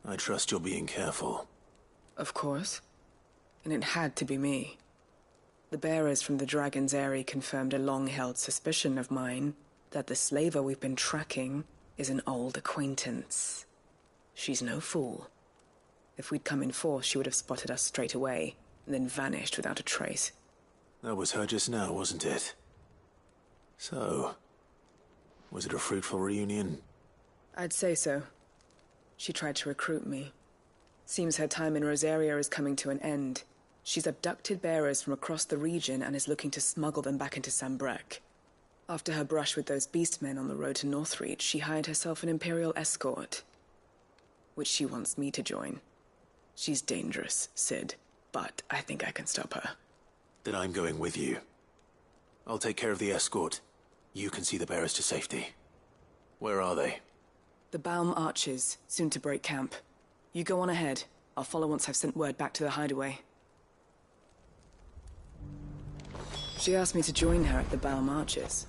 I trust you're being careful. Of course. And it had to be me. The bearers from the Dragon's Eyrie confirmed a long-held suspicion of mine that the slaver we've been tracking is an old acquaintance. She's no fool. If we'd come in force, she would have spotted us straight away, and then vanished without a trace. That was her just now, wasn't it? So, was it a fruitful reunion? I'd say so. She tried to recruit me. Seems her time in Rosaria is coming to an end. She's abducted bearers from across the region and is looking to smuggle them back into Sambrek. After her brush with those beastmen on the road to Northreach, she hired herself an Imperial escort, which she wants me to join. She's dangerous, Sid, but I think I can stop her. Then I'm going with you. I'll take care of the escort. You can see the bearers to safety. Where are they? The Baum Archers, soon to break camp. You go on ahead. I'll follow once I've sent word back to the hideaway. She asked me to join her at the Baum Archers.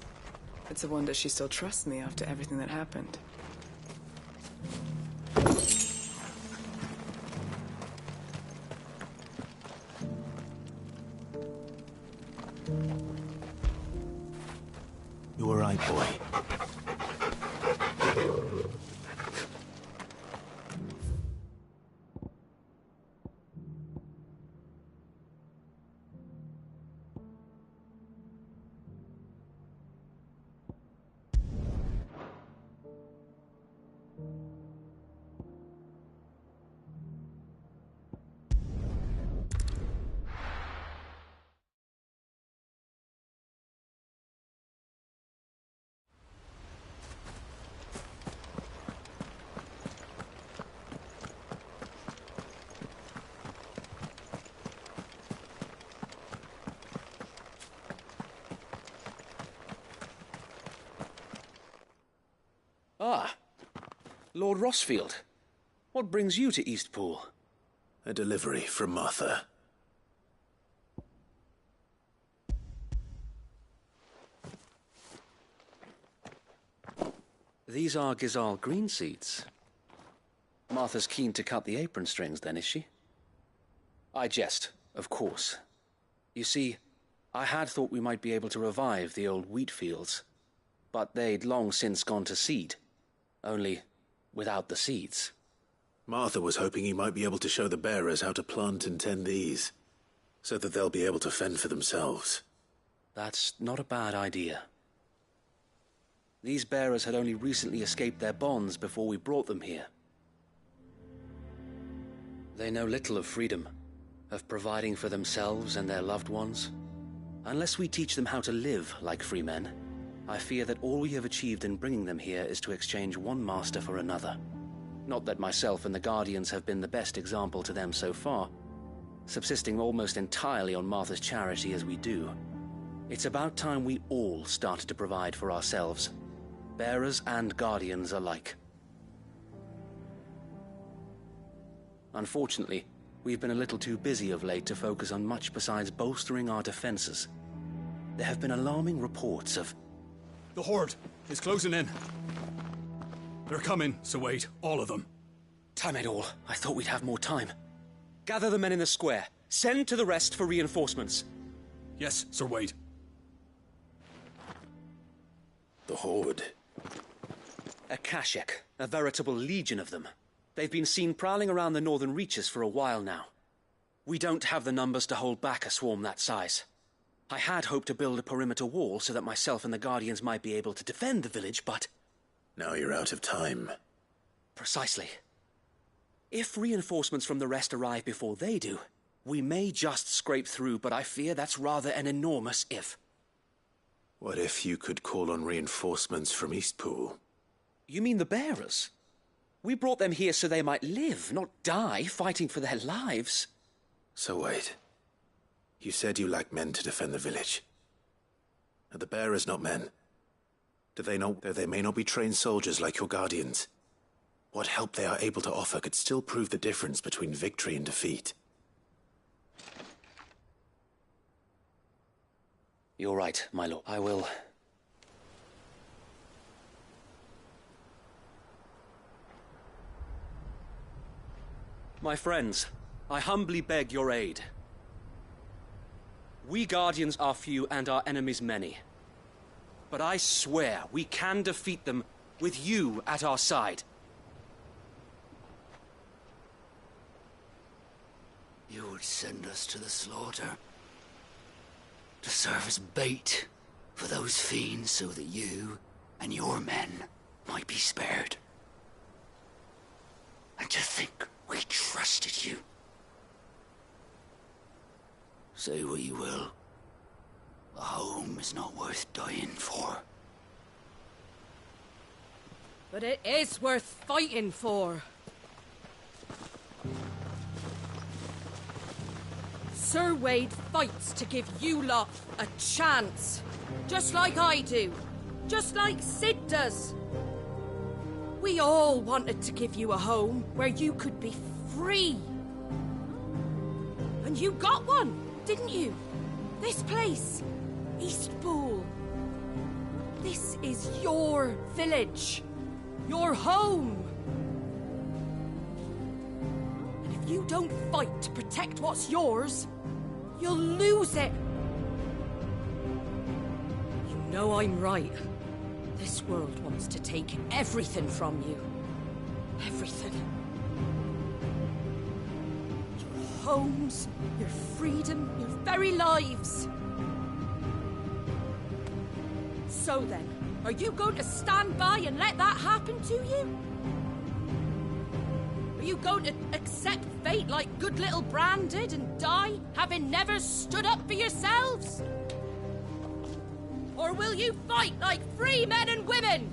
It's a wonder she still trusts me after everything that happened. You were right, boy. Ah, Lord Rossfield. What brings you to Eastpool? A delivery from Martha. These are Gizal green seeds. Martha's keen to cut the apron strings, then, is she? I jest, of course. You see, I had thought we might be able to revive the old wheat fields, but they'd long since gone to seed, only without the seeds. Martha was hoping he might be able to show the bearers how to plant and tend these, so that they'll be able to fend for themselves. That's not a bad idea. These bearers had only recently escaped their bonds before we brought them here. They know little of freedom, of providing for themselves and their loved ones. Unless we teach them how to live like free men, I fear that all we have achieved in bringing them here is to exchange one master for another. Not that myself and the Guardians have been the best example to them so far, subsisting almost entirely on Martha's charity as we do. It's about time we all started to provide for ourselves, bearers and Guardians alike. Unfortunately, we've been a little too busy of late to focus on much besides bolstering our defenses. There have been alarming reports of... The Horde is closing in. They're coming, so wait, all of them. Damn it all, I thought we'd have more time. Gather the men in the square. Send to the rest for reinforcements. Yes, Sir Wade. The Horde. Akashic, a veritable legion of them. They've been seen prowling around the northern reaches for a while now. We don't have the numbers to hold back a swarm that size. I had hoped to build a perimeter wall so that myself and the Guardians might be able to defend the village, but... Now you're out of time. Precisely. If reinforcements from the rest arrive before they do, we may just scrape through, but I fear that's rather an enormous if. What if you could call on reinforcements from Eastpool? You mean the bearers? We brought them here so they might live, not die fighting for their lives. So wait. You said you lack men to defend the village. Are the bearers not men? Do they know that they may not be trained soldiers like your guardians? What help they are able to offer could still prove the difference between victory and defeat. You're right, my lord. I will... My friends, I humbly beg your aid. We Guardians are few and our enemies many. But I swear we can defeat them with you at our side. You would send us to the slaughter. To serve as bait for those fiends so that you and your men might be spared. And to think we trusted you. Say what you will. A home is not worth dying for. But it is worth fighting for. Sir Wade fights to give you lot a chance. Just like I do. Just like Sid does. We all wanted to give you a home where you could be free. And you got one, didn't you? This place. Eastpool. This is your village. Your home. And if you don't fight to protect what's yours, you'll lose it. You know I'm right. This world wants to take everything from you. Everything. Your homes, your freedom, your very lives. So then, are you going to stand by and let that happen to you? Are you going to accept fate like good little Bran did and die, having never stood up for yourselves? Or will you fight like free men and women?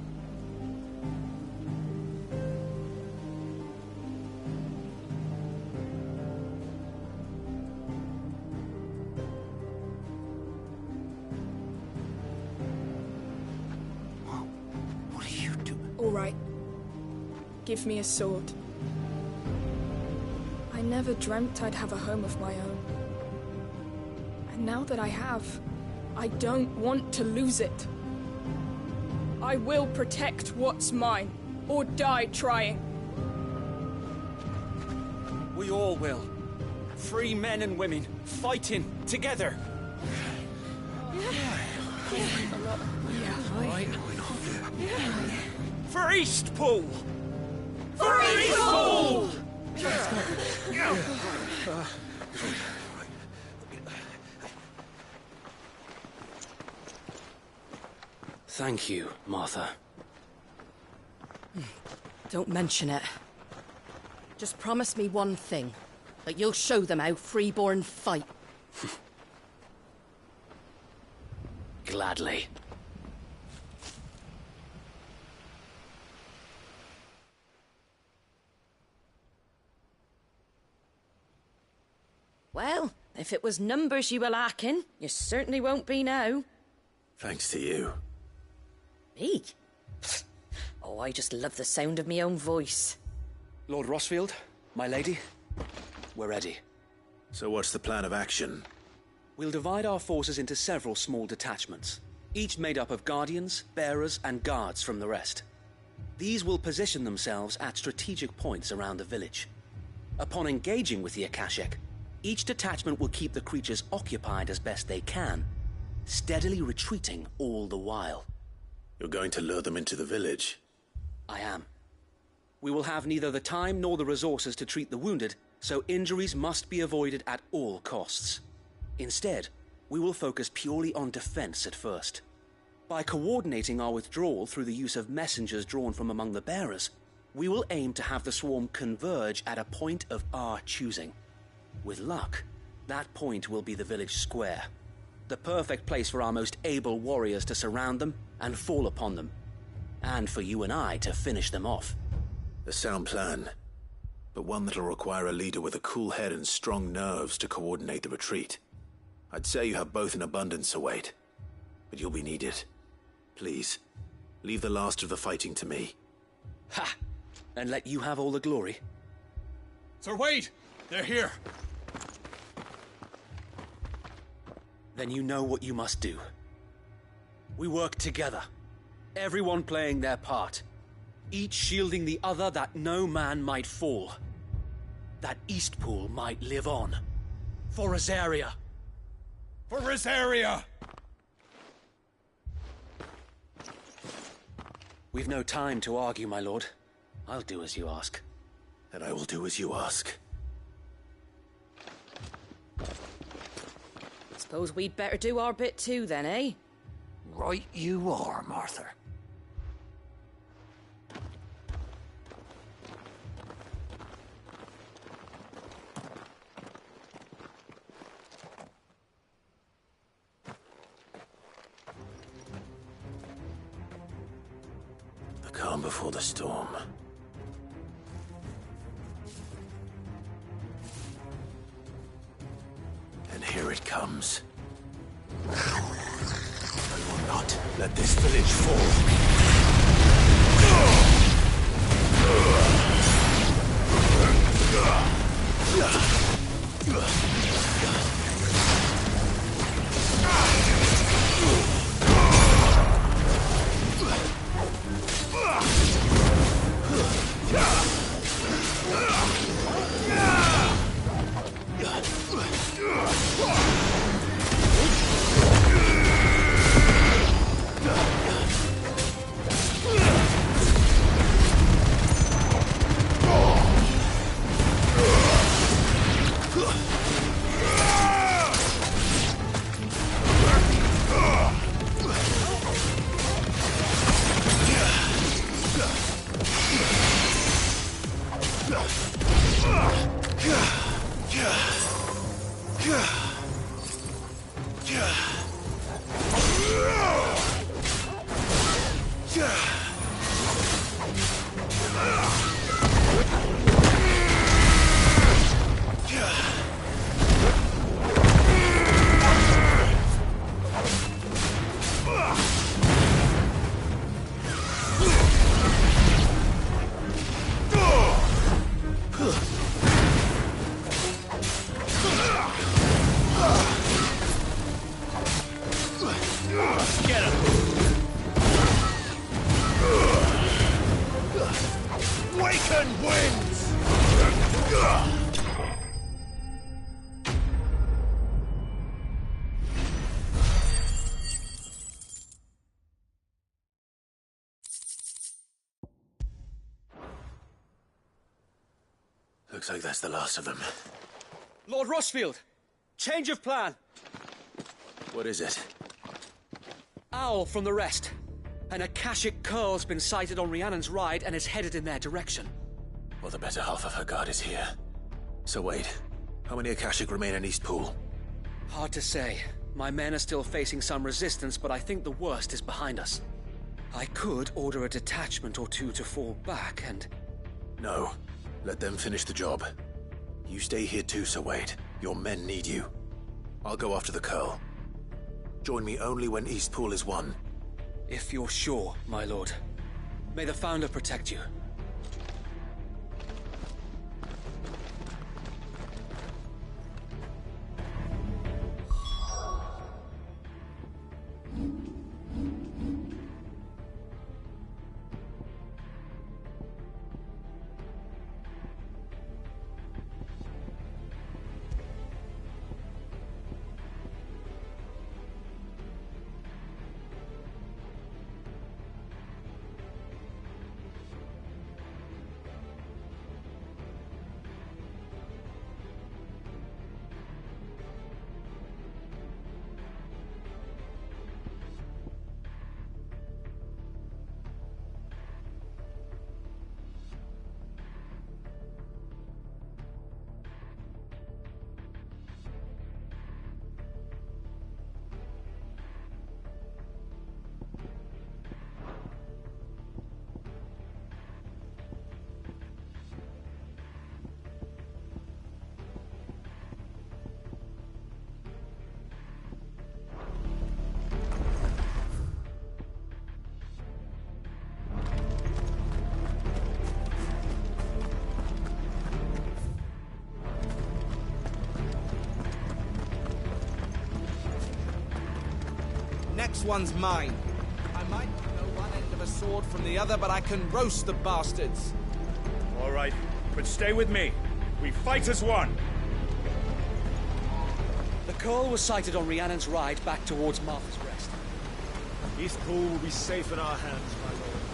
What are you doing? All right. Give me a sword. I never dreamt I'd have a home of my own. And now that I have, I don't want to lose it. I will protect what's mine, or die trying. We all will. Free men and women, fighting together. For Eastpool! For Eastpool! Thank you, Martha. Don't mention it. Just promise me one thing. That you'll show them how freeborn fight. Gladly. Well, if it was numbers you were lacking, you certainly won't be now. Thanks to you. Me? Oh, I just love the sound of my own voice. Lord Rosfield, my lady, we're ready. So what's the plan of action? We'll divide our forces into several small detachments, each made up of guardians, bearers, and guards from the rest. These will position themselves at strategic points around the village. Upon engaging with the Akashic, Each detachment will keep the creatures occupied as best they can, steadily retreating all the while. You're going to lure them into the village? I am. We will have neither the time nor the resources to treat the wounded, so injuries must be avoided at all costs. Instead, we will focus purely on defense at first. By coordinating our withdrawal through the use of messengers drawn from among the bearers, we will aim to have the swarm converge at a point of our choosing. With luck, that point will be the village square, the perfect place for our most able warriors to surround them and fall upon them, and for you and I to finish them off. A sound plan, but one that'll require a leader with a cool head and strong nerves to coordinate the retreat. I'd say you have both in abundance, Await, but you'll be needed. Please, leave the last of the fighting to me. Ha! And let you have all the glory. Sir Wade! They're here! Then you know what you must do. We work together, everyone playing their part, each shielding the other that no man might fall, that Eastpool might live on. For Rosaria! For Rosaria! We've no time to argue, my lord. I'll do as you ask. And I will do as you ask. Suppose we'd better do our bit too, then, eh? Right you are, Martha. The calm before the storm. And here it comes. I will not let this village fall. Looks like that's the last of them. Lord Rossfield! Change of plan! What is it? Owl from the rest. An Akashic curl's been sighted on Rhiannon's ride and is headed in their direction. Well, the better half of her guard is here. So wait, how many Akashic remain in Eastpool? Hard to say. My men are still facing some resistance, but I think the worst is behind us. I could order a detachment or two to fall back and... No. Let them finish the job. You stay here too, Sir Wade. Your men need you. I'll go after the Curl. Join me only when Eastpool is won. If you're sure, my lord. May the Founder protect you. next one's mine. I might not know one end of a sword from the other, but I can roast the bastards. All right, but stay with me. We fight as one. The Curl was sighted on Rhiannon's ride back towards Martha's Rest. Eastpool will be safe in our hands, my lord.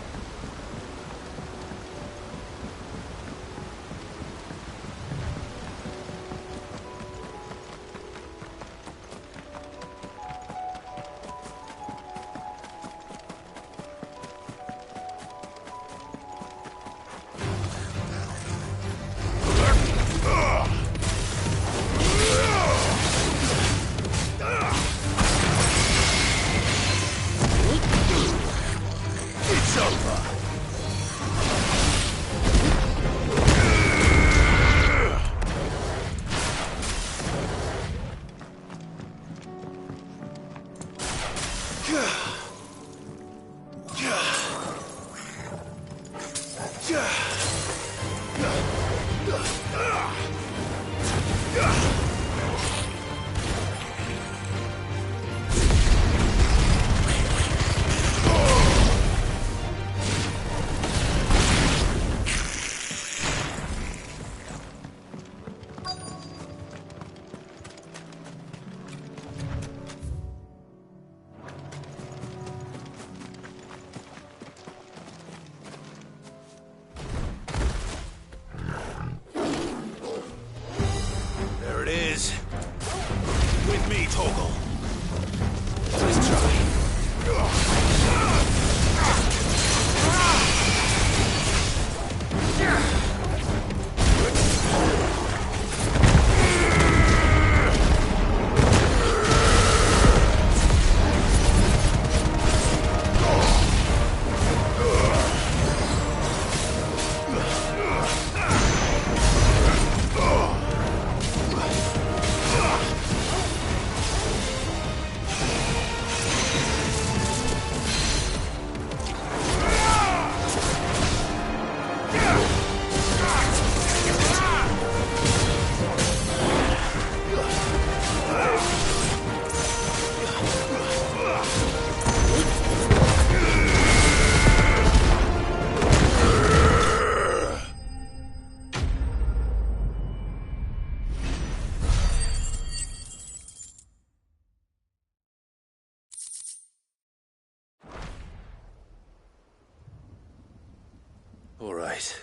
All right.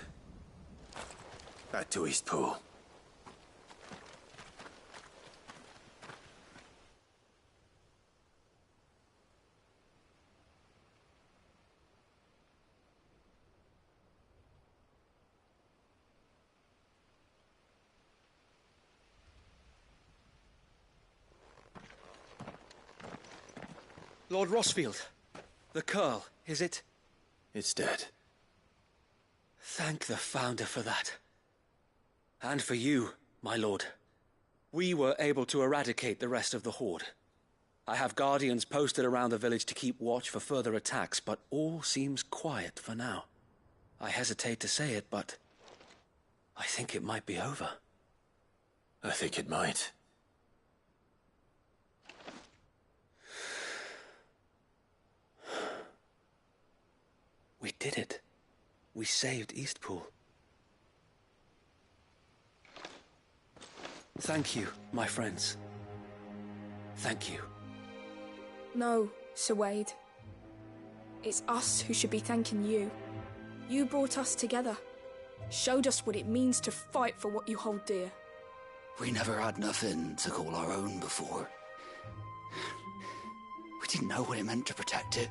Back to Eastpool. Lord Rosfield, the Curl, is it? It's dead. Thank the Founder for that. And for you, my lord. We were able to eradicate the rest of the Horde. I have guardians posted around the village to keep watch for further attacks, but all seems quiet for now. I hesitate to say it, but I think it might be over. I think it might. We did it. We saved Eastpool. Thank you, my friends. Thank you. No, Sir Wade. It's us who should be thanking you. You brought us together. Showed us what it means to fight for what you hold dear. We never had nothing to call our own before. We didn't know what it meant to protect it,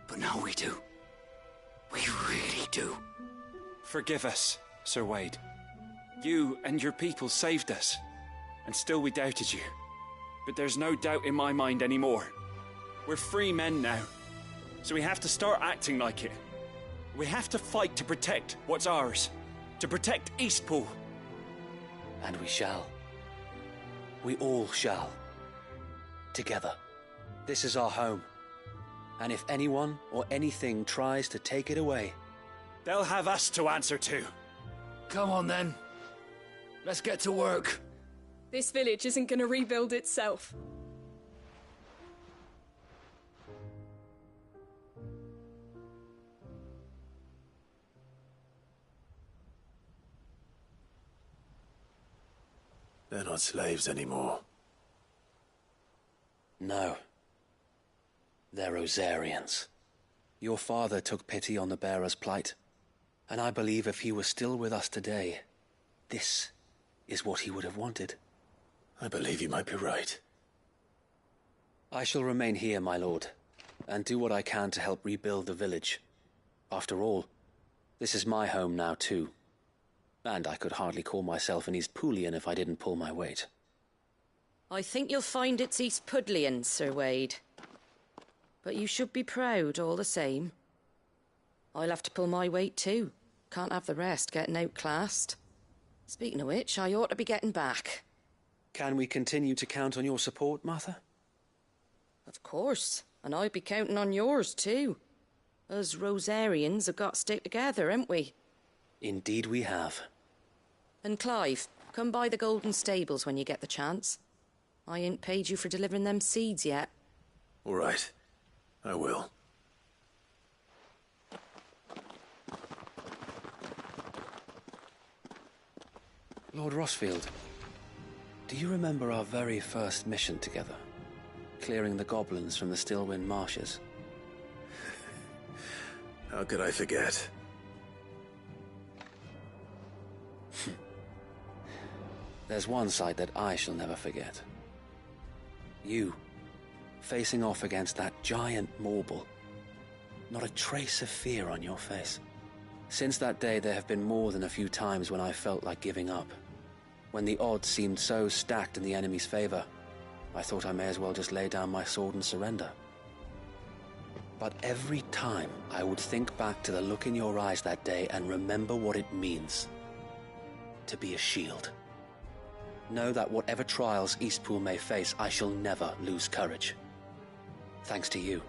but now we do. We really do. Forgive us, Sir Wade. You and your people saved us, and still we doubted you. But there's no doubt in my mind anymore. We're free men now, so we have to start acting like it. We have to fight to protect what's ours, to protect Eastpool. And we shall. We all shall. Together. This is our home. And if anyone or anything tries to take it away, they'll have us to answer to. Come on then. Let's get to work. This village isn't going to rebuild itself. They're not slaves anymore. No. They're Rosarians. Your father took pity on the bearer's plight, and I believe if he were still with us today, this is what he would have wanted. I believe you might be right. I shall remain here, my lord, and do what I can to help rebuild the village. After all, this is my home now too, and I could hardly call myself an East Poolian if I didn't pull my weight. I think you'll find it's East Pudlian, Sir Wade. But you should be proud all the same. I'll have to pull my weight too. Can't have the rest getting outclassed. Speaking of which, I ought to be getting back. Can we continue to count on your support, Martha? Of course, and I'd be counting on yours too. Us Rosarians have got to stick together, haven't we? Indeed we have. And Clive, come by the Golden Stables when you get the chance. I ain't paid you for delivering them seeds yet. All right, I will. Lord Rossfield, do you remember our very first mission together? Clearing the goblins from the Stillwind marshes? How could I forget? There's one sight that I shall never forget. You, facing off against that giant Morble. Not a trace of fear on your face. Since that day, there have been more than a few times when I felt like giving up. When the odds seemed so stacked in the enemy's favor, I thought I may as well just lay down my sword and surrender. But every time I would think back to the look in your eyes that day and remember what it means to be a shield. Know that whatever trials Eastpool may face, I shall never lose courage. Thanks to you.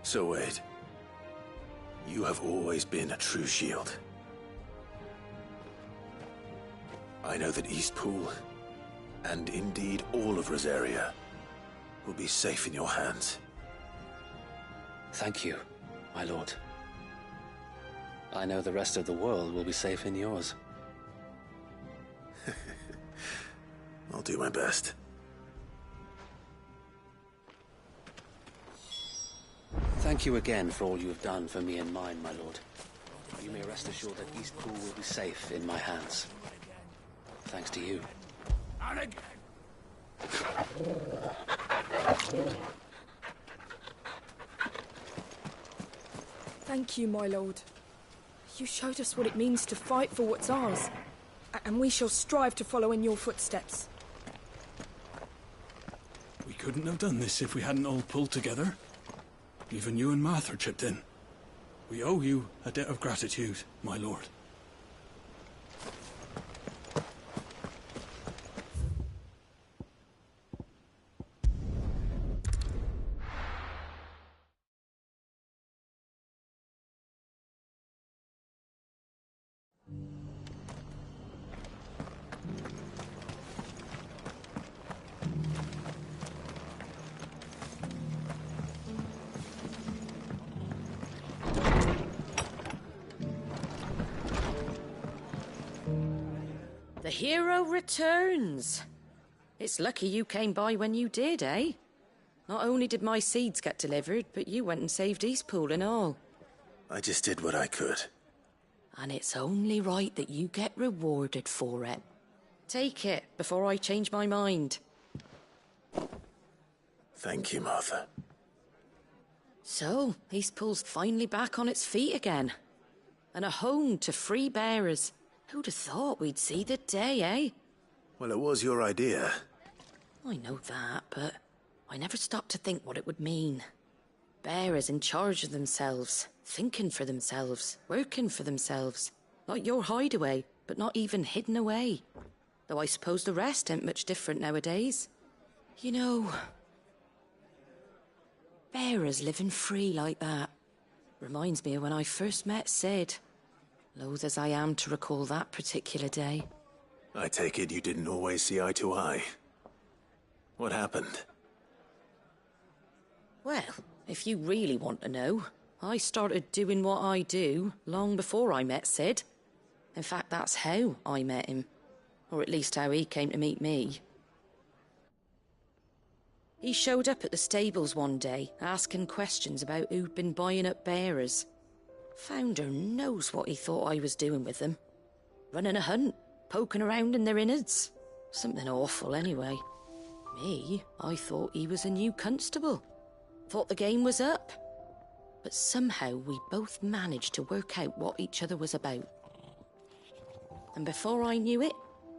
So Wade, you have always been a true shield. I know that Eastpool, and indeed all of Rosaria, will be safe in your hands. Thank you, my lord. I know the rest of the world will be safe in yours. I'll do my best. Thank you again for all you have done for me and mine, my lord. You may rest assured that Eastpool will be safe in my hands. Thanks to you. And again. Thank you, my lord. You showed us what it means to fight for what's ours, and we shall strive to follow in your footsteps. We couldn't have done this if we hadn't all pulled together. Even you and Martha chipped in. We owe you a debt of gratitude, my lord. The hero returns. It's lucky you came by when you did, eh? Not only did my seeds get delivered, but you went and saved Eastpool and all. I just did what I could. And it's only right that you get rewarded for it. Take it before I change my mind. Thank you, Martha. So, Eastpool's finally back on its feet again. And a home to free bearers. Who'd have thought we'd see the day, eh? Well, it was your idea. I know that, but I never stopped to think what it would mean. Bearers in charge of themselves, thinking for themselves, working for themselves. Like your hideaway, but not even hidden away. Though I suppose the rest ain't much different nowadays. You know, bearers living free like that reminds me of when I first met Sid. Loath as I am to recall that particular day. I take it you didn't always see eye to eye. What happened? Well, if you really want to know, I started doing what I do long before I met Sid. In fact, that's how I met him. Or at least how he came to meet me. He showed up at the stables one day, asking questions about who'd been buying up bearers. Founder knows what he thought I was doing with them. Running a hunt, poking around in their innards. Something awful, anyway. Me, I thought he was a new constable. Thought the game was up. But somehow we both managed to work out what each other was about. And before I knew it,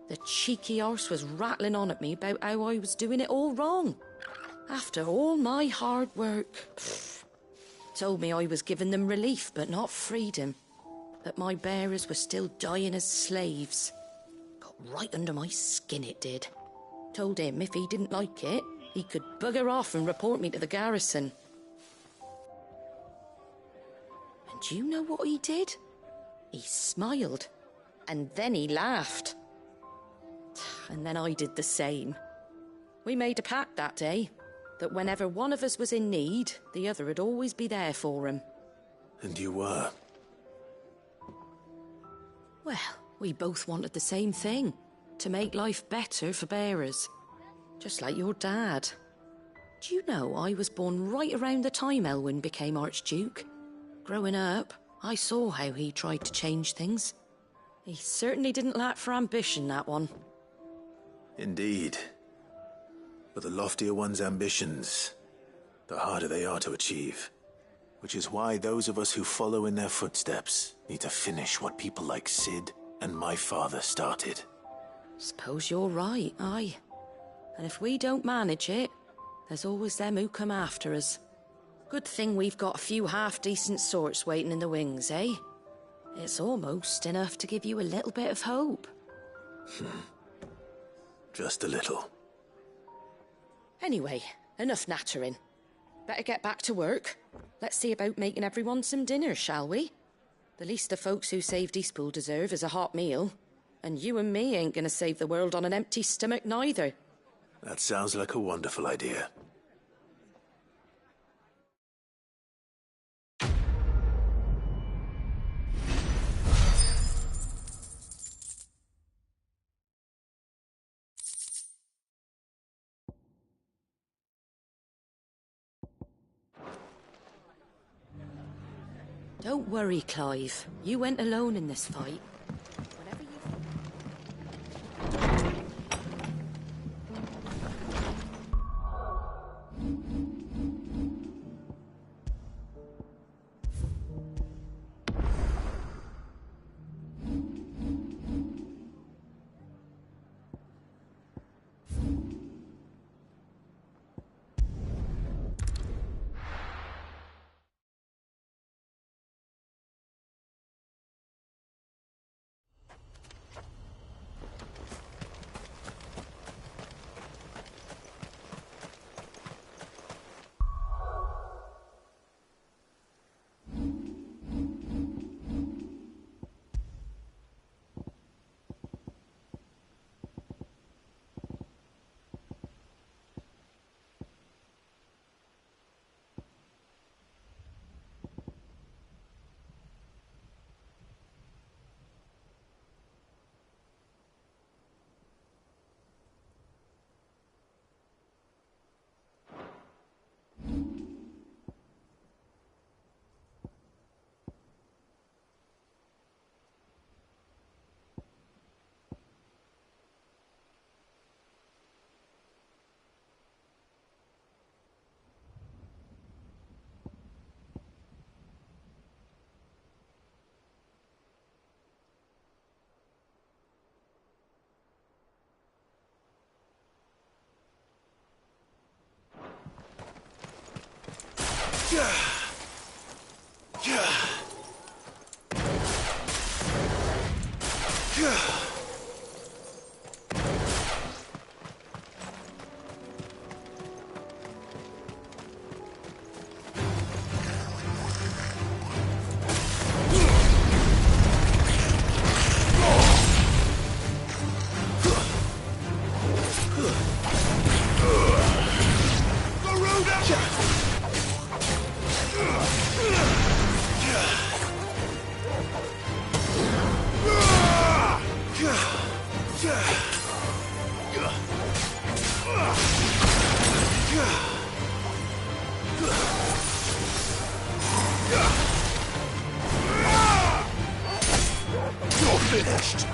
the cheeky arse was rattling on at me about how I was doing it all wrong. After all my hard work. Told me I was giving them relief, but not freedom. That my bearers were still dying as slaves. Got right under my skin, it did. Told him if he didn't like it, he could bugger off and report me to the garrison. And do you know what he did? He smiled. And then he laughed. And then I did the same. We made a pact that day, that whenever one of us was in need, the other would always be there for him. And you were? Well, we both wanted the same thing. To make life better for bearers. Just like your dad. Do you know I was born right around the time Elwyn became Archduke? Growing up, I saw how he tried to change things. He certainly didn't lack for ambition, that one. Indeed. But the loftier one's ambitions, the harder they are to achieve. Which is why those of us who follow in their footsteps need to finish what people like Sid and my father started. Suppose you're right, aye. And if we don't manage it, there's always them who come after us. Good thing we've got a few half-decent sorts waiting in the wings, eh? It's almost enough to give you a little bit of hope. Just a little. Anyway, enough nattering. Better get back to work. Let's see about making everyone some dinner, shall we? The least the folks who saved Eastpool deserve is a hot meal. And you and me ain't gonna save the world on an empty stomach neither. That sounds like a wonderful idea. Don't worry, Clive. You went alone in this fight. You're finished!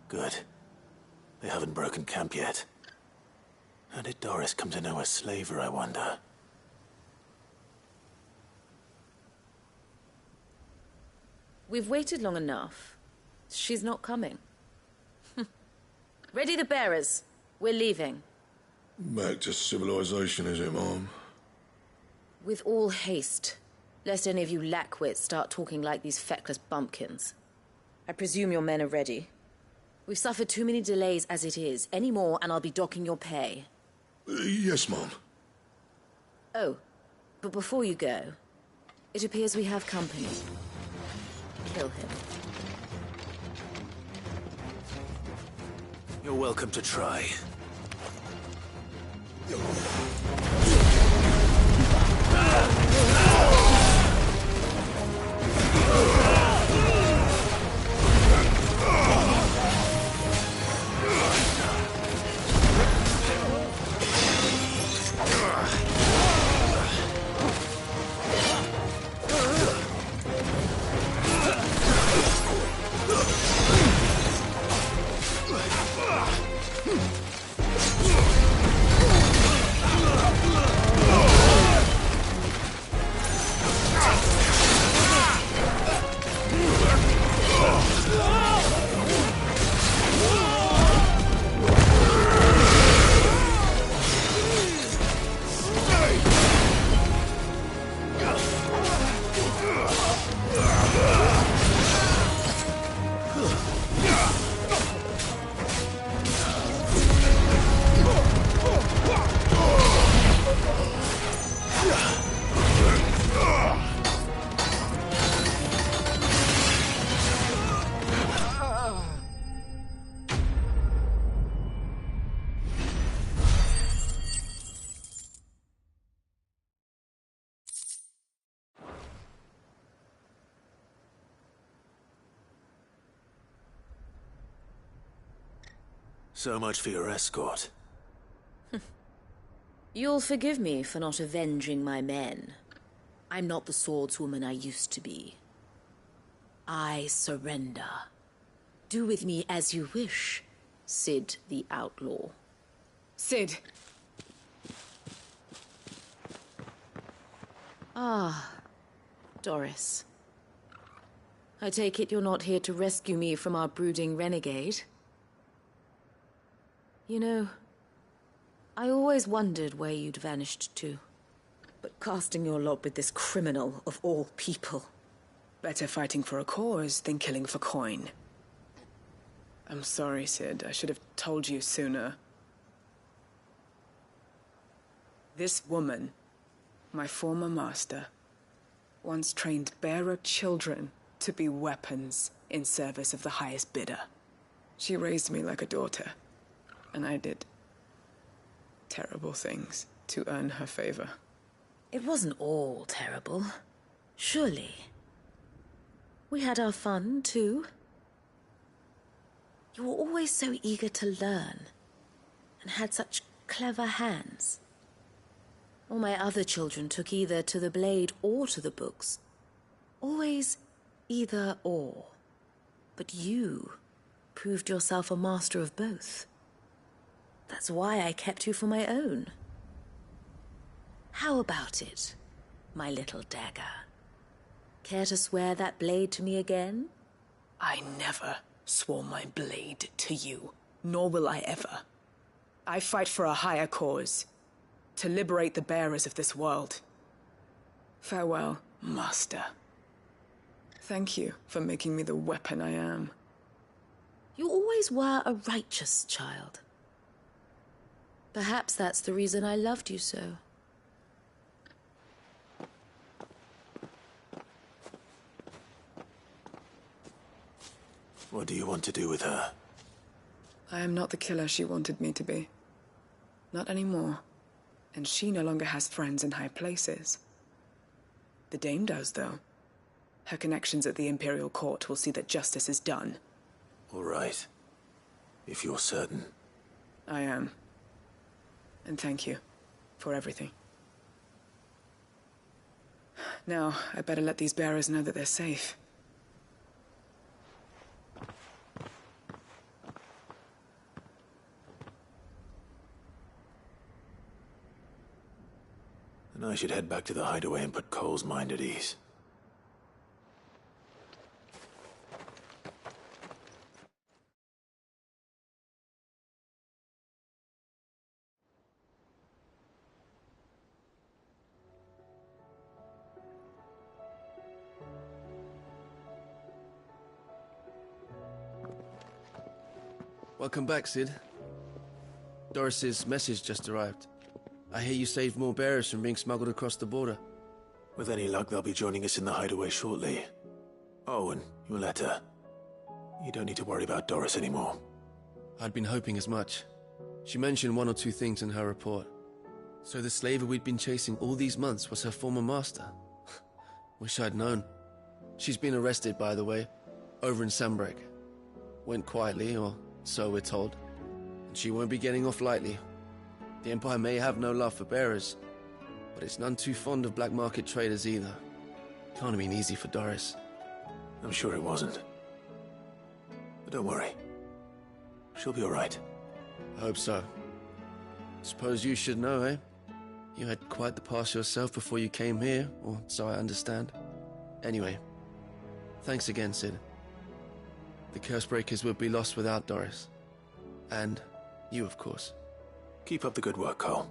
Good. They haven't broken camp yet. How did Doris come to know a slaver, I wonder? We've waited long enough. She's not coming. Ready the bearers. We're leaving. Back to civilization, is it, Mom? With all haste, lest any of you lackwits start talking like these feckless bumpkins. I presume your men are ready. We've suffered too many delays as it is. Any more, and I'll be docking your pay. Yes, Mom. Oh, but before you go, it appears we have company. Kill him. You're welcome to try. So much for your escort. You'll forgive me for not avenging my men. I'm not the swordswoman I used to be. I surrender. Do with me as you wish, Sid the Outlaw. Sid! Ah, Doris. I take it you're not here to rescue me from our brooding renegade? You know, I always wondered where you'd vanished to. But casting your lot with this criminal of all people... Better fighting for a cause than killing for coin. I'm sorry, Sid. I should have told you sooner. This woman, my former master, once trained bearer children to be weapons in service of the highest bidder. She raised me like a daughter. And I did terrible things to earn her favor. It wasn't all terrible, surely. We had our fun, too. You were always so eager to learn, and had such clever hands. All my other children took either to the blade or to the books. Always either or. But you proved yourself a master of both. That's why I kept you for my own. How about it, my little dagger? Care to swear that blade to me again? I never swore my blade to you, nor will I ever. I fight for a higher cause, to liberate the bearers of this world. Farewell, Master. Thank you for making me the weapon I am. You always were a righteous child. Perhaps that's the reason I loved you so. What do you want to do with her? I am not the killer she wanted me to be. Not anymore. And she no longer has friends in high places. The Dame does, though. Her connections at the Imperial Court will see that justice is done. All right. If you're certain. I am. And thank you for everything. Now, I better let these bearers know that they're safe. And I should head back to the hideaway and put Cole's mind at ease. Welcome back, Sid. Doris's message just arrived. I hear you saved more bearers from being smuggled across the border. With any luck, they'll be joining us in the hideaway shortly. Oh, and your letter. You don't need to worry about Doris anymore. I'd been hoping as much. She mentioned one or two things in her report. So the slaver we'd been chasing all these months was her former master. Wish I'd known. She's been arrested, by the way, over in Sambrek. Went quietly, or so we're told. And she won't be getting off lightly. The Empire may have no love for bearers, but it's none too fond of black market traders either. Can't have been easy for Doris. I'm sure it wasn't. But don't worry. She'll be all right. I hope so. Suppose you should know, eh? You had quite the past yourself before you came here, or so I understand. Anyway, thanks again, Sid. The Cursebreakers would be lost without Doris. And you, of course. Keep up the good work, Cole.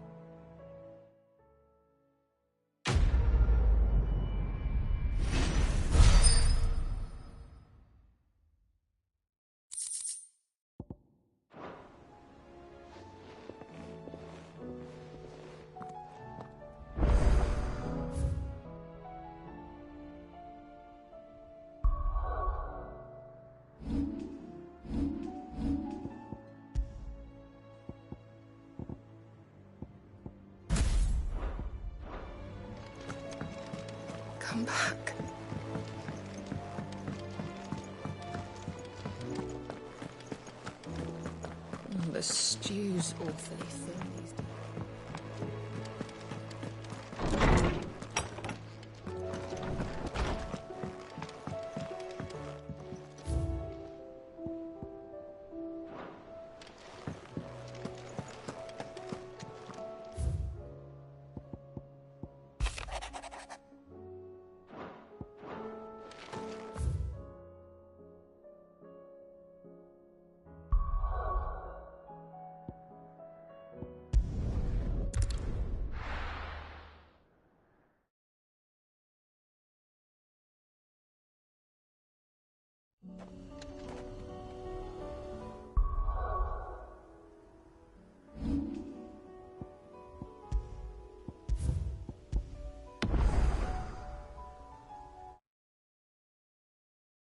Come back. The stew's awfully thin.